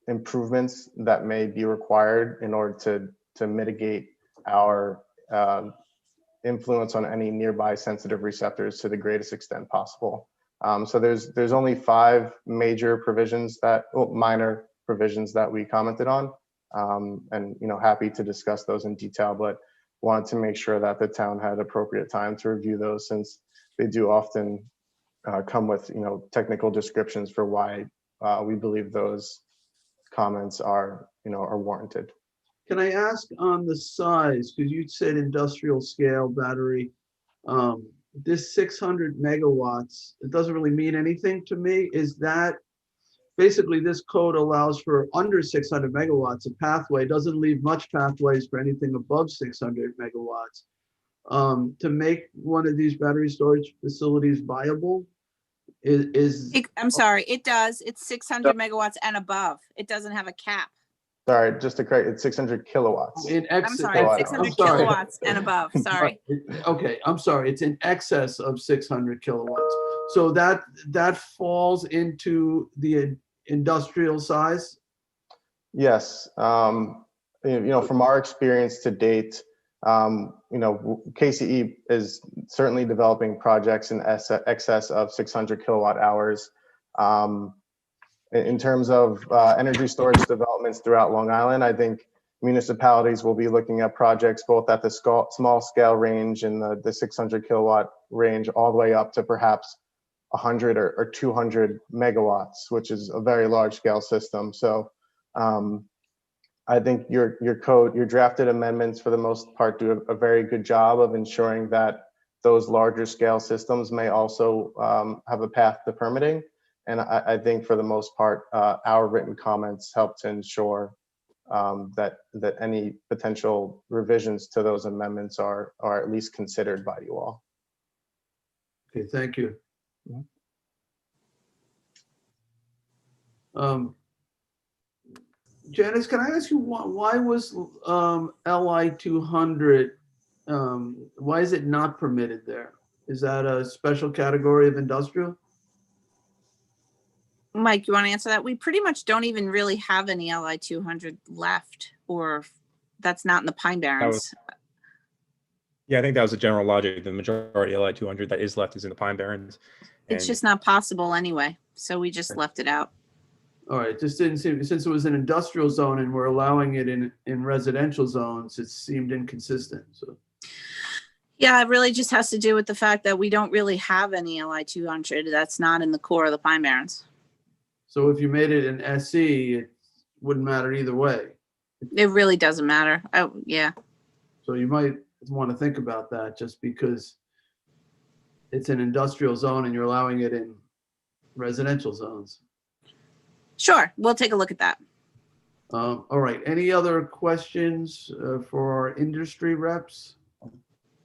improvements that may be required in order to mitigate our influence on any nearby sensitive receptors to the greatest extent possible. So there's only 5 major provisions minor provisions that we commented on, and happy to discuss those in detail, but wanted to make sure that the town had appropriate time to review those, since they do often come with technical descriptions for why we believe those comments are warranted. Can I ask on the size, because you said industrial scale battery, this 600 megawatts, it doesn't really mean anything to me. Is that basically this code allows for under 600 megawatts a pathway, doesn't leave much pathways for anything above 600 megawatts. To make one of these battery storage facilities viable I'm sorry, it does. It's 600 megawatts and above. It doesn't have a cap. Sorry, just to correct, it's 600 kilowatts. I'm sorry, it's 600 kilowatts and above. Sorry. Okay, I'm sorry. It's in excess of 600 kilowatts. So that falls into the industrial size? Yes. From our experience to date, KCE is certainly developing projects in excess of 600 kilowatt hours. In terms of energy storage developments throughout Long Island, I think municipalities will be looking at projects both at the small scale range and the 600 kilowatt range, all the way up to perhaps 100 or 200 megawatts, which is a very large scale system. So I think your drafted amendments for the most part do a very good job of ensuring that those larger scale systems may also have a path to permitting. And I think for the most part, our written comments help to ensure that any potential revisions to those amendments are at least considered by you all. Okay, thank you. Janice, can I ask you why was LI 200? Why is it not permitted there? Is that a special category of industrial? Mike, you want to answer that? We pretty much don't even really have any LI 200 left, or that's not in the Pine Barrens. Yeah, I think that was the general logic. The majority of LI 200 that is left is in the Pine Barrens. It's just not possible anyway, so we just left it out. All right, just didn't seem, since it was an industrial zone and we're allowing it in residential zones, it seemed inconsistent. So yeah, it really just has to do with the fact that we don't really have any LI 200 that's not in the core of the Pine Barrens. So if you made it an SE, it wouldn't matter either way. It really doesn't matter. Oh, yeah. So you might want to think about that, just because it's an industrial zone and you're allowing it in residential zones. Sure, we'll take a look at that. All right, any other questions for our industry reps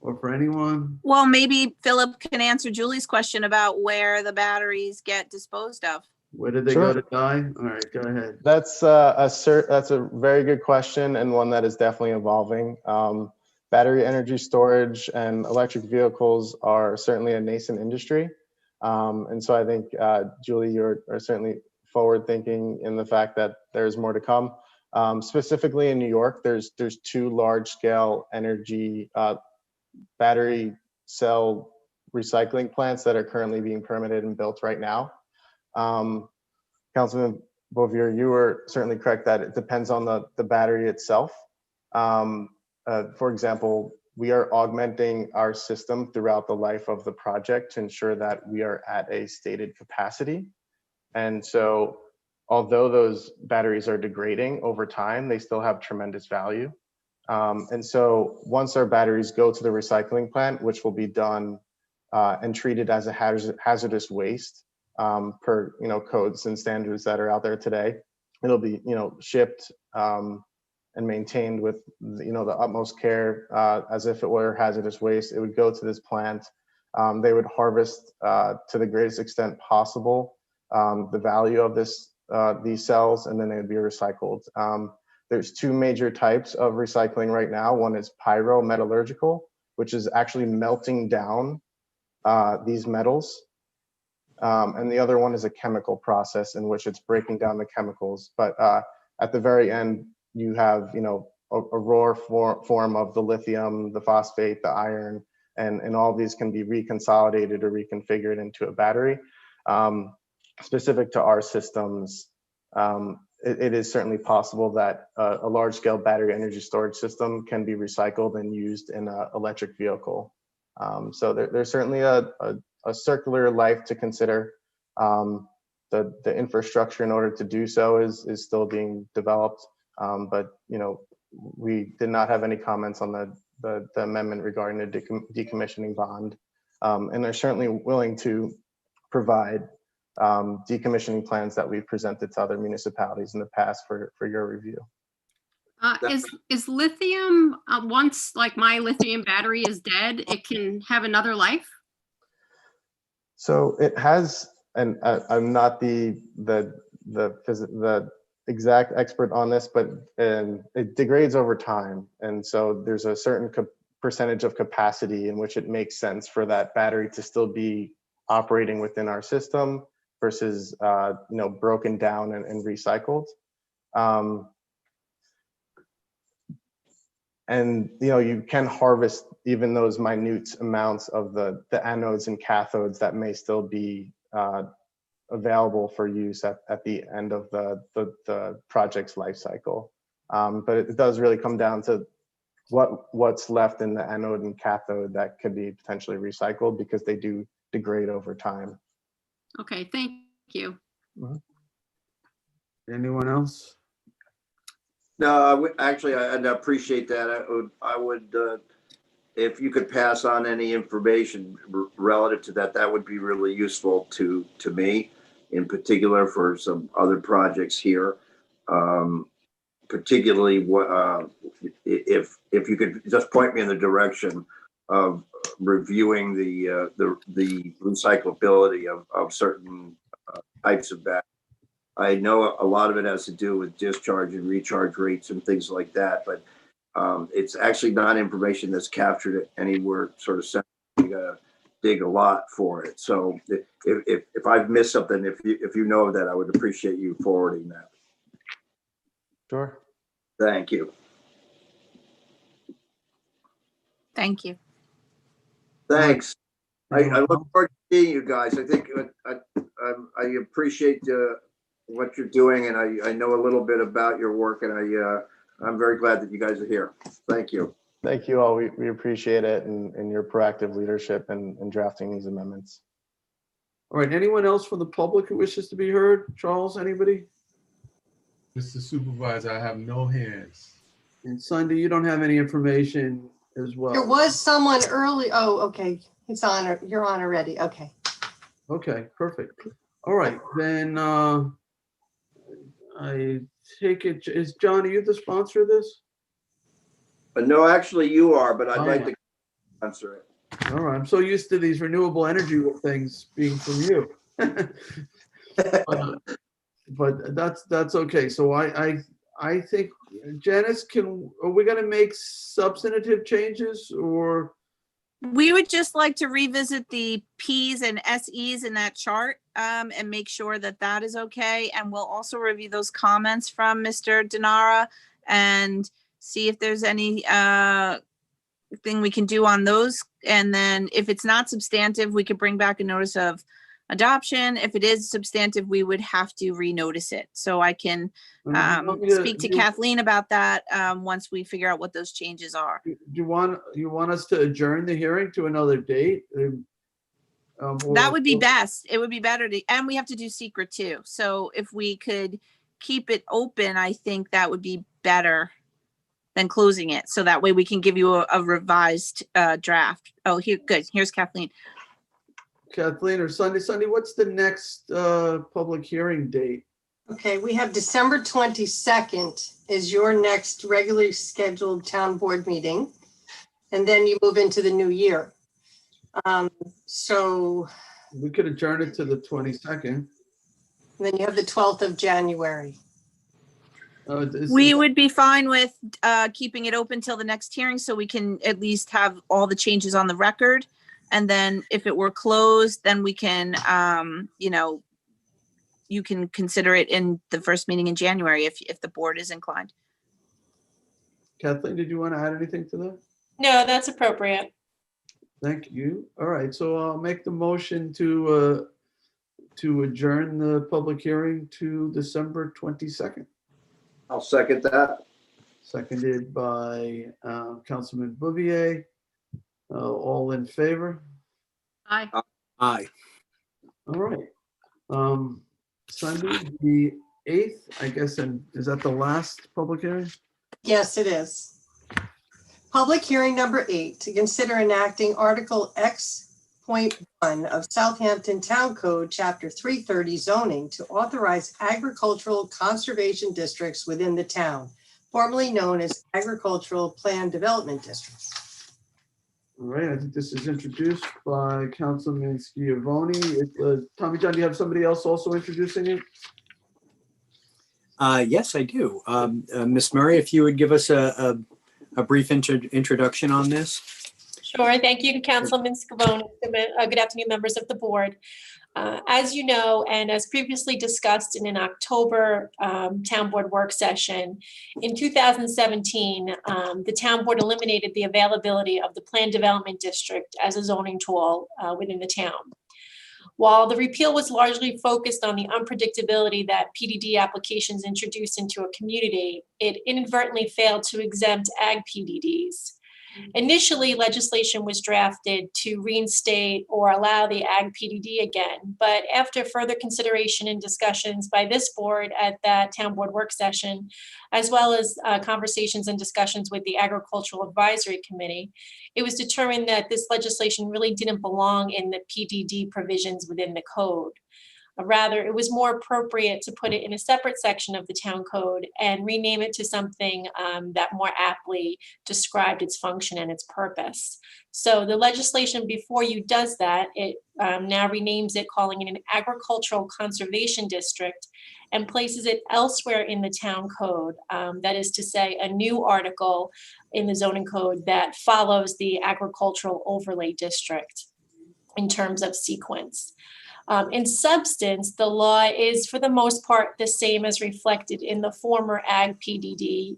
or for anyone? Well, maybe Philip can answer Julie's question about where the batteries get disposed of. Where did they go to die? All right, go ahead. That's a very good question, and one that is definitely evolving. Battery energy storage and electric vehicles are certainly a nascent industry. And so I think, Julie, you're certainly forward thinking in the fact that there's more to come. Specifically in New York, there's 2 large scale energy battery cell recycling plants that are currently being permitted and built right now. Councilman Bouvier, you were certainly correct that it depends on the battery itself. For example, we are augmenting our system throughout the life of the project to ensure that we are at a stated capacity. And so although those batteries are degrading over time, they still have tremendous value. And so once our batteries go to the recycling plant, which will be done and treated as a hazardous waste per codes and standards that are out there today, it'll be shipped and maintained with the utmost care as if it were hazardous waste. It would go to this plant. They would harvest to the greatest extent possible the value of these cells, and then they would be recycled. There's two major types of recycling right now. One is pyrometallurgical, which is actually melting down these metals. And the other one is a chemical process in which it's breaking down the chemicals. But at the very end, you have, a raw form of the lithium, the phosphate, the iron, and all of these can be reconsolidated or reconfigured into a battery. Specific to our systems, it is certainly possible that a large-scale battery energy storage system can be recycled and used in an electric vehicle. So there's certainly a circular life to consider. The infrastructure in order to do so is still being developed, but we did not have any comments on the amendment regarding the decommissioning bond, and they're certainly willing to provide decommissioning plans that we've presented to other municipalities in the past for your review. Is lithium, once like my lithium battery is dead, it can have another life? So it has, and I'm not the exact expert on this, but it degrades over time. And so there's a certain percentage of capacity in which it makes sense for that battery to still be operating within our system versus broken down and recycled. And you can harvest even those minute amounts of the anodes and cathodes that may still be available for use at the end of the project's life cycle. But it does really come down to what's left in the anode and cathode that could be potentially recycled, because they do degrade over time. Okay, thank you. Anyone else? No, actually, I'd appreciate that. I would, if you could pass on any information relative to that, that would be really useful to me, in particular for some other projects here. Particularly, if you could just point me in the direction of reviewing the recyclability of certain types of batteries. I know a lot of it has to do with discharge and recharge rates and things like that, but it's actually not information that's captured anywhere sort of central. You gotta dig a lot for it. So if I've missed something, if you know that, I would appreciate you forwarding that. Sure. Thank you. Thank you. Thanks. I look forward to seeing you guys. I think I appreciate what you're doing, and I know a little bit about your work, and I'm very glad that you guys are here. Thank you. Thank you all. We appreciate it, and your proactive leadership in drafting these amendments. All right, anyone else from the public who wishes to be heard? Charles, anybody? Mr. Supervisor, I have no hands. And Sunday, you don't have any information as well? There was someone early. Oh, okay. It's on. You're on already. Okay. Okay, perfect. All right, then I take it, is John, are you the sponsor of this? No, actually you are, but I'd like to sponsor it. All right, I'm so used to these renewable energy things being from you. But that's okay. So I think, Janice, are we gonna make substantive changes, or? We would just like to revisit the Ps and SEs in that chart and make sure that that is okay. And we'll also review those comments from Mr. Denara and see if there's any thing we can do on those. And then if it's not substantive, we could bring back a notice of adoption. If it is substantive, we would have to renotice it. So I can speak to Kathleen about that once we figure out what those changes are. Do you want us to adjourn the hearing to another date? That would be best. It would be better to, and we have to do secret too. So if we could keep it open, I think that would be better than closing it. So that way we can give you a revised draft. Oh, here, good. Here's Kathleen. Kathleen or Sunday, what's the next public hearing date? Okay, we have December 22nd is your next regularly scheduled town board meeting. And then you move into the new year. So we could adjourn it to the 22nd. And then you have the 12th of January. We would be fine with keeping it open till the next hearing so we can at least have all the changes on the record. And then if it were closed, then we can, you can consider it in the first meeting in January if the board is inclined. Kathleen, did you want to add anything to that? No, that's appropriate. Thank you. All right, so I'll make the motion to adjourn the public hearing to December 22nd. I'll second that. Seconded by Councilman Bouvier. All in favor? Aye. Aye. All right. Sunday, the 8th, I guess, and is that the last public hearing? Yes, it is. Public hearing number 8, to consider enacting Article X.1 of Southampton Town Code, Chapter 330 zoning to authorize agricultural conservation districts within the town, formerly known as agricultural plan development districts. All right, I think this is introduced by Councilman Schiavone. Tommy John, do you have somebody else also introducing it? Yes, I do. Ms. Murray, if you would give us a brief introduction on this. Sure. Thank you, Councilman Scavone. Good afternoon, members of the board. As you know, and as previously discussed in an October town board work session, in 2017, the town board eliminated the availability of the Plan Development District as a zoning tool within the town. While the repeal was largely focused on the unpredictability that PDD applications introduced into a community, it inadvertently failed to exempt ag PDDs. Initially, legislation was drafted to reinstate or allow the ag PDD again, but after further consideration and discussions by this board at that town board work session, as well as conversations and discussions with the Agricultural Advisory Committee, it was determined that this legislation really didn't belong in the PDD provisions within the code. Rather, it was more appropriate to put it in a separate section of the town code and rename it to something that more aptly described its function and its purpose. So the legislation before you does that. It now renames it, calling it an agricultural conservation district, and places it elsewhere in the town code. That is to say, a new article in the zoning code that follows the agricultural overlay district in terms of sequence. In substance, the law is for the most part the same as reflected in the former ag PDD,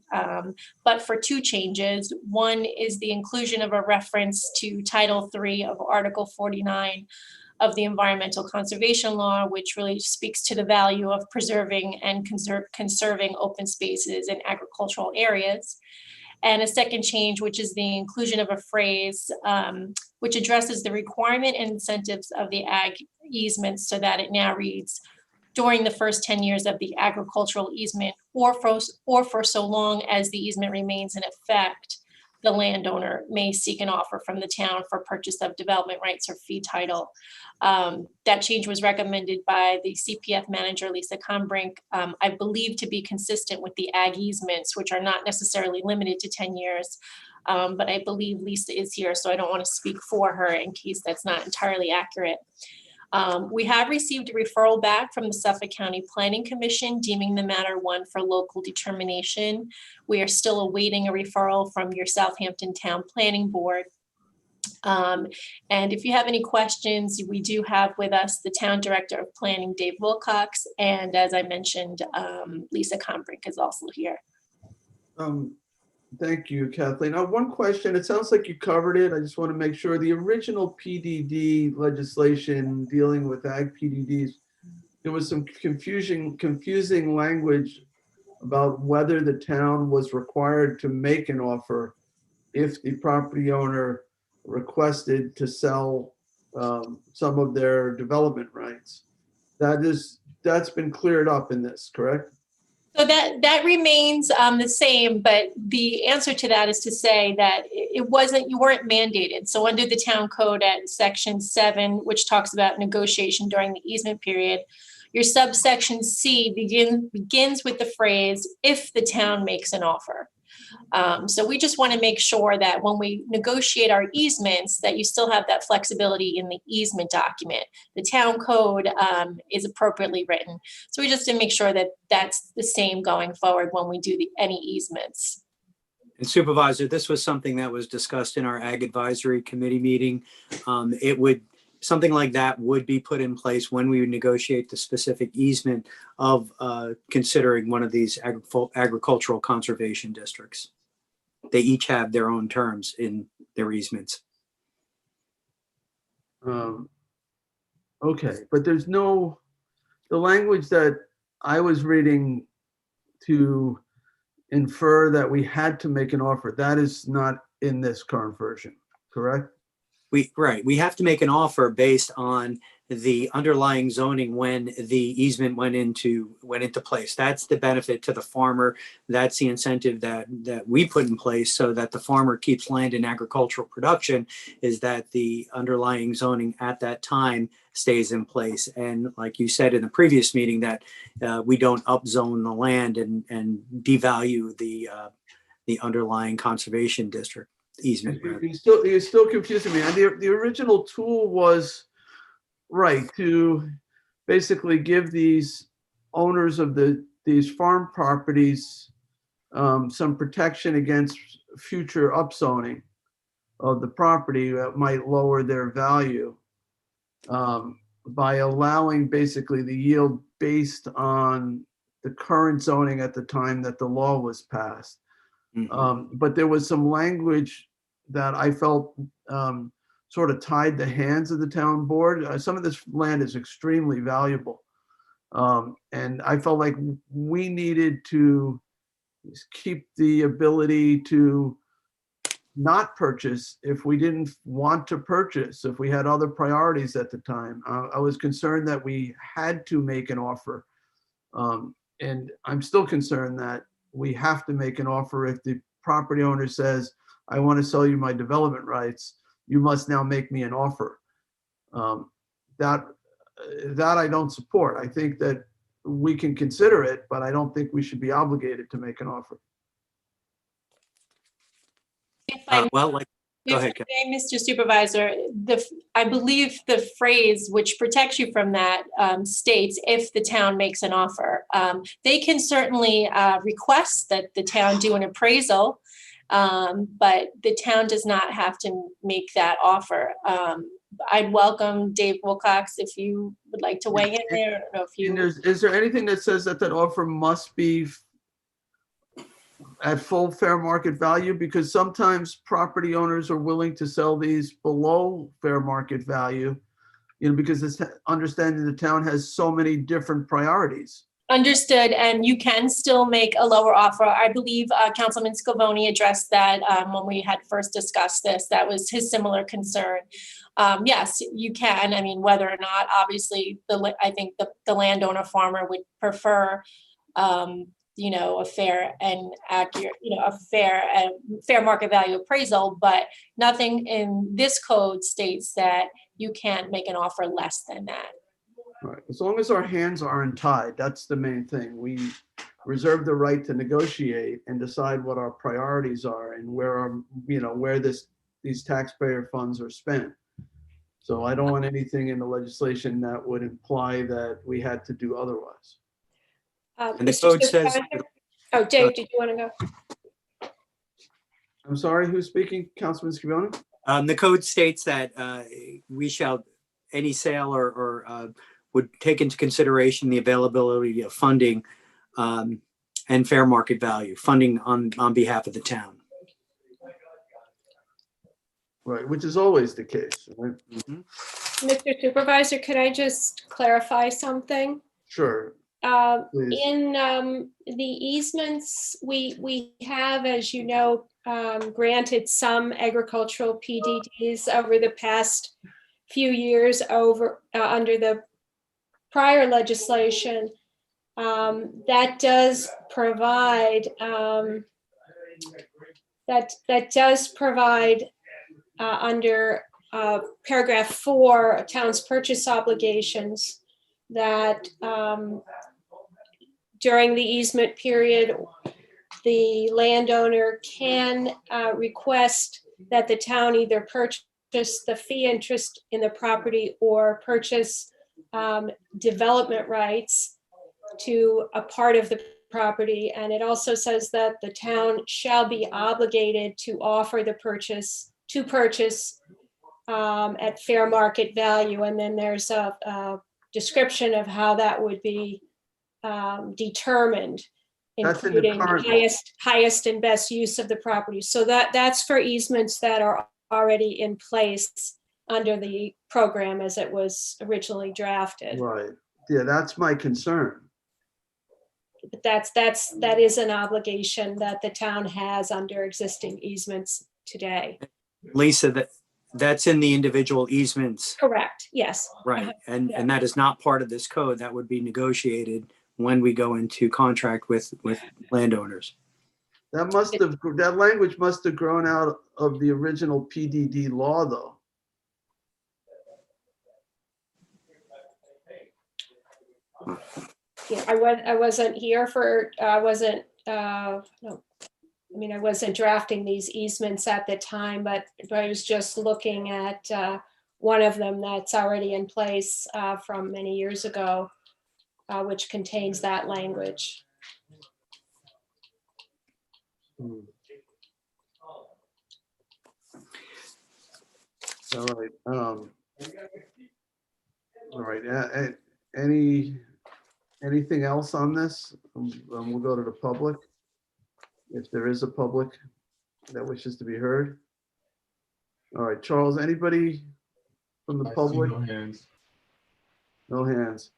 but for two changes. One is the inclusion of a reference to Title III of Article 49 of the Environmental Conservation Law, which really speaks to the value of preserving and conserving open spaces in agricultural areas. And a second change, which is the inclusion of a phrase which addresses the requirement and incentives of the ag easements, so that it now reads, during the first 10 years of the agricultural easement, or for so long as the easement remains in effect, the landowner may seek an offer from the town for purchase of development rights or fee title. That change was recommended by the CPF manager, Lisa Combrink, I believe to be consistent with the ag easements, which are not necessarily limited to 10 years. But I believe Lisa is here, so I don't want to speak for her in case that's not entirely accurate. We have received a referral back from the Suffolk County Planning Commission deeming the matter one for local determination. We are still awaiting a referral from your Southampton Town Planning Board. And if you have any questions, we do have with us the Town Director of Planning, Dave Wilcox, and as I mentioned, Lisa Combrink is also here. Thank you, Kathleen. One question, it sounds like you covered it. I just want to make sure the original PDD legislation dealing with ag PDDs, there was some confusing language about whether the town was required to make an offer if the property owner requested to sell some of their development rights. That's been cleared up in this, correct? So that remains the same, but the answer to that is to say that you weren't mandated. So under the town code at section 7, which talks about negotiation during the easement period, your subsection C begins with the phrase, if the town makes an offer. So we just want to make sure that when we negotiate our easements, that you still have that flexibility in the easement document. The town code is appropriately written. So we just didn't make sure that that's the same going forward when we do any easements. And Supervisor, this was something that was discussed in our Ag Advisory Committee meeting. Something like that would be put in place when we would negotiate the specific easement of considering one of these agricultural conservation districts. They each have their own terms in their easements. Okay, but there's the language that I was reading to infer that we had to make an offer. That is not in this current version, correct? Right. We have to make an offer based on the underlying zoning when the easement went into place. That's the benefit to the farmer. That's the incentive that we put in place so that the farmer keeps land in agricultural production, is that the underlying zoning at that time stays in place. And like you said in the previous meeting, that we don't upzone the land and devalue the underlying conservation district easement. You're still confusing me. The original tool was to basically give these owners of these farm properties some protection against future upzoning of the property that might lower their value by allowing basically the yield based on the current zoning at the time that the law was passed. But there was some language that I felt sort of tied the hands of the town board. Some of this land is extremely valuable. And I felt like we needed to keep the ability to not purchase if we didn't want to purchase, if we had other priorities at the time. I was concerned that we had to make an offer. And I'm still concerned that we have to make an offer if the property owner says, I want to sell you my development rights, you must now make me an offer. That I don't support. I think that we can consider it, but I don't think we should be obligated to make an offer. Go ahead, Mr. Supervisor, I believe the phrase which protects you from that states if the town makes an offer. They can certainly request that the town do an appraisal, but the town does not have to make that offer. I'd welcome Dave Wilcox if you would like to weigh in there. I don't know if you. Is there anything that says that offer must be at full fair market value? Because sometimes property owners are willing to sell these below fair market value, because it's understanding the town has so many different priorities. Understood, and you can still make a lower offer. I believe Councilman Scavone addressed that when we had first discussed this. That was his similar concern. Yes, you can. I mean, whether or not, obviously, I think the landowner farmer would prefer, a fair and accurate, a fair market value appraisal. But nothing in this code states that you can't make an offer less than that. Right. As long as our hands aren't tied, that's the main thing. We reserve the right to negotiate and decide what our priorities are and where these taxpayer funds are spent. So I don't want anything in the legislation that would imply that we had to do otherwise. And the code says. Oh, Dave, did you want to go? I'm sorry, who's speaking? Councilman Scavone? The code states that we shall, any sale or would take into consideration the availability of funding and fair market value, funding on behalf of the town. Right, which is always the case. Right? Mr. Supervisor, could I just clarify something? Sure. In the easements, we have, as you know, granted some agricultural PDDs over the past few years under the prior legislation. That does provide under paragraph 4, town's purchase obligations, that during the easement period, the landowner can request that the town either purchase the fee interest in the property or purchase development rights to a part of the property. And it also says that the town shall be obligated to offer the purchase at fair market value. And then there's a description of how that would be determined, That's in the including current- highest and best use of the property. So that's for easements that are already in place under the program as it was originally drafted. Right. Yeah, that's my concern. But that is an obligation that the town has under existing easements today. Lisa, that's in the individual easements, Correct, yes. right? And Yeah. and that is not part of this code. That would be negotiated when we go into contract with landowners. That language must have grown out of the original PDD law, though. Yeah, I wasn't here for, I wasn't drafting these easements at the time, but I was just looking at one of them that's already in place from many years ago, which contains that language. All right. All right. Anything else on this? We'll go to the public. If there is a public that wishes to be heard. All right, Charles, anybody from the I see public? no hands. No hands.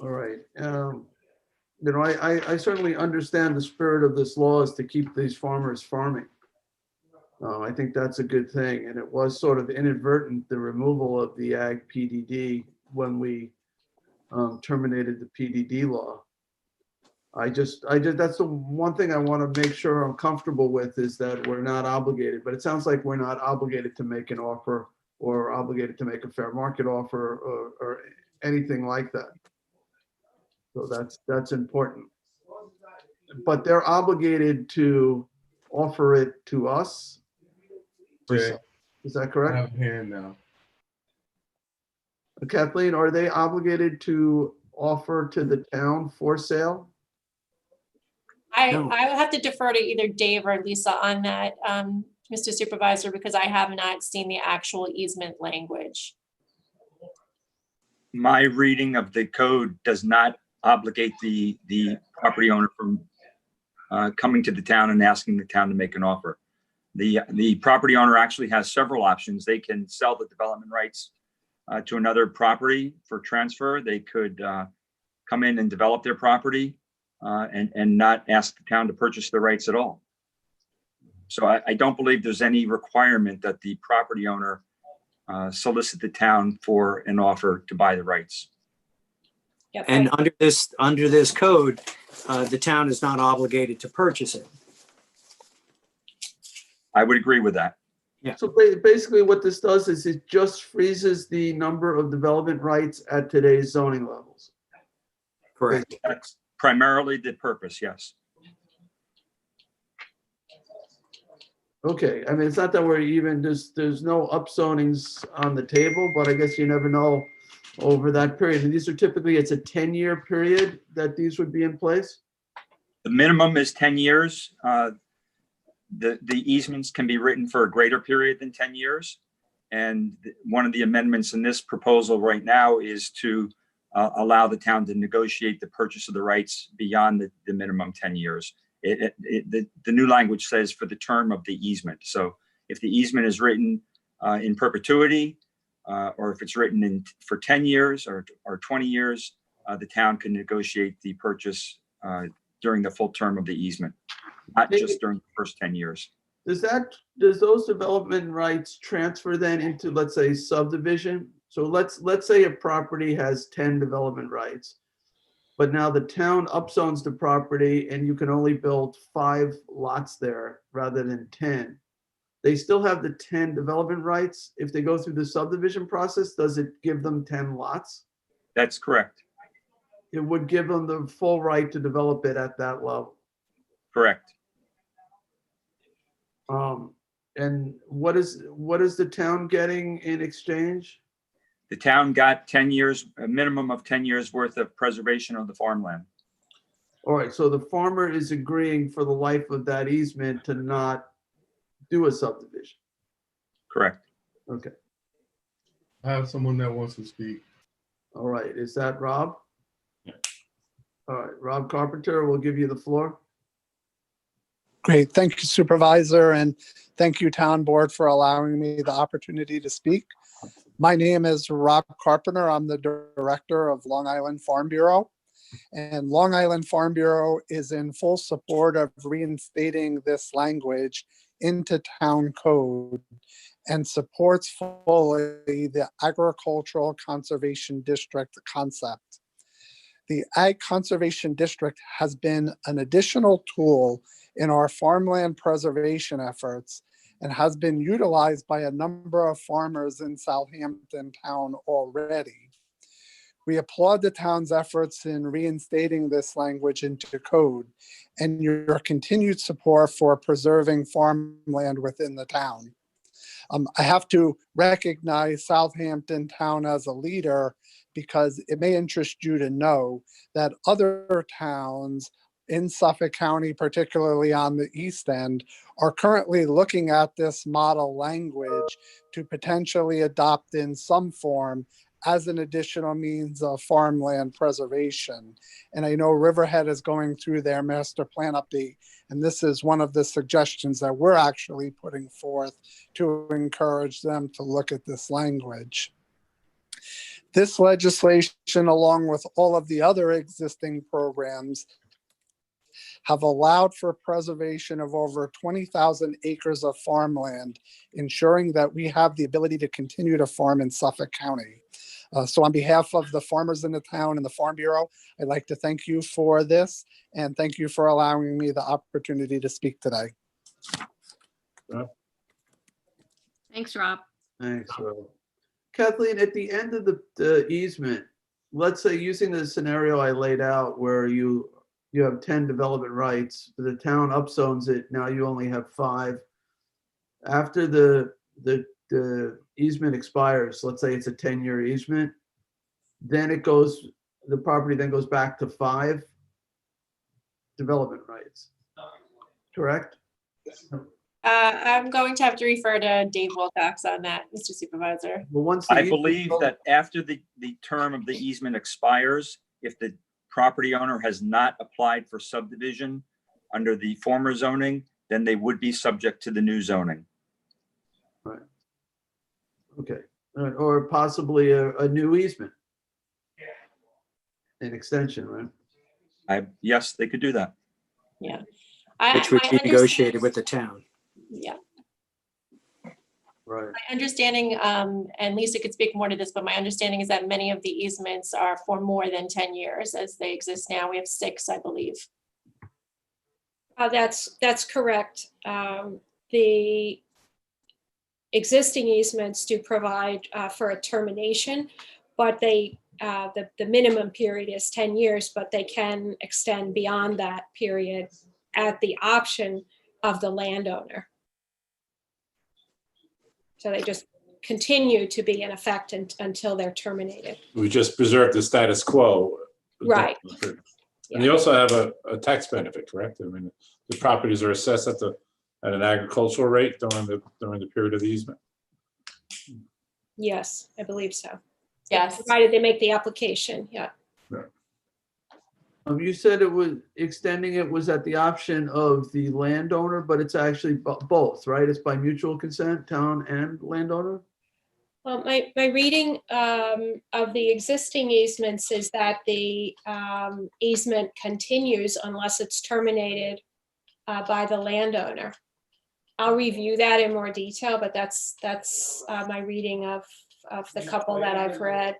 All right. I certainly understand the spirit of this law is to keep these farmers farming. I think that's a good thing. And it was sort of inadvertent, the removal of the ag PDD when we terminated the PDD law. I just, that's the one thing I want to make sure I'm comfortable with is that we're not obligated, but it sounds like we're not obligated to make an offer or obligated to make a fair market offer or anything like that. So that's important. But they're obligated to offer it to us. Okay. Is that I correct? have a hand now. Kathleen, are they obligated to offer to the town for sale? I will have to defer to either Dave or Lisa on that, Mr. Supervisor, because I have not seen the actual easement language. My reading of the code does not obligate the property owner from coming to the town and asking the town to make an offer. The property owner actually has several options. They can sell the development rights to another property for transfer. They could come in and develop their property and not ask the town to purchase the rights at all. So I don't believe there's any requirement that the property owner solicit the town for an offer to buy the rights. Yep. And under this code, the town is not obligated to purchase it. I would agree with that. Yeah. So basically what this does is it just freezes the number of development rights at today's zoning levels. Correct. That's primarily the purpose, yes. Okay, I mean, it's not that we're even, there's no upzonings on the table, but I guess you never know over that period. And these are typically, it's a 10-year period that these would be in place? The minimum is 10 years. The easements can be written for a greater period than 10 years. And one of the amendments in this proposal right now is to allow the town to negotiate the purchase of the rights beyond the minimum 10 years. The new language says for the term of the easement. So if the easement is written in perpetuity, or if it's written for 10 years or 20 years, the town can negotiate the purchase during the full term of the easement, not just during the first 10 years. Does those development rights transfer then into, let's say, subdivision? So let's say a property has 10 development rights, but now the town upzones the property and you can only build 5 lots there rather than 10. They still have the 10 development rights. If they go through the subdivision process, does it give them 10 lots? That's correct. it would give them the full right to develop it at that level. Correct. And what is the town getting in exchange? The town got 10 years, a minimum of 10 years worth of preservation of the farmland. All right, so the farmer is agreeing for the life of that easement to not do a subdivision. Correct. Okay. I have someone that wants to speak. All right, is that Rob? All right, Rob Carpenter, we'll give you the floor. Great. Thank you, Supervisor, and thank you, Town Board, for allowing me the opportunity to speak. My name is Rob Carpenter. I'm the Director of Long Island Farm Bureau. And Long Island Farm Bureau is in full support of reinstating this language into town code and supports fully the agricultural conservation district concept. The Ag Conservation District has been an additional tool in our farmland preservation efforts and has been utilized by a number of farmers in Southampton town already. We applaud the town's efforts in reinstating this language into code and your continued support for preserving farmland within the town. I have to recognize Southampton town as a leader because it may interest you to know that other towns in Suffolk County, particularly on the east end, are currently looking at this model language to potentially adopt in some form as an additional means of farmland preservation. And I know Riverhead is going through their master plan update, and this is one of the suggestions that we're actually putting forth to encourage them to look at this language. This legislation, along with all of the other existing programs, have allowed for preservation of over 20,000 acres of farmland, ensuring that we have the ability to continue to farm in Suffolk County. So on behalf of the farmers in the town and the Farm Bureau, I'd like to thank you for this and thank you for allowing me the opportunity to speak today. Thanks, Rob. Thanks, Rob. Kathleen, at the end of the easement, let's say using the scenario I laid out where you have 10 development rights, the town upzones it, now you only have 5. After the easement expires, let's say it's a 10-year easement, then the property then goes back to 5 development rights, correct? I'm going to have to refer to Dave Wilcox on that, Mr. Supervisor. Well, once I believe that after the term of the easement expires, if the property owner has not applied for subdivision under the former zoning, then they would be subject to the new zoning. Right. Okay. Or possibly a new easement. An extension, right? Yes, they could do that. Yeah. Which would be negotiated with the town. Yeah. Right. My understanding, and Lisa could speak more to this, but my understanding is that many of the easements are for more than 10 years as they exist now. We have 6, I believe. That's correct. The existing easements do provide for a termination, but the minimum period is 10 years, but they can extend beyond that period at the option of the landowner. So they just continue to be in effect until they're terminated. We just preserve the status quo. Right. And you also have a tax benefit, correct? I mean, the properties are assessed at an agricultural rate during the period of the easement. Yes, I believe so. Yes. Provided they make the application, yeah. You said it was extending it was at the option of the landowner, but it's actually both, right? It's by mutual consent, town and landowner? Well, my reading of the existing easements is that the easement continues unless it's terminated by the landowner. I'll review that in more detail, but that's my reading of the couple that I've read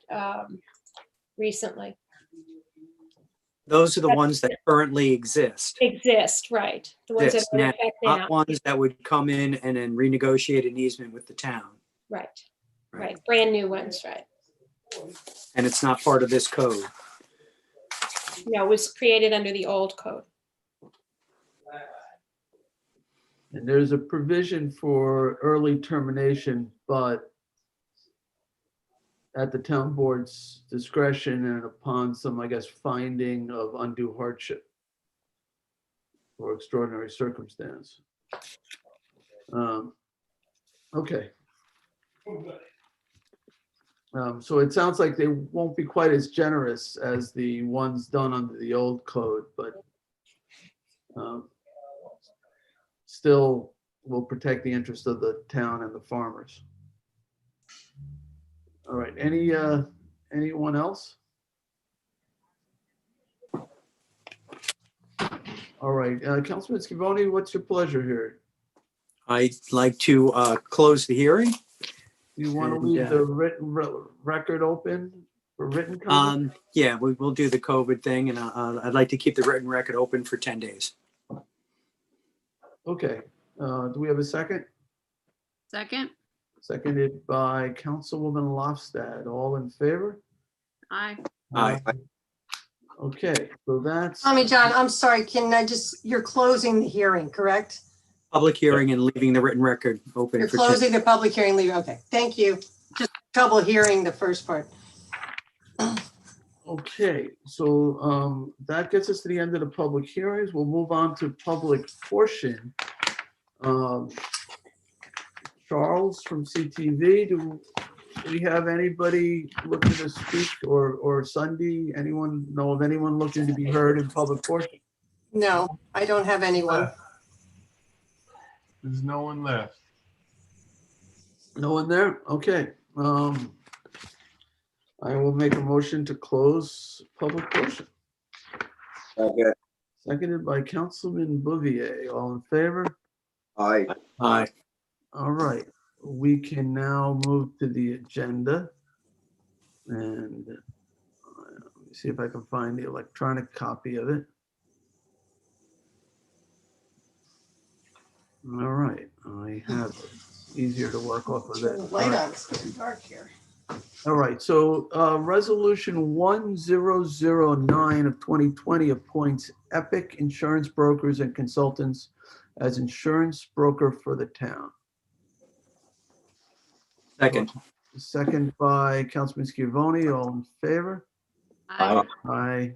recently. Those are the ones that currently exist. Exist, right. The ones that are in effect now. Not ones that would come in and then renegotiate an easement with the town. Right. Brand new ones, right. And it's not part of this code. was created under the old code. And there's a provision for early termination, but at the town board's discretion and upon some, I guess, finding of undue hardship or extraordinary circumstance. Okay. So it sounds like they won't be quite as generous as the ones done under the old code, but still will protect the interest of the town and the farmers. All right, anyone else? All right, Councilman Scavone, what's your pleasure here? I'd like to close the hearing. Do you want to And, leave the written record open for written comment? Yeah, we'll do the COVID thing, and I'd like to keep the written record open for 10 days. Okay, do we have a second? Second? Seconded by Councilwoman Lofstad. All in favor? Aye. Aye. Okay, so that's. Tommy John, I'm sorry, you're closing the hearing, correct? Public hearing and leaving the written record open. You're for 10 closing the public hearing, okay, thank you. Just trouble hearing the first part. Okay, so that gets us to the end of the public hearings. We'll move on to public portion. Charles from CTV, do we have anybody looking to speak, or Sunday? Anyone know of anyone looking to be heard in public portion? No, I don't have anyone. There's no one left. No one there? Okay. I will make a motion to close public portion. Okay. Seconded by Councilman Bouvier. All in favor? Aye. Aye. All right, we can now move to the agenda. And let me see if I can find the electronic copy of it. All right, I have it. It's easier to work off of Turn it. the light on, it's getting dark here. All right, so resolution 1009 of 2020 appoints Epic Insurance Brokers and Consultants as insurance broker for the town. Second. Second by Councilman Scavone. All in favor? Aye. Aye.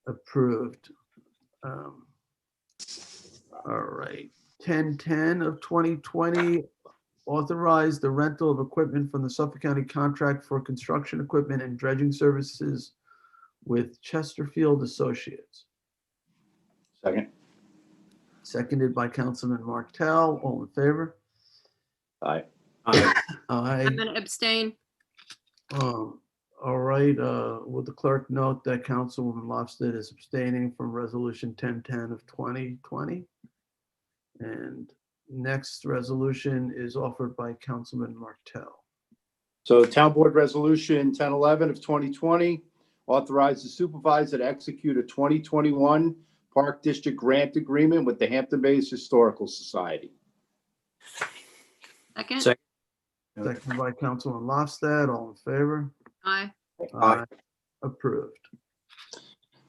Approved. All right. 1010 of 2020 authorized the rental of equipment from the Suffolk County contract for construction equipment and dredging services with Chesterfield Associates. Second. Seconded by Councilman Martell. All in favor? Aye. Aye. I'm going to abstain. All right, will the clerk note that Councilwoman Lofstad is abstaining from resolution 1010 of 2020? And next resolution is offered by Councilman Martell. So Town Board Resolution 1011 of 2020 authorized the supervisor to execute a 2021 Park District Grant Agreement with the Hampton Bays Historical Society. Second? Seconded by Councilman Lofstad. All in favor? Aye. Aye. Approved.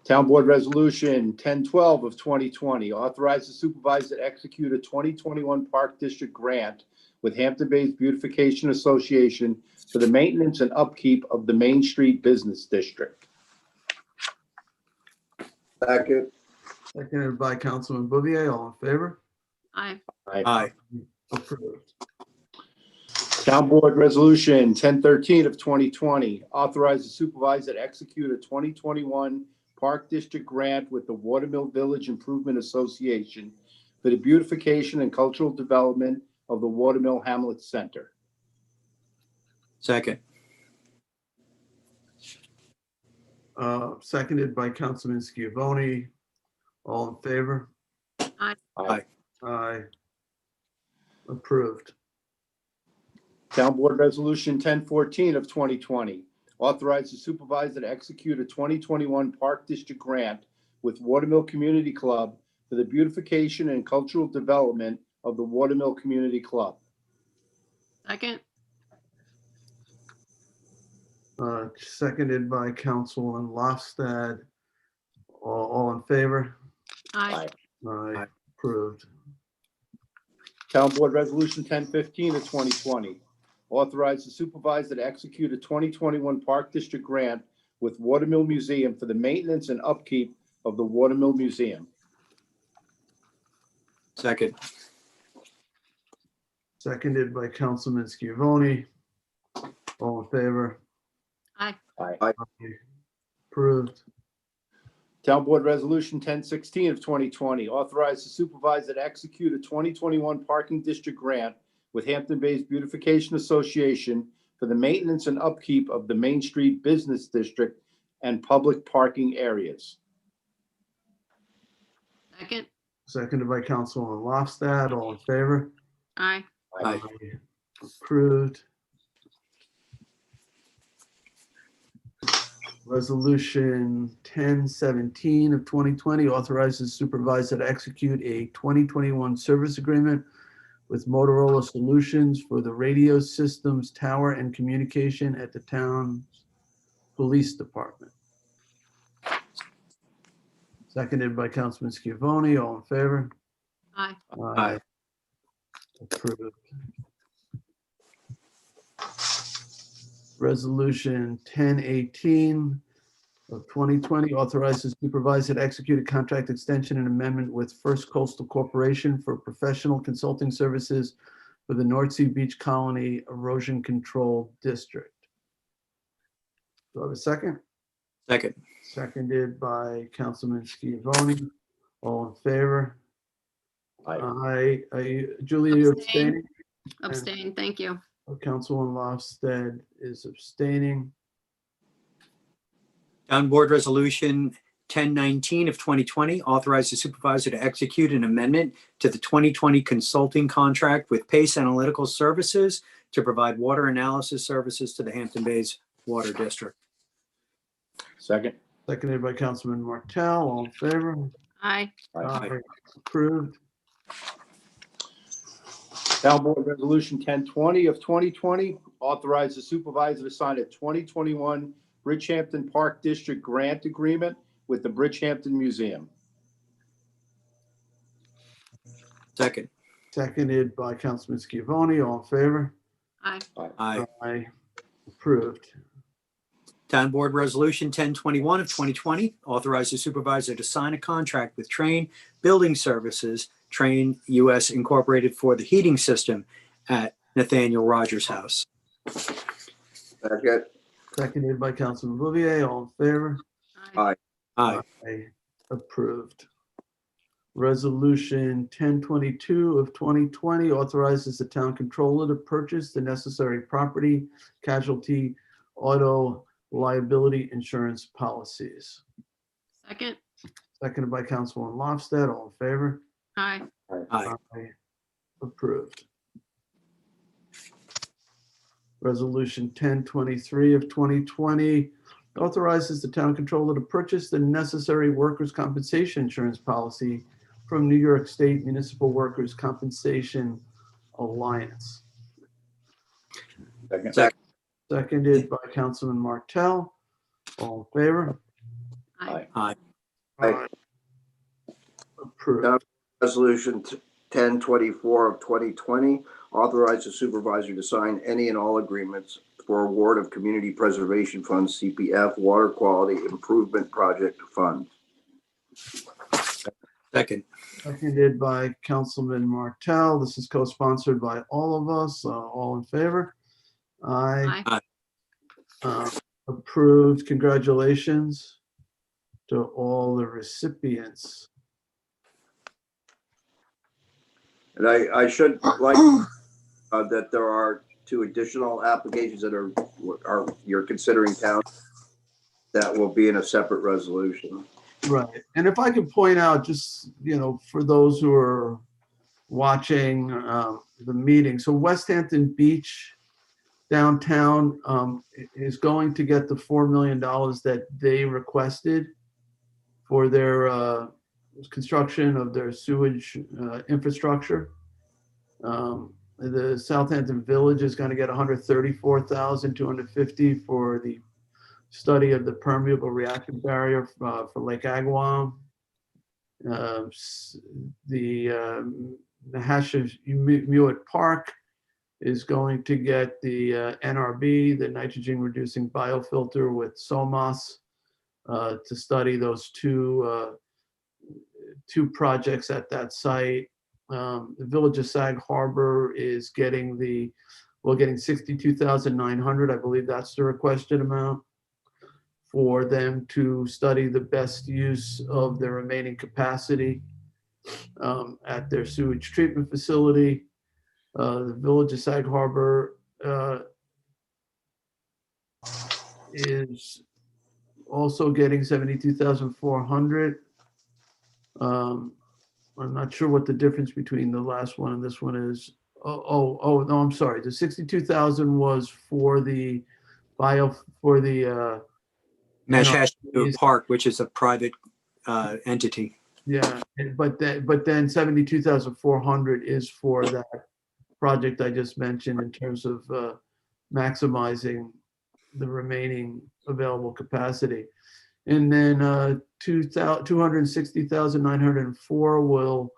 Town Board Resolution 1012 of 2020 authorized the supervisor to execute a 2021 Park District Grant with Hampton Bays Beautification Association for the maintenance and upkeep of the Main Street Business District. Second. Seconded by Councilman Bouvier. All in favor? Aye. Aye. Approved. Town Board Resolution 1013 of 2020 authorized the supervisor to execute a 2021 Park District Grant with the Watermill Village Improvement Association for the beautification and cultural development of the Watermill Hamlet Center. Second. Seconded by Councilman Scavone. All in favor? Aye. Aye. Aye. Approved. Town Board Resolution 1014 of 2020 authorized the supervisor to execute a 2021 Park District Grant with Watermill Community Club for the beautification and cultural development of the Watermill Community Club. Second? Seconded by Councilman Lofstad. All in favor? Aye. Aye. Approved. Town Board Resolution 1015 of 2020. Authorize the supervisor to execute a 2021 Park District grant with Watermill Museum for the maintenance and upkeep of the Watermill Museum. Second. Seconded by Councilman Scavone. All in favor? Aye. Aye. Approved. Town Board Resolution 1016 of 2020. Authorize the supervisor to execute a 2021 Parking District grant with Hampton Bays Beautification Association for the maintenance and upkeep of the Main Street Business District and public parking areas. Second. Seconded by Councilwoman Lofstad. All in favor? Aye. Aye. Approved. Resolution 1017 of 2020 authorizes supervisor to execute a 2021 service agreement with Motorola Solutions for the radio systems, tower, and communication at the town's police department. Seconded by Councilman Scavone. All in favor? Aye. Aye. Approved. Resolution 1018 of 2020 authorizes supervisor to execute a contract extension and amendment with First Coastal Corporation for professional consulting services for the North Sea Beach Colony Erosion Control District. Do I have a second? Second. Seconded by Councilman Scavone. All in favor? Aye. Julia, you abstaining? Abstain. Thank you. Councilwoman Lofstad is abstaining. Town Board Resolution 1019 of 2020 authorizes the supervisor to execute an amendment to the 2020 consulting contract with Pace Analytical Services to provide water analysis services to the Hampton Bays Water District. Second. Seconded by Councilman Martell. All in favor? Aye. Aye. Approved. Town Board Resolution 1020 of 2020 authorizes the supervisor to sign a 2021 Bridgehampton Park District grant agreement with the Bridgehampton Museum. Second. Seconded by Councilman Scavone. All in favor? Aye. Aye. Aye. Approved. Town Board Resolution 1021 of 2020 authorizes the supervisor to sign a contract with Train Building Services, Train US Incorporated, for the heating system at Nathaniel Rogers House. Second. Seconded by Councilman Bouvier. All in favor? Aye. Aye. Aye. Approved. Resolution 1022 of 2020 authorizes the town controller to purchase the necessary property, casualty, auto liability insurance policies. Second. Seconded by Councilwoman Lofstad. All in favor? Aye. Aye. Approved. Resolution 1023 of 2020 authorizes the town controller to purchase the necessary workers' compensation insurance policy from New York State Municipal Workers' Compensation Alliance. Second. Seconded by Councilman Martell. All in favor? Aye. Aye. Aye. Approved. Resolution 1024 of 2020 authorizes the supervisor to sign any and all agreements for award of Community Preservation Fund CPF Water Quality Improvement Project Fund. Second. Seconded by Councilman Martell. This is co-sponsored by all of us. All in favor? Aye. Aye. Approved. Congratulations to all the recipients. And I should like that there are two additional applications that are you're considering town that will be in a separate resolution. Right. And if I could point out, just, for those who are watching the meeting, so West Hampton Beach downtown is going to get the $4 million that they requested for their construction of their sewage infrastructure. The Southampton Village is going to get $134,250 for the study of the permeable reactive barrier for Lake Agawam. The Nahasha-Mewett Park is going to get the NRB, the nitrogen reducing biofilter with SOMAS, to study those two projects at that site. The Village of Sag Harbor is getting getting 62,900. I believe that's the requested amount for them to study the best use of the remaining capacity at their sewage treatment facility. The Village of Sag Harbor is also getting 72,400. I'm not sure what the difference between the last one and this one is. No, I'm sorry. The 62,000 was for the Nahasha Park, which is a private entity. Yeah, but then 72,400 is for that project I just mentioned in terms of maximizing the remaining available capacity. And then 260,904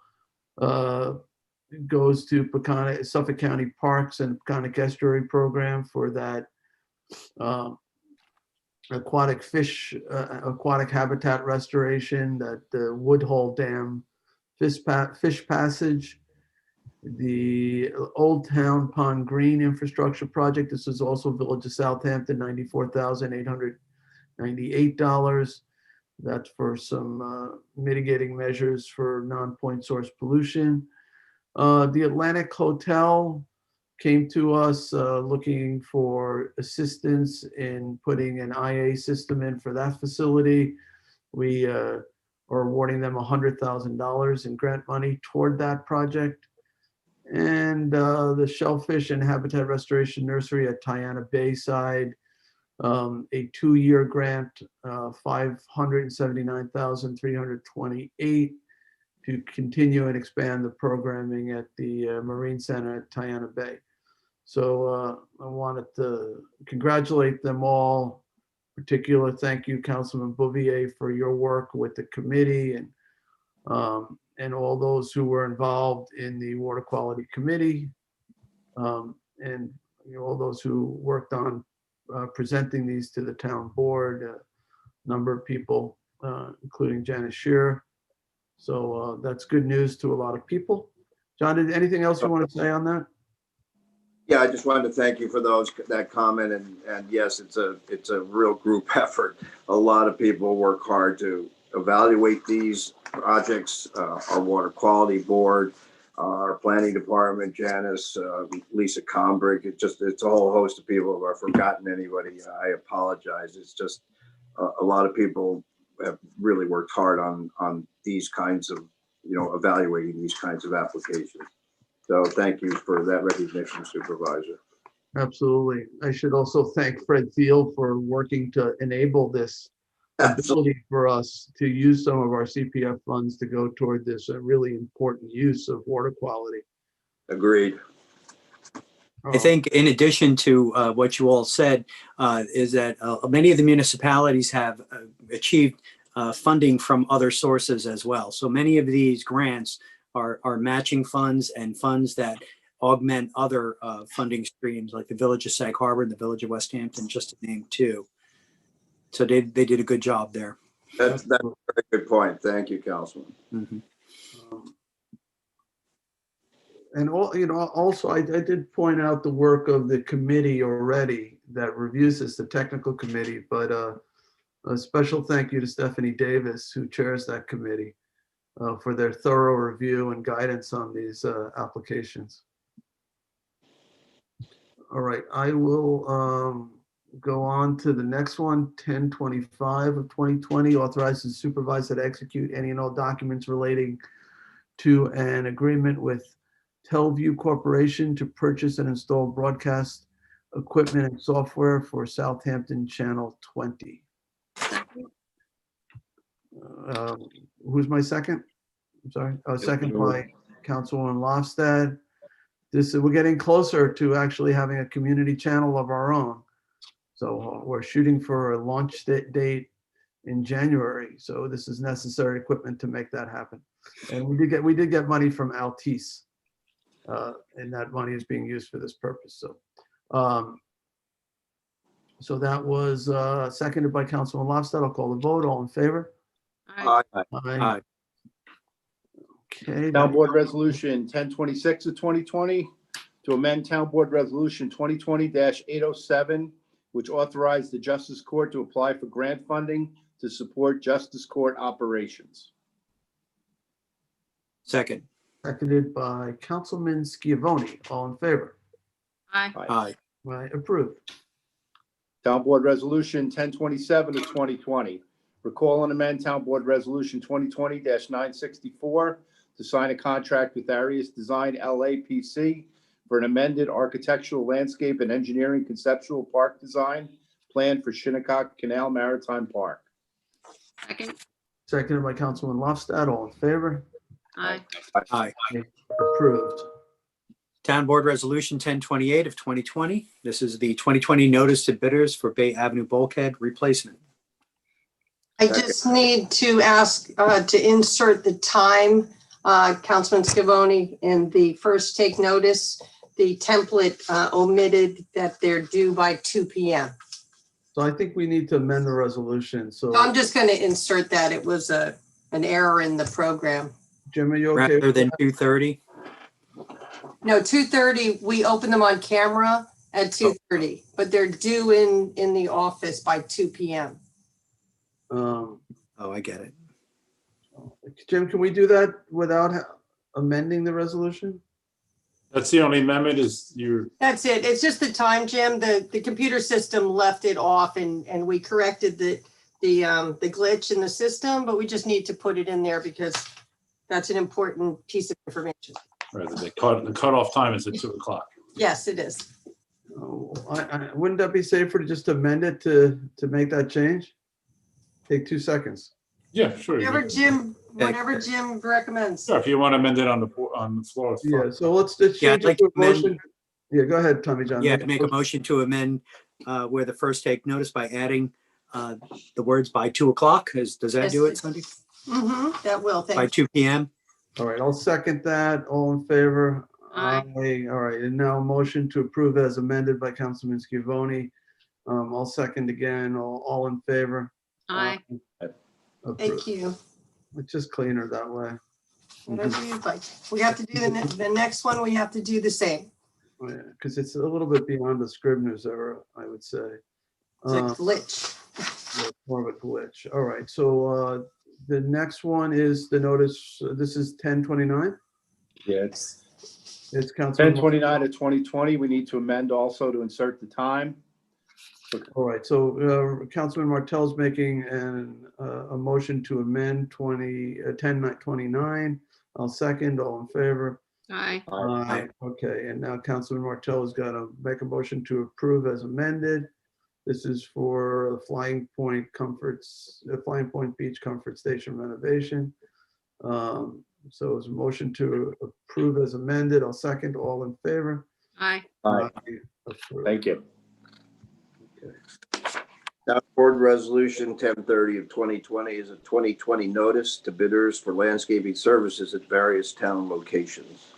goes to Suffolk County Parks and Peconic Estuary Program for that aquatic habitat restoration, that the Woodhull Dam fish passage, the Old Town Pond Green infrastructure project. This is also Village of Southampton, $94,898. That's for some mitigating measures for non-point source pollution. The Atlantic Hotel came to us looking for assistance in putting an IA system in for that facility. We are awarding them $100,000 in grant money toward that project. And the Shellfish and Habitat Restoration Nursery at Tiana Bayside, a 2-year grant, $579,328 to continue and expand the programming at the Marine Center at Tiana Bay. So I wanted to congratulate them all. Particular thank you, Councilman Bouvier, for your work with the committee and all those who were involved in the Water Quality Committee, and all those who worked on presenting these to the town board, a number of people, including Janice Shearer. So that's good news to a lot of people. John, anything else you want to say on that? Yeah, I just wanted to thank you for that comment, and yes, it's a real group effort. A lot of people work hard to evaluate these projects. Our Water Quality Board, our Planning Department, Janice, Lisa Combrick. It's a whole host of people. If I've forgotten anybody, I apologize. It's just a lot of people have really worked hard on these kinds of, evaluating these kinds of applications. So thank you for that recognition, Supervisor. Absolutely. I should also thank Fred Thiel for working to enable this ability for us to use some of our CPF funds to go toward this really important use of water quality. Agreed. I think in addition to what you all said, is that many of the municipalities have achieved funding from other sources as well. So many of these grants are matching funds and funds that augment other funding streams, like the Village of Sag Harbor and the Village of West Hampton, just to name two. So they did a good job there. That's a very good point. Thank you, Councilman. Mm-hmm. And also I did point out the work of the committee already that reviews this, the technical committee, but a special thank you to Stephanie Davis, who chairs that committee, for their thorough review and guidance on these applications. All right, I will go on to the next one. 1025 of 2020 authorizes the supervisor to execute any and all documents relating to an agreement with Telview Corporation to purchase and install broadcast equipment and software for Southampton Channel 20. Who's my second? I'm sorry. Second by Councilwoman Lofstad. We're getting closer to actually having a community channel of our own. So we're shooting for a launch date in January. So this is necessary equipment to make that happen. And we did get money from Altice, and that money is being used for this purpose. So that was seconded by Councilman Lofstad. I'll call the vote. All in favor? Aye. Aye. Okay. Town Board Resolution 1026 of 2020 to amend Town Board Resolution 2020-807, which authorized the Justice Court to apply for grant funding to support Justice Court operations. Second. Seconded by Councilman Schiavone. All in favor? Aye. Aye. Right, approved. Town Board Resolution 1027 of 2020, recall and amend Town Board Resolution 2020-964 to sign a contract with Arias Design LAPC for an amended architectural landscape and engineering conceptual park design plan for Shinnecock Canal Maritime Park. Second. Seconded by Councilman Lofstad. All in favor? Aye. Aye. Approved. Town Board Resolution 1028 of 2020. This is the 2020 notice to bidders for Bay Avenue bulkhead replacement. I just need to ask to insert the time, Councilman Scavone, in the first take notice. The template omitted that they're due by 2 p.m. So I think we need to amend the resolution. So So I'm just going to insert that. It was an error in the program. Jim, are you okay? Rather with than that? 2:30. No, 2:30, we open them on camera at 2:30, but they're due in the office by 2 p.m. Oh, I get it. Jim, can we do that without amending the resolution? That's the only amendment is your, That's it. It's just the time, Jim. The computer system left it off and we corrected the glitch in the system, but we just need to put it in there because that's an important piece of information. right, the cutoff time is at 2 o'clock. Yes, it is. Wouldn't that be safer to just amend it to make that change? Take 2 seconds. Yeah, sure. Whatever Jim recommends. Sure, if you want to amend it on the floor. it's fine. Yeah, so let's change Yeah, it I'd like to a to amend- motion. Yeah, go ahead, Tommy John. Yeah, to make a motion to amend where the first take notice by adding the words by 2 o'clock. Does that do it, Sunday? That will, By thank you. 2 p.m. All right, I'll second that. All in favor? Aye. All right, and now a motion to approve as amended by Councilman Scavone. I'll second again. All in favor? Aye. Approved. Thank you. It's just cleaner that way. Whatever you'd like. We have to do the next one, we have to do the same. Because it's a little bit beyond the Scribner's error, I would say. It's a glitch. Yeah, more of a glitch. All right, so the next one is the notice, this is 1029? Yeah, it's It's Councilman. 1029 of 2020. We need to amend also to insert the time. All right, so Councilman Martell's making a motion to amend 1029. I'll second. All in favor? Aye. Aye. Okay, and now Councilman Martell has got to make a motion to approve as amended. This is for Flying Point Beach Comfort Station renovation. So it's a motion to approve as amended. I'll second. All in favor? Aye. Aye. Approved. Thank you. Town Board Resolution 1030 of 2020 is a 2020 notice to bidders for landscaping services at various town locations.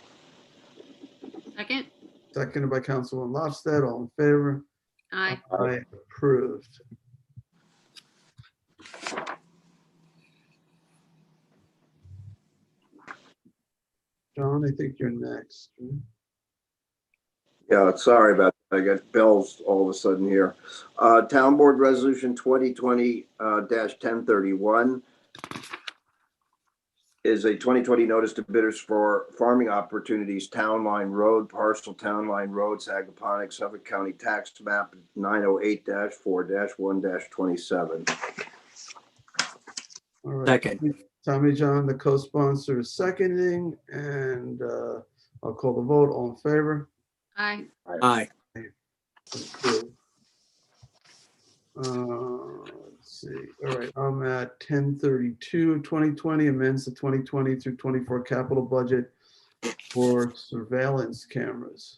Second. Seconded by Councilman Lofstad. All in favor? Aye. Aye. Approved. John, I think you're next. Yeah, sorry about that. I got bells all of a sudden here. Town Board Resolution 2020-1031 is a 2020 notice to bidders for farming opportunities, Town Line Road, parcel Town Line Road, Sagaponic, Suffolk County Tax Map 908-4-1-27. All right. Second. Tommy John, the co-sponsor, is seconding, and I'll call the vote. All in favor? Aye. Aye. Approved. Let's see. All right, I'm at 1032, 2020 amends the 2020 through 24 capital budget for surveillance cameras.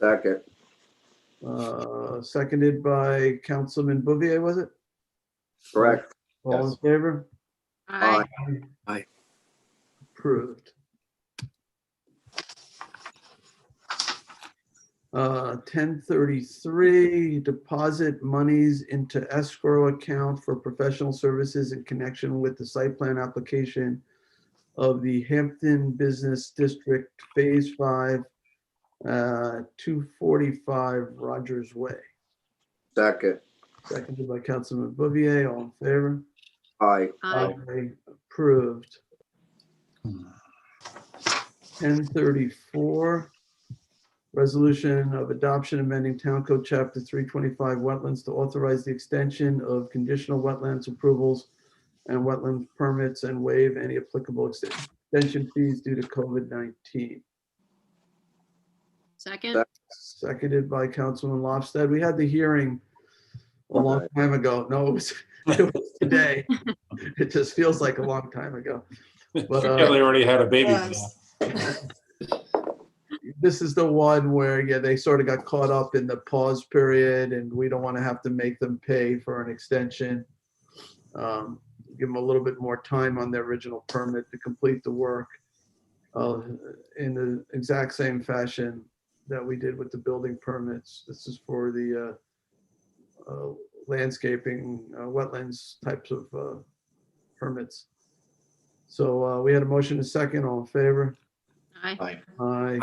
Second. Seconded by Councilman Bouvier, was it? Correct. All in Yes. favor? Aye. Approved. 1033, deposit monies into escrow account for professional services in connection with the site plan application of the Hampton Business District Phase 5, 245 Rogers Way. Second. Seconded by Councilman Bouvier. All in favor? Aye. Aye. Approved. 1034, resolution of adoption amending Town Code Chapter 325 wetlands to authorize the extension of conditional wetlands approvals and wetland permits and waive any applicable extension fees due to COVID-19. Second. Seconded by Councilman Lofstad. We had the hearing a long time ago. No, it was today. It just feels like a long time ago. But Kelly already had a baby. Yes. This is the one where, yeah, they sort of got caught up in the pause period and we don't want to have to make them pay for an extension. Give them a little bit more time on their original permit to complete the work in the exact same fashion that we did with the building permits. This is for the landscaping, wetlands types of permits. So we had a motion, a second. All in favor? Aye. Aye.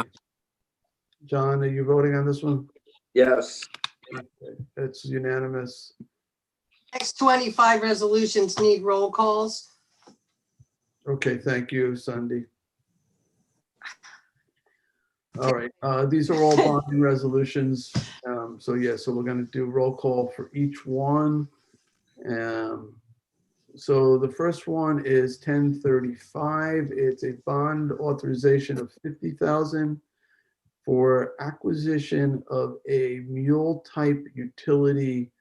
John, are you voting on this one? Yes. Okay, it's unanimous. Next 25 resolutions need roll calls. Okay, thank you, Sandy. All right, these are all bonding resolutions. So yeah, so we're gonna do roll call for each one. So the first one is 1035. It's a bond authorization of 50,000 for acquisition of a mule type utility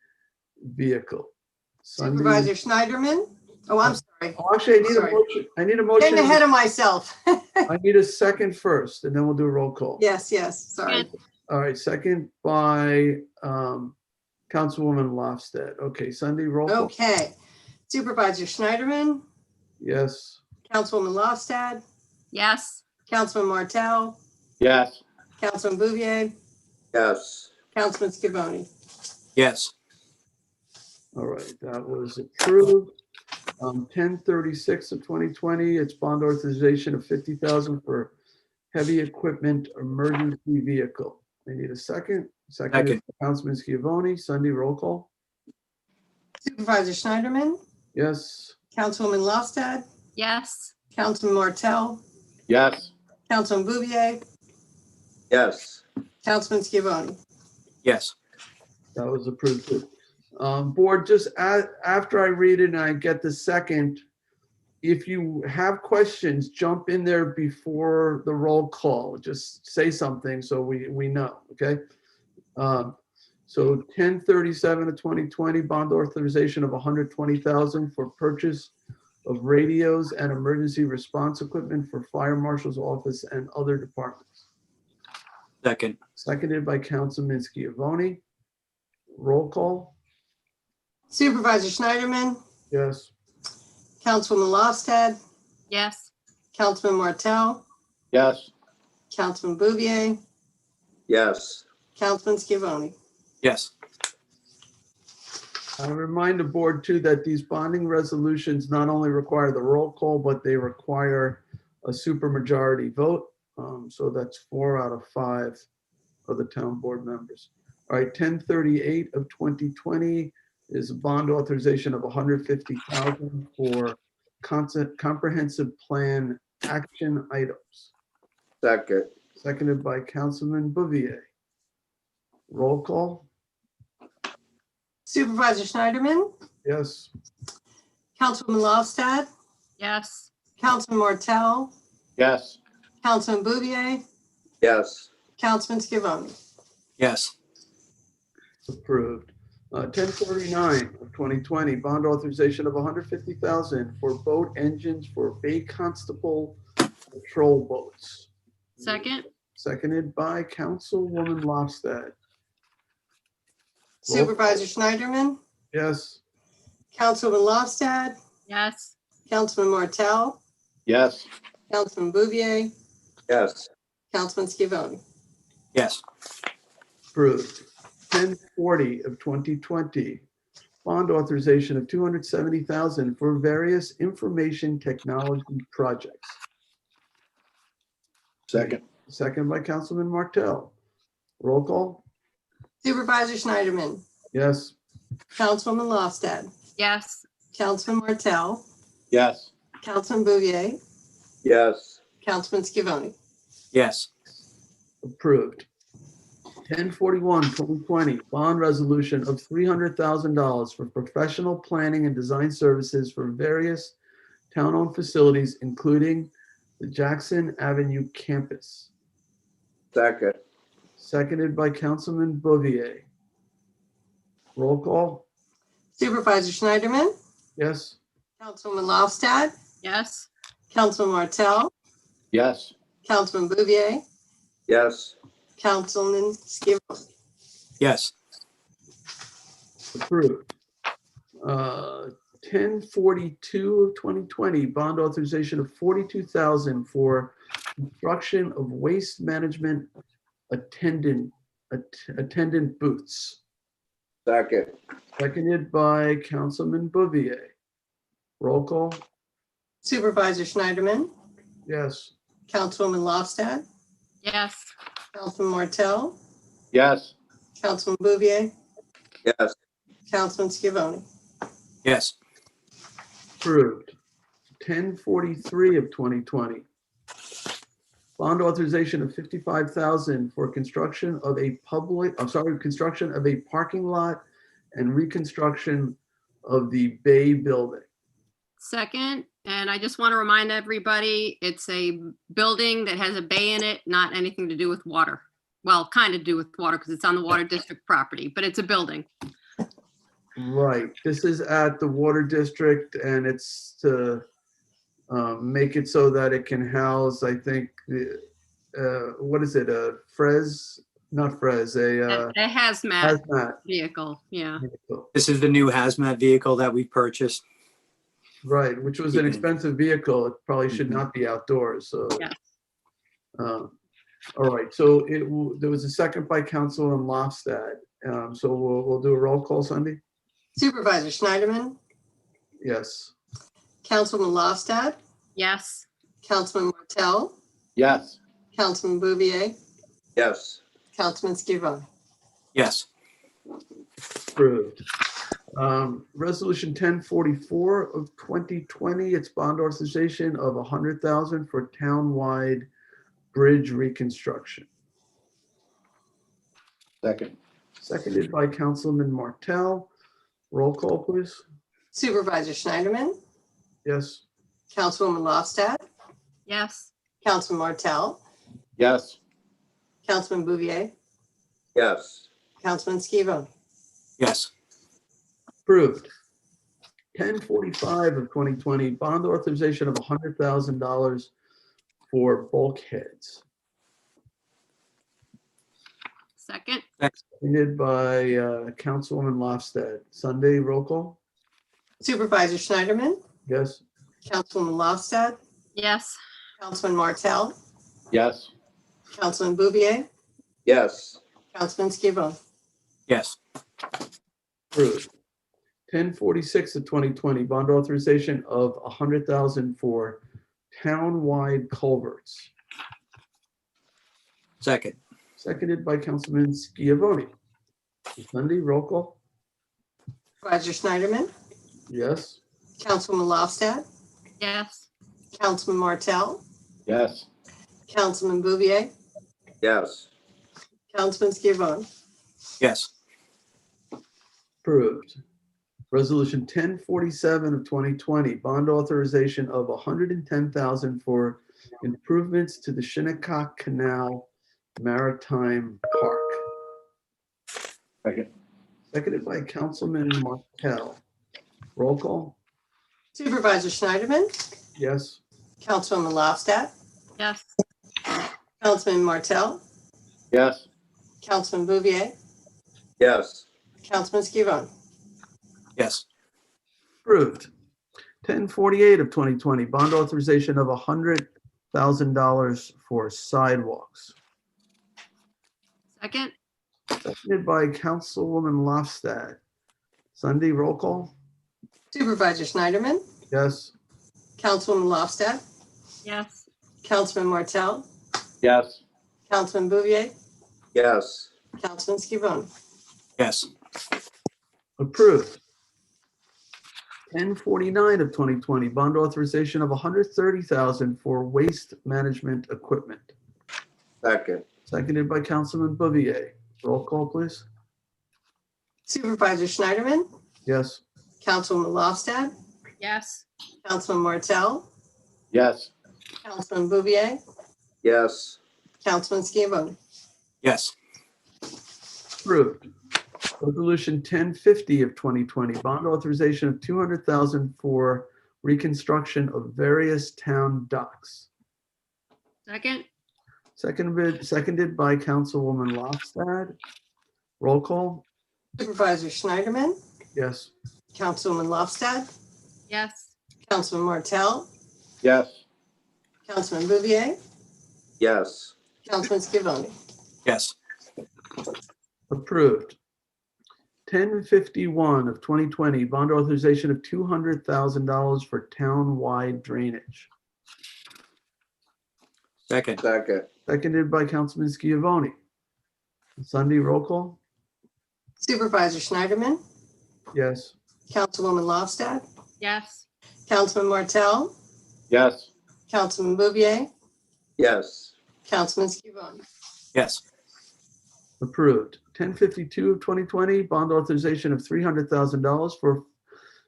vehicle. Sunday- Supervisor Schneiderman? Oh, I'm sorry. Oh, actually, I need a Sorry. motion. I need a motion. Getting ahead of myself. I need a second first, and then we'll do a roll call. Yes, sorry. All right, second by Councilwoman Lofstad. Okay, Sunday, roll call. Okay. Supervisor Schneiderman, Yes. Councilwoman Lofstad, Yes. Councilman Martell, Yes. Councilman Bouvier, Yes. Councilman Scavone. Yes. All right, that was approved. 1036 of 2020, it's bond authorization of 50,000 for heavy equipment emergency vehicle. I need a second. Second, Councilman Scavone. Sunday, roll call. Supervisor Schneiderman, Yes. Councilwoman Lofstad, Yes. Councilman Martell, Yes. Councilman Bouvier, Yes. Councilman Scavone. Yes. That was approved too. Board, just after I read it and I get the second, if you have questions, jump in there before the roll call. Just say something so we know, okay? So 1037 of 2020, bond authorization of 120,000 for purchase of radios and emergency response equipment for fire marshal's office and other departments. Second. Seconded by Councilman Scavone. Roll call. Supervisor Schneiderman, Yes. Councilwoman Lofstad, Yes. Councilman Martell, Yes. Councilman Bouvier, Yes. Councilman Scavone. Yes. I remind the board too that these bonding resolutions not only require the roll call, but they require a supermajority vote. So that's 4 out of 5 of the town board members. All right, 1038 of 2020 is a bond authorization of 150,000 for comprehensive plan action items. Second. Seconded by Councilman Bouvier. Roll call. Supervisor Schneiderman, Yes. Councilwoman Lofstad, Yes. Councilman Martell, Yes. Councilman Bouvier, Yes. Councilman Scavone. Yes. Approved. 1049 of 2020, bond authorization of 150,000 for boat engines for Bay Constable patrol boats. Second. Seconded by Councilwoman Lofstad. Supervisor Schneiderman, Yes. Councilman Lofstad, Yes. Councilman Martell, Yes. Councilman Bouvier, Yes. Councilman Scavone. Yes. Approved. 1040 of 2020, bond authorization of $270,000 for various information technology projects. Second. Second by Councilman Martell. Roll call? Supervisor Schneiderman, Yes. Councilwoman Lofstad, Yes. Councilman Martell, Yes. Councilman Bouvier, Yes. Councilman Scavone. Yes. Approved. 1041, 2020, bond resolution of $300,000 for professional planning and design services for various town-owned facilities, including the Jackson Avenue campus. Second. Seconded by Councilman Bouvier. Roll call? Supervisor Schneiderman, Yes. Councilwoman Lofstad, Yes. Councilman Martell, Yes. Councilman Bouvier, Yes. Councilman Scavone. Yes. Approved. 1042 of 2020, bond authorization of $42,000 for construction of waste management attendant booths. Second. Seconded by Councilman Bouvier. Roll call? Supervisor Schneiderman, Yes. Councilwoman Lofstad, Yes. Councilman Martell, Yes. Councilman Bouvier, Yes. Councilman Scavone. Yes. Approved. 1043 of 2020. Bond authorization of $55,000 for construction of a construction of a parking lot and reconstruction of the Bay Building. Second, and I just want to remind everybody, it's a building that has a bay in it, not anything to do with water. Well, kind of do with water because it's on the water district property, but it's a building. Right. This is at the Water District, and it's to make it so that it can house, I think, what is it? A hazmat vehicle. Yeah. This is the new hazmat vehicle that we purchased. Right, which was an expensive vehicle. It probably should not be outdoors. So, Yeah. all right. So there was a second by Councilman Lofstad. So we'll do a roll call, Sunday. Supervisor Schneiderman, Yes. Councilwoman Lofstad, Yes. Councilman Martell, Yes. Councilman Bouvier, Yes. Councilman Scavone. Yes. Approved. Resolution 1044 of 2020, it's bond authorization of $100,000 for townwide bridge reconstruction. Second. Seconded by Councilman Martell. Roll call, please. Supervisor Schneiderman, Yes. Councilwoman Lofstad, Yes. Councilman Martell, Yes. Councilman Bouvier, Yes. Councilman Scavone. Yes. Approved. 1045 of 2020, bond authorization of $100,000 for bulkheads. Second. Seconded by Councilwoman Lofstad. Sunday, roll call? Supervisor Schneiderman, Yes. Councilwoman Lofstad, Yes. Councilman Martell, Yes. Councilman Bouvier, Yes. Councilman Scavone. Yes. Approved. 1046 of 2020, bond authorization of $100,000 for townwide culverts. Second. Seconded by Councilman Schiavone. Sunday, roll call? Supervisor Schneiderman, Yes. Councilwoman Lofstad, Yes. Councilman Martell, Yes. Councilman Bouvier, Yes. Councilman Scavone. Yes. Approved. Resolution 1047 of 2020, bond authorization of $110,000 for improvements to the Shinnecock Canal Maritime Park. Second. Seconded by Councilman Martell. Roll call? Supervisor Schneiderman, Yes. Councilwoman Lofstad, Yes. Councilman Martell, Yes. Councilman Bouvier, Yes. Councilman Scavone. Yes. Approved. 1048 of 2020, bond authorization of $100,000 for sidewalks. Second, Seconded by Councilwoman Lofstad. Sunday, roll call? Supervisor Schneiderman, Yes. Councilwoman Lofstad, yes. Councilman Martell, Yes. Councilman Bouvier, Yes. Councilman Scavone. Yes. Approved. 1049 of 2020, bond authorization of $130,000 for waste management equipment. Second. Seconded by Councilman Bouvier. Roll call, please. Supervisor Schneiderman, Yes. Councilwoman Lofstad, Yes. Councilman Martell, Yes. Councilman Bouvier, Yes. Councilman Scavone. Yes. Approved. Resolution 1050 of 2020, bond authorization of $200,000 for reconstruction of various town docks. Second, Seconded by Councilwoman Lofstad. Roll call? Supervisor Schneiderman, Yes. Councilwoman Lofstad, yes. Councilman Martell, Yes. Councilman Bouvier, Yes. Councilman Scavone. Yes. Approved. 1051 of 2020, bond authorization of $200,000 for town-wide drainage. Second. Second. Seconded by Councilman Schiavone. Sunday, roll call? Supervisor Schneiderman, Yes. Councilwoman Lofstad, Yes. Councilman Martell, Yes. Councilman Bouvier, Yes. Councilman Scavone. Yes. Approved. 1052 of 2020, bond authorization of $300,000 for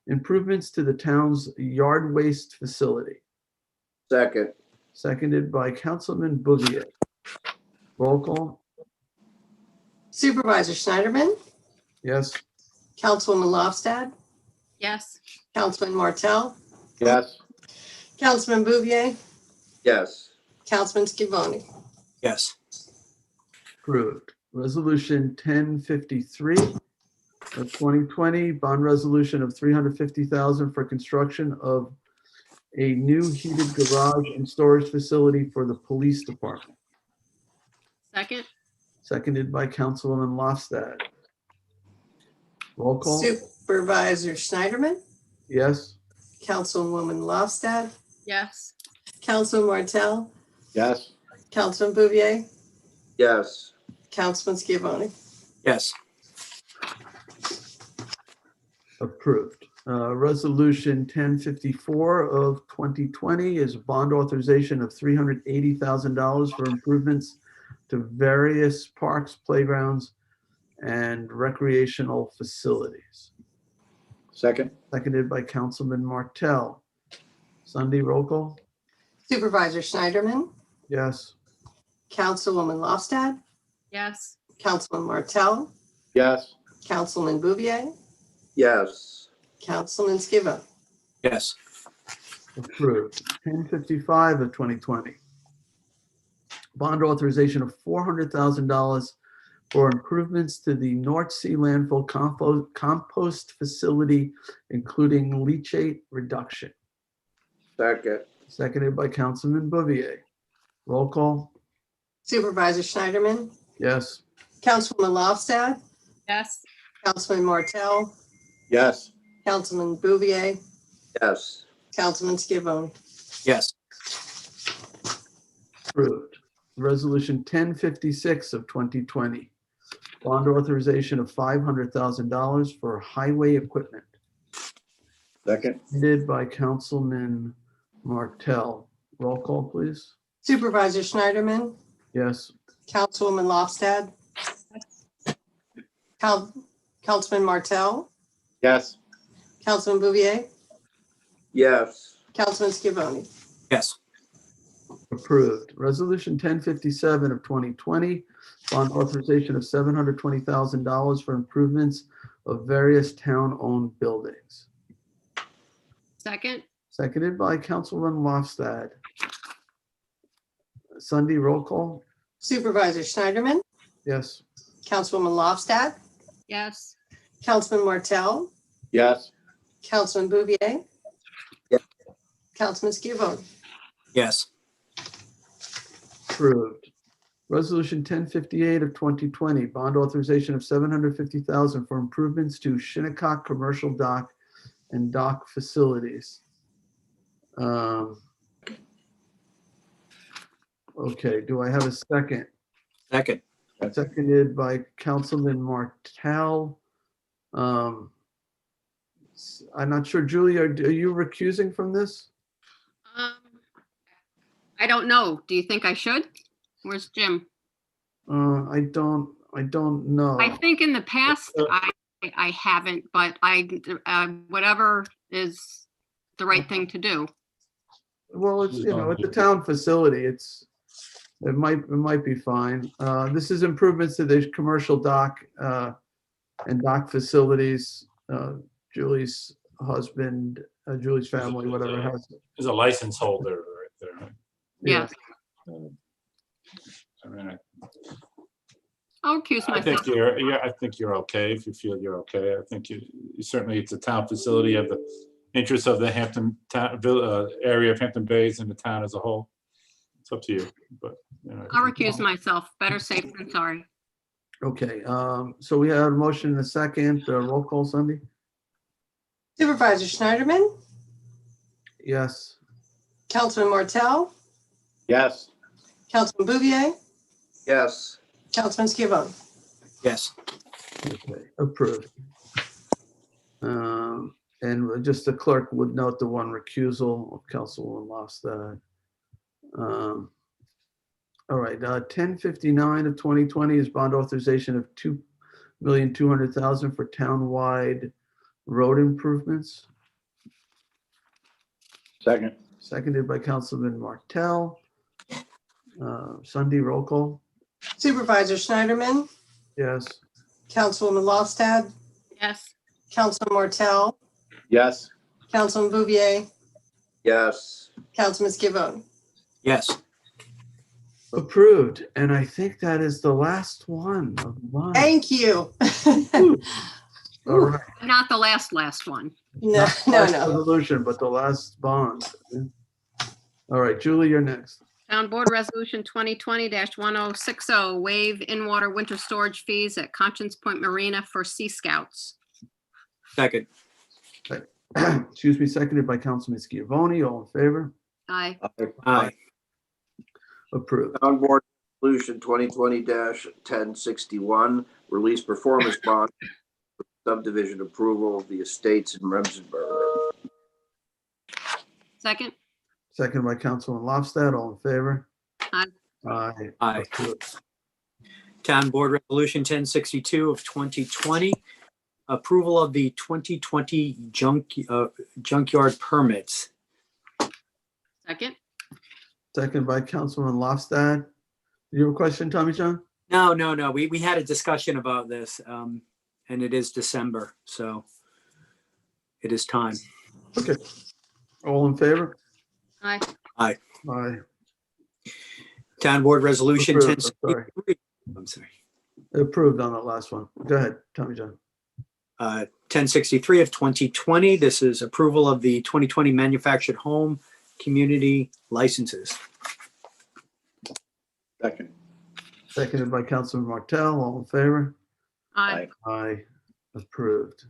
improvements to the town's yard waste facility. Second. Seconded by Councilman Bouvier. Roll call? Supervisor Schneiderman, Yes. Councilwoman Lofstad, Yes. Councilman Martell, Yes. Councilman Bouvier, Yes. Councilman Scavone. Yes. Approved. Resolution 1053 of 2020, bond resolution of $350,000 for construction of a new heated garage and storage facility for the police department. Second, Seconded by Councilwoman Lofstad. Roll call? Supervisor Schneiderman, Yes. Councilwoman Lofstad, yes. Councilman Martell, Yes. Councilman Bouvier, Yes. Councilman Scavone. Yes. Approved. Resolution 1054 of 2020 is bond authorization of $380,000 for improvements to various parks, playgrounds, and recreational facilities. Second. Seconded by Councilman Martell. Sunday, roll call? Supervisor Schneiderman, Yes. Councilwoman Lofstad, Yes. Councilman Martell, Yes. Councilman Bouvier, Yes. Councilman Scavone. Yes. Approved. 1055 of 2020. Bond authorization of $400,000 for improvements to the North Sea landfill compost facility, including leachate reduction. Second. Seconded by Councilman Bouvier. Roll call? Supervisor Schneiderman, Yes. Councilwoman Lofstad, Yes. Councilman Martell, Yes. Councilman Bouvier, Yes. Councilman Scavone. Yes. Approved. Resolution 1056 of 2020. Bond authorization of $500,000 for highway equipment. Second. Seconded by Councilman Martell. Roll call, please. Supervisor Schneiderman, Yes. Councilwoman Lofstad, Councilman Martell, Yes. Councilman Bouvier, Yes. Councilman Scavone. Yes. Approved. Resolution 1057 of 2020, bond authorization of $720,000 for improvements of various town-owned buildings. Second, Seconded by Councilman Lofstad. Sunday, roll call? Supervisor Schneiderman, Yes. Councilwoman Lofstad, yes. Councilman Martell, Yes. Councilman Bouvier. Yes. Councilman Scavone. Yes. Approved. Resolution 1058 of 2020, bond authorization of $750,000 for improvements to Shinnecock Commercial Dock and dock facilities. Okay, do I have a second? Second. Seconded by Councilman Martell. I'm not sure, Julie, are you recusing from this? I don't know. Do you think I should? Where's Jim? I don't know. I think in the past I haven't, but whatever is the right thing to do. Well, it's, it's a town facility. It might be fine. This is improvements to the commercial dock and dock facilities. Julie's husband, Julie's family, whatever has it. There's a license holder right there. Yeah. I mean, I'll accuse I myself. think I think you're okay if you feel you're okay. I think you certainly, it's a town facility of the interests of the Hampton town area of Hampton Bays and the town as a whole. It's up to you, but I'll recuse myself. Better safe than sorry. Okay, so we have a motion and a second. Roll call, Sunday? Supervisor Schneiderman, Yes. Councilman Martell, Yes. Councilman Bouvier, Yes. Councilman Scavone. Yes. Okay, approved. And just the clerk would note the one recusal of Councilwoman Lofstad. All right, 1059 of 2020 is bond authorization of $2,200,000 for townwide road improvements. Second. Seconded by Councilman Martell. Sunday, roll call? Supervisor Schneiderman, Yes. Councilwoman Lofstad, Yes. Councilman Martell, Yes. Councilman Bouvier, Yes. Councilman Scavone. Yes. Approved. And I think that is the last one of mine. Thank you. All right. Not the last one. No, Not the no, last no. resolution, but the last bond. All right, Julie, you're next. Town Board Resolution 2020-1060, waive in-water winter storage fees at Conscience Point Marina for Sea Scouts. Second. Excuse me, seconded by Councilman Schiavone. All in favor? Aye. Aye. Approved. Town Board Resolution 2020-1061, release performance bond for subdivision approval of the estates in Remsenburg. Second. Seconded by Councilman Lofstad. All in favor? Aye. Aye. Aye. Approved. Town Board Resolution 1062 of 2020, approval of the 2020 junkyard permits. Second. Seconded by Councilman Lofstad. Do you have a question, Tommy John? No. We had a discussion about this, and it is December, so it is time. Okay. All in favor? Aye. Aye. Aye. Town Board Resolution Approved. 1063. I'm sorry. Approved on the last one. Go ahead, Tommy John. 1063 of 2020. This is approval of the 2020 manufactured home community licenses. Second. Seconded by Councilman Martell. All in favor? Aye. Aye. Approved.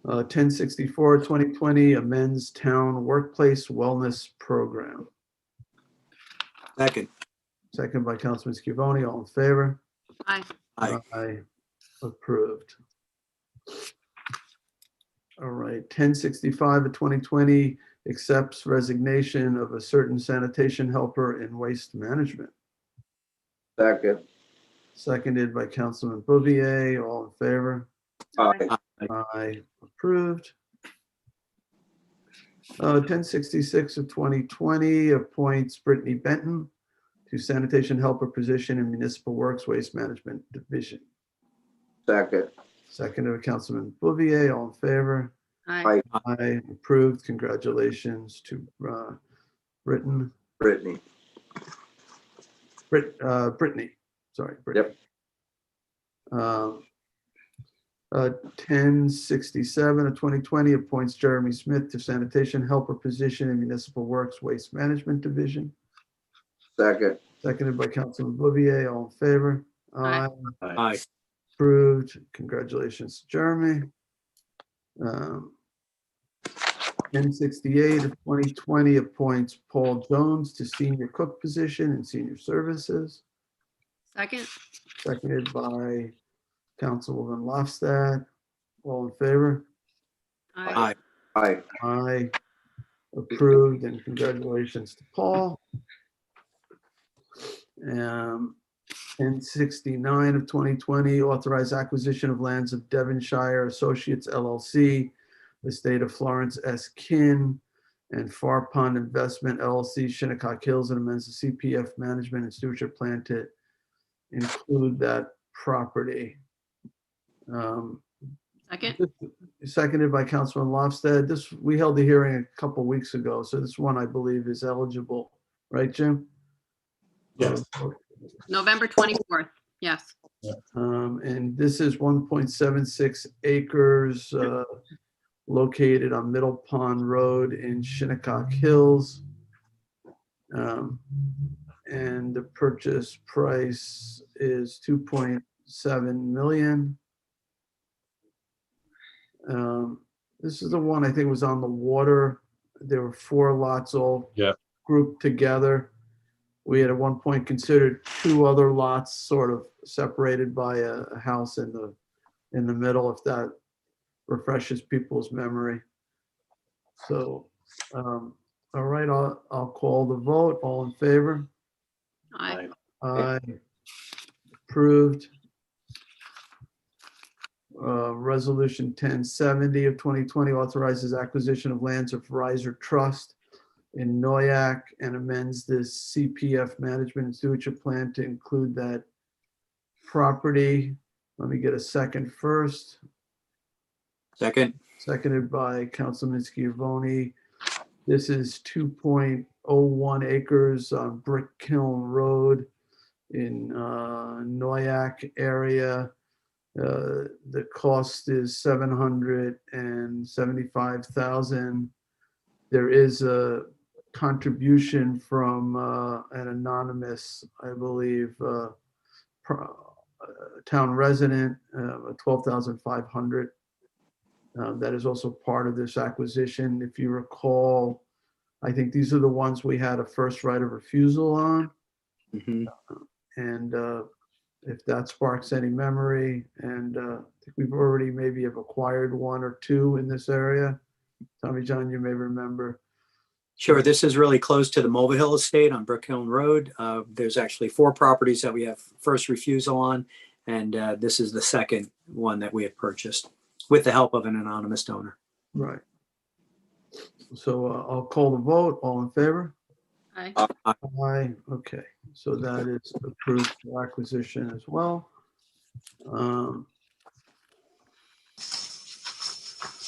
1064, 2020 amends town workplace wellness program. Second. Second by Councilman Schiavone. All in favor? Aye. Aye. Aye. Approved. All right, 1065 of 2020 accepts resignation of a certain sanitation helper in waste management. Second. Seconded by Councilman Bouvier. All in favor? Aye. Aye. Approved. 1066 of 2020 appoints Brittany Benton to sanitation helper position in Municipal Works Waste Management Division. Second. Seconded by Councilman Bouvier. All in favor? Aye. Aye. Approved. Congratulations to Brittany. Brittany. Brittany. Sorry, Brittany. Yep. 1067 of 2020 appoints Jeremy Smith to sanitation helper position in Municipal Works Waste Management Division. Second. Seconded by Councilman Bouvier. All in favor? Aye. Aye. Approved. Congratulations, Jeremy. 1068 of 2020 appoints Paul Jones to senior cook position in senior services. Second. Seconded by Councilwoman Lofstad. All in favor? Aye. Aye. Aye. Approved, and congratulations to Paul. 1069 of 2020, authorize acquisition of lands of Devonshire Associates LLC, the state of Florence S. Kin, and Far Pond Investment LLC, Shinnecock Hills, and amends the CPF management and stewardship plan to include that property. Second. Seconded by Councilman Lofstad. We held the hearing a couple weeks ago, so this one I believe is eligible, right, Jim? Yes. November 24th. Yes. And this is 1.76 acres located on Middle Pond Road in Shinnecock Hills. And the purchase price is 2.7 million. This is the one I think was on the water. There were 4 lots all grouped together. We had at one point considered 2 other lots sort of separated by a house in the middle, if that refreshes people's memory. So, all right, I'll call the vote. All in favor? Aye. Aye. Approved. Resolution 1070 of 2020 authorizes acquisition of lands of Riser Trust in Noyak and amends this CPF management and stewardship plan to include that property. Let me get a second first. Second. Seconded by Councilman Schiavone. This is 2.01 acres on Brick Kiln Road in Noyak area. The cost is $775,000. There is a contribution from an anonymous, I believe, town resident, $12,500. That is also part of this acquisition. If you recall, I think these are the ones we had a first right of refusal on. And if that sparks any memory, and I think we've already maybe have acquired 1 or 2 in this area. Tommy John, you may remember. Sure. This is really close to the Mulva Hill Estate on Brook Hill Road. There's actually 4 properties that we have first refusal on, and this is the second one that we have purchased with the help of an anonymous donor. Right. So I'll call the vote. All in favor? Aye. Aye. Okay. So that is approved for acquisition as well.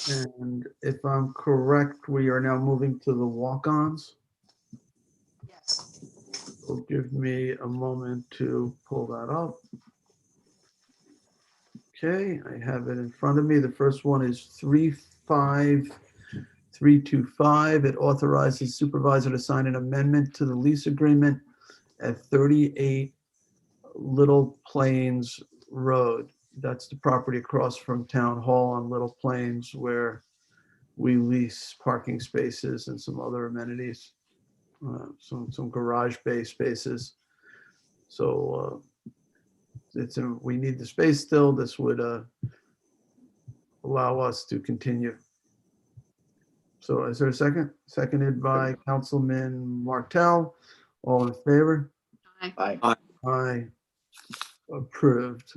And if I'm correct, we are now moving to the walk-ons. Yes. So give me a moment to pull that up. Okay, I have it in front of me. The first one is 35325. It authorizes supervisor to sign an amendment to the lease agreement at 38 Little Plains Road. That's the property across from Town Hall on Little Plains where we lease parking spaces and some other amenities, some garage bay spaces. So we need the space still. This would allow us to continue. So is there a second? Seconded by Councilman Martell. All in favor? Aye. Aye. Approved.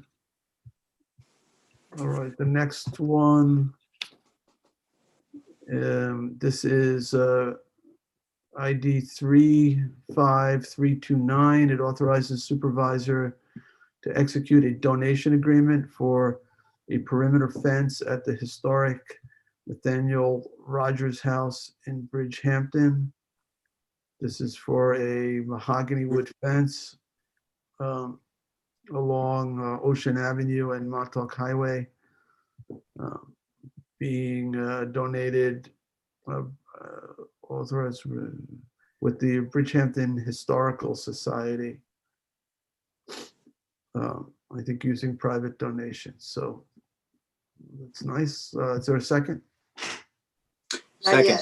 All right, the next one. This is ID 35329. It authorizes supervisor to execute a donation agreement for a perimeter fence at the historic Nathaniel Rogers House in Bridgehampton. This is for a mahogany wood fence along Ocean Avenue and Montauk Highway. being donated, authorized with the Bridgehampton Historical Society. I think using private donations. So that's nice. Is there a second? Second.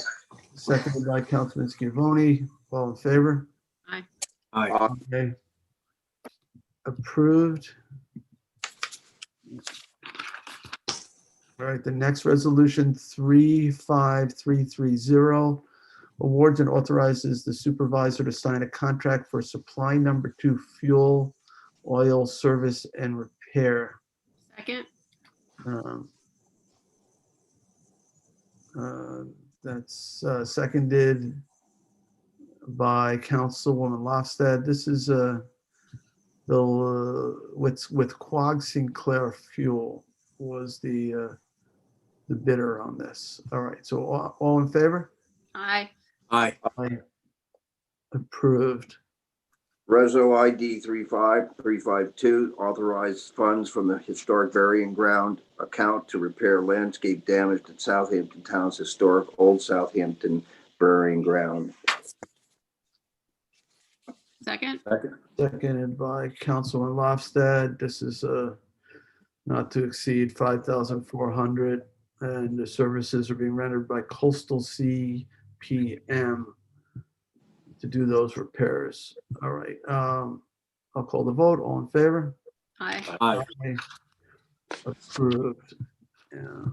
Seconded by Councilman Scavone. All in favor? Aye. Aye. Okay. Approved. All right, the next resolution, 35330, awards and authorizes the supervisor to sign a contract for supply number 2 fuel, oil, service, and repair. Second. That's seconded by Councilwoman Lofstad. This is with Quag Sinclair Fuel was the bidder on this. All right, so all in favor? Aye. Aye. Aye. Approved. Reso ID 35352, authorize funds from the Historic Burying Ground account to repair landscape damage at Southampton Town's historic Old Southampton Burying Ground. Second. Seconded by Councilman Lofstad. This is not to exceed 5,400, and the services are being rendered by Coastal CPM to do those repairs. All right. I'll call the vote. All in favor? Aye. Aye. Approved. Yeah.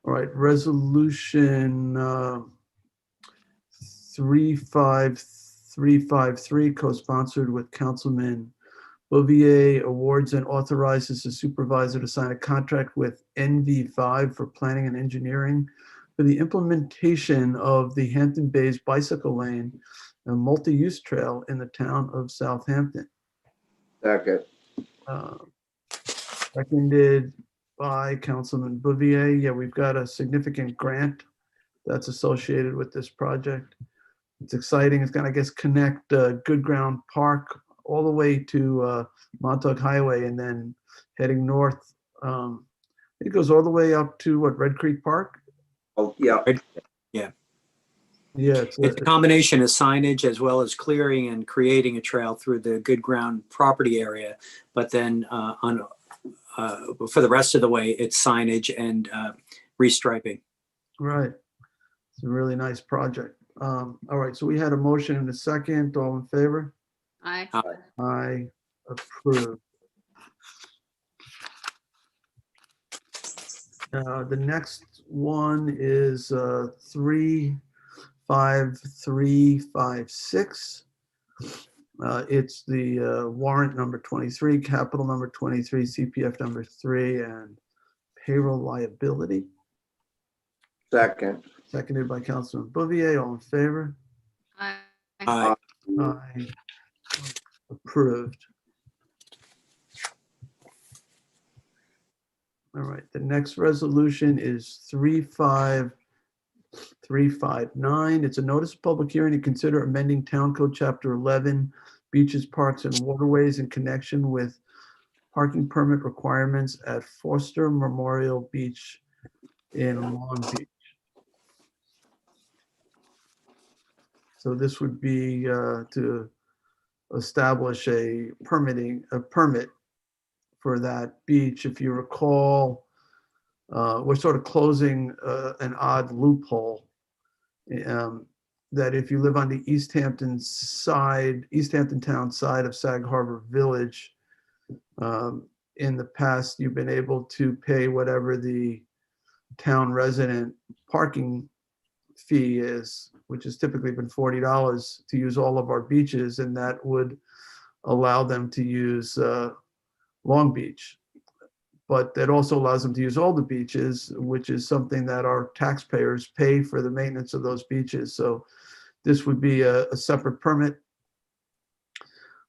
All right, resolution 35353, co-sponsored with Councilman Bouvier, awards and authorizes the supervisor to sign a contract with NV5 for planning and engineering for the implementation of the Hampton Bays bicycle lane and multi-use trail in the town of Southampton. Second. Seconded by Councilman Bouvier. Yeah, we've got a significant grant that's associated with this project. It's exciting. It's going to, I guess, connect Good Ground Park all the way to Montauk Highway and then heading north. It goes all the way up to what, Red Creek Park? Oh, yeah. Yeah. Yeah, It's a combination of signage as well as clearing and creating a trail through the Good Ground property area. But then for the rest of the way, it's signage and restriping. right. It's a really nice project. All right, so we had a motion and a second. All in favor? Aye. I approve. The next one is 35356. It's the warrant number 23, capital number 23, CPF number 3, and payroll liability. Second. Seconded by Councilman Bouvier. All in favor? Aye. Aye. Aye. Approved. All right, the next resolution is 35359. It's a notice of public hearing to consider amending Town Code Chapter 11, beaches, parks, and waterways in connection with parking permit requirements at Foster Memorial Beach in Long Beach. So this would be to establish a permit for that beach. If you recall, we're sort of closing an odd loophole that if you live on the East Hampton town side of Sag Harbor Village, in the past, you've been able to pay whatever the town resident parking fee is, which has typically been $40 to use all of our beaches, and that would allow them to use Long Beach. But that also allows them to use all the beaches, which is something that our taxpayers pay for the maintenance of those beaches. So this would be a separate permit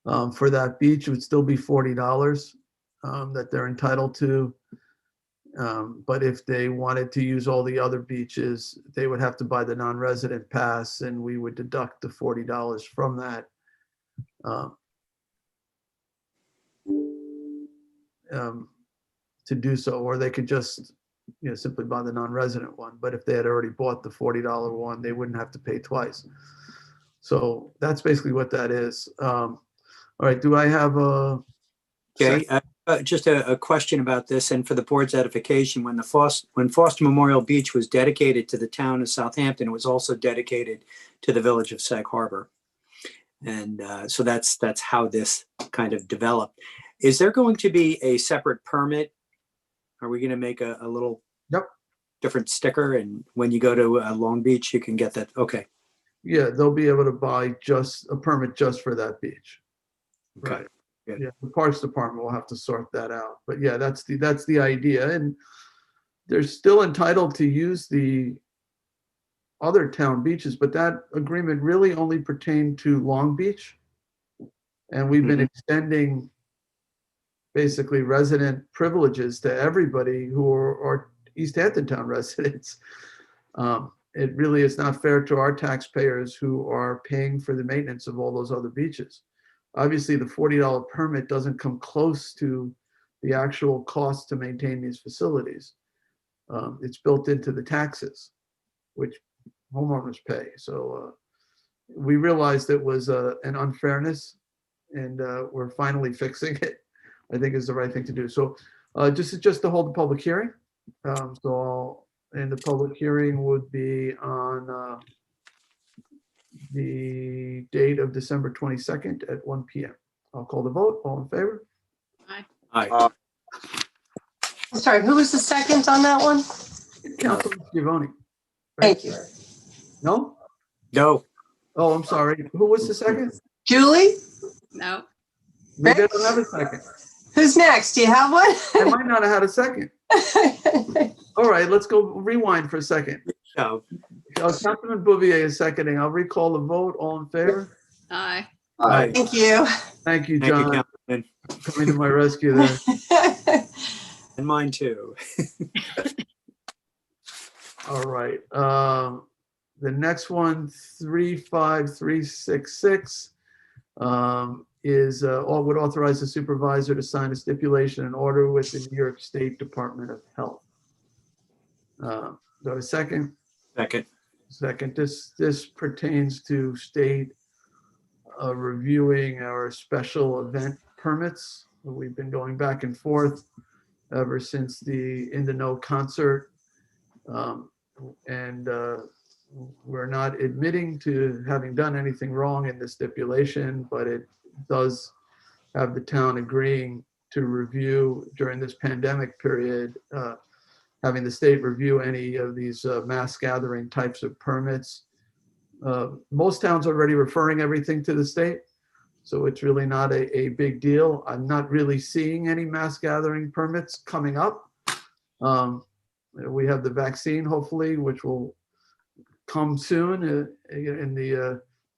for that beach. It would still be $40 that they're entitled to. But if they wanted to use all the other beaches, they would have to buy the non-resident pass, and we would deduct the $40 from that. to do so, or they could just, simply buy the non-resident one. But if they had already bought the $40 one, they wouldn't have to pay twice. So that's basically what that is. All right, do I have a? Okay, just a question about this, and for the board's edification, when Foster Memorial Beach was dedicated to the town of Southampton, it was also dedicated to the village of Sag Harbor. And so that's how this kind of developed. Is there going to be a separate permit? Are we going to make a little different sticker? And when you go to Long Beach, you can get that. Okay. Yeah, they'll be able to buy just a permit just for that beach. Okay. Right. Yeah, the Parks Department will have to sort that out. But yeah, that's the idea. And they're still entitled to use the other town beaches, but that agreement really only pertained to Long Beach. And we've been extending basically resident privileges to everybody who are East Hampton Town residents. It really is not fair to our taxpayers who are paying for the maintenance of all those other beaches. Obviously, the $40 permit doesn't come close to the actual cost to maintain these facilities. It's built into the taxes, which homeowners pay. So we realized it was an unfairness, and we're finally fixing it. I think is the right thing to do. So just to hold the public hearing. And the public hearing would be on the date of December 22nd at 1 p.m. I'll call the vote. All in favor? Aye. I'm sorry, who was the second on that one? Councilman Scavone. Thank you. No? No. Oh, I'm sorry. Who was the second? Julie? No. Maybe I don't have a second. Who's next? Do you have one? I might not have had a second. All right, let's go rewind for a second. Councilman Bouvier is seconding. I'll recall the vote. All in favor? Aye. Aye. Thank you. Thank you, Thank you, John. Councilman. Coming to my rescue there. And mine too. All right. The next one, 35366, is would authorize the supervisor to sign a stipulation and order with the New York State Department of Health. Do I have a second? Second. This pertains to state reviewing our special event permits. We've been going back and forth ever since the In the Know concert. We're not admitting to having done anything wrong in the stipulation, but it does have the town agreeing to review during this pandemic period, having the state review any of these mass gathering types of permits. Most towns are already referring everything to the state, so it's really not a big deal. I'm not really seeing any mass gathering permits coming up. We have the vaccine, hopefully, which will come soon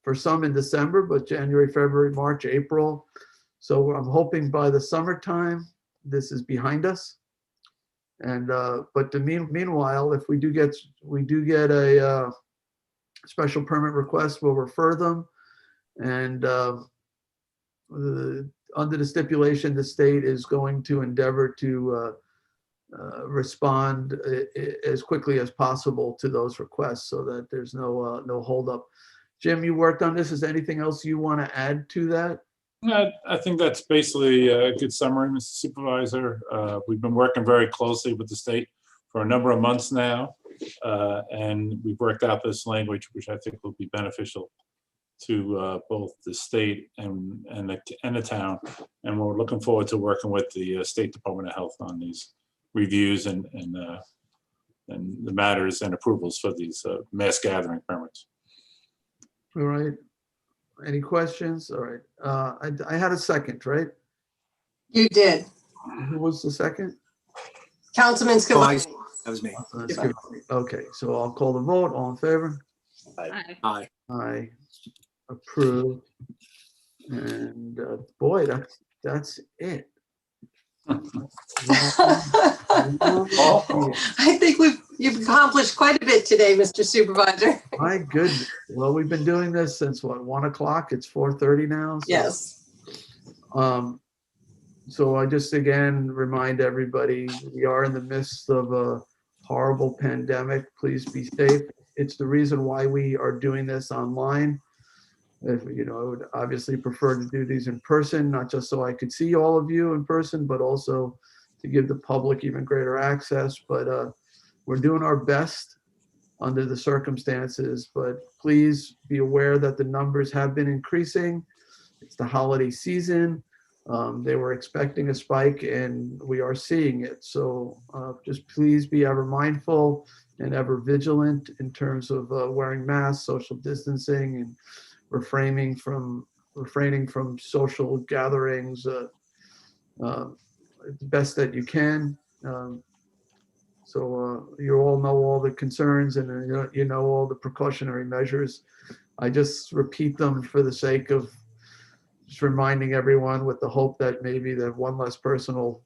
for some in December, but January, February, March, April. So I'm hoping by the summertime, this is behind us. And but meanwhile, if we do get a special permit request, we'll refer them. And under the stipulation, the state is going to endeavor to respond as quickly as possible to those requests, so that there's no holdup. Jim, you worked on this. Is there anything else you want to add to that? I think that's basically a good summary, Mr. Supervisor. We've been working very closely with the state for a number of months now, and we've worked out this language, which I think will be beneficial to both the state and the town. And we're looking forward to working with the State Department of Health on these reviews and the matters and approvals for these mass gathering permits. All right. Any questions? All right. I had a second, right? You did. Who was the second? Councilman Scavone. That was me. Okay, so I'll call the vote. All in favor? Aye. Aye. Approved. And boy, that's it. I think you've accomplished quite a bit today, Mr. Supervisor. My goodness. Well, we've been doing this since what, 1 o'clock? It's 4:30 now. So, yes. So I just again remind everybody, we are in the midst of a horrible pandemic. Please be safe. It's the reason why we are doing this online. If, you know, I would obviously prefer to do these in person, not just so I could see all of you in person, but also to give the public even greater access. But we're doing our best under the circumstances, but please be aware that the numbers have been increasing. It's the holiday season. They were expecting a spike and we are seeing it. So just please be ever mindful and ever vigilant in terms of wearing masks, social distancing, and refraining from social gatherings the best that you can. So you all know all the concerns and you know all the precautionary measures. I just repeat them for the sake of just reminding everyone, with the hope that maybe that one less person will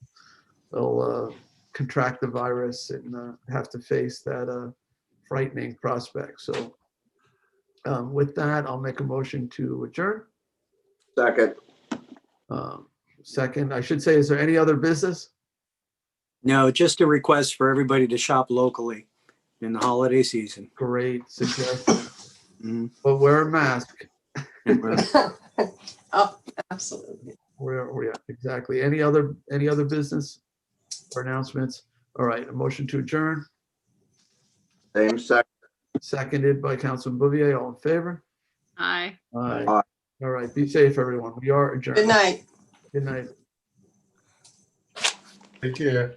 contract the virus and have to face that frightening prospect. So with that, I'll make a motion to adjourn. Second. Second, I should say, is there any other business? No, just a request for everybody to shop locally in the holiday season. Great suggestion. But wear a mask. Oh, absolutely. Yeah, exactly. Any other business or announcements? All right, a motion to adjourn. Same second. Seconded by Councilman Bouvier. All in favor? Aye. Aye. All right, be safe, everyone. We are adjourned. Good night. Good night. Take care.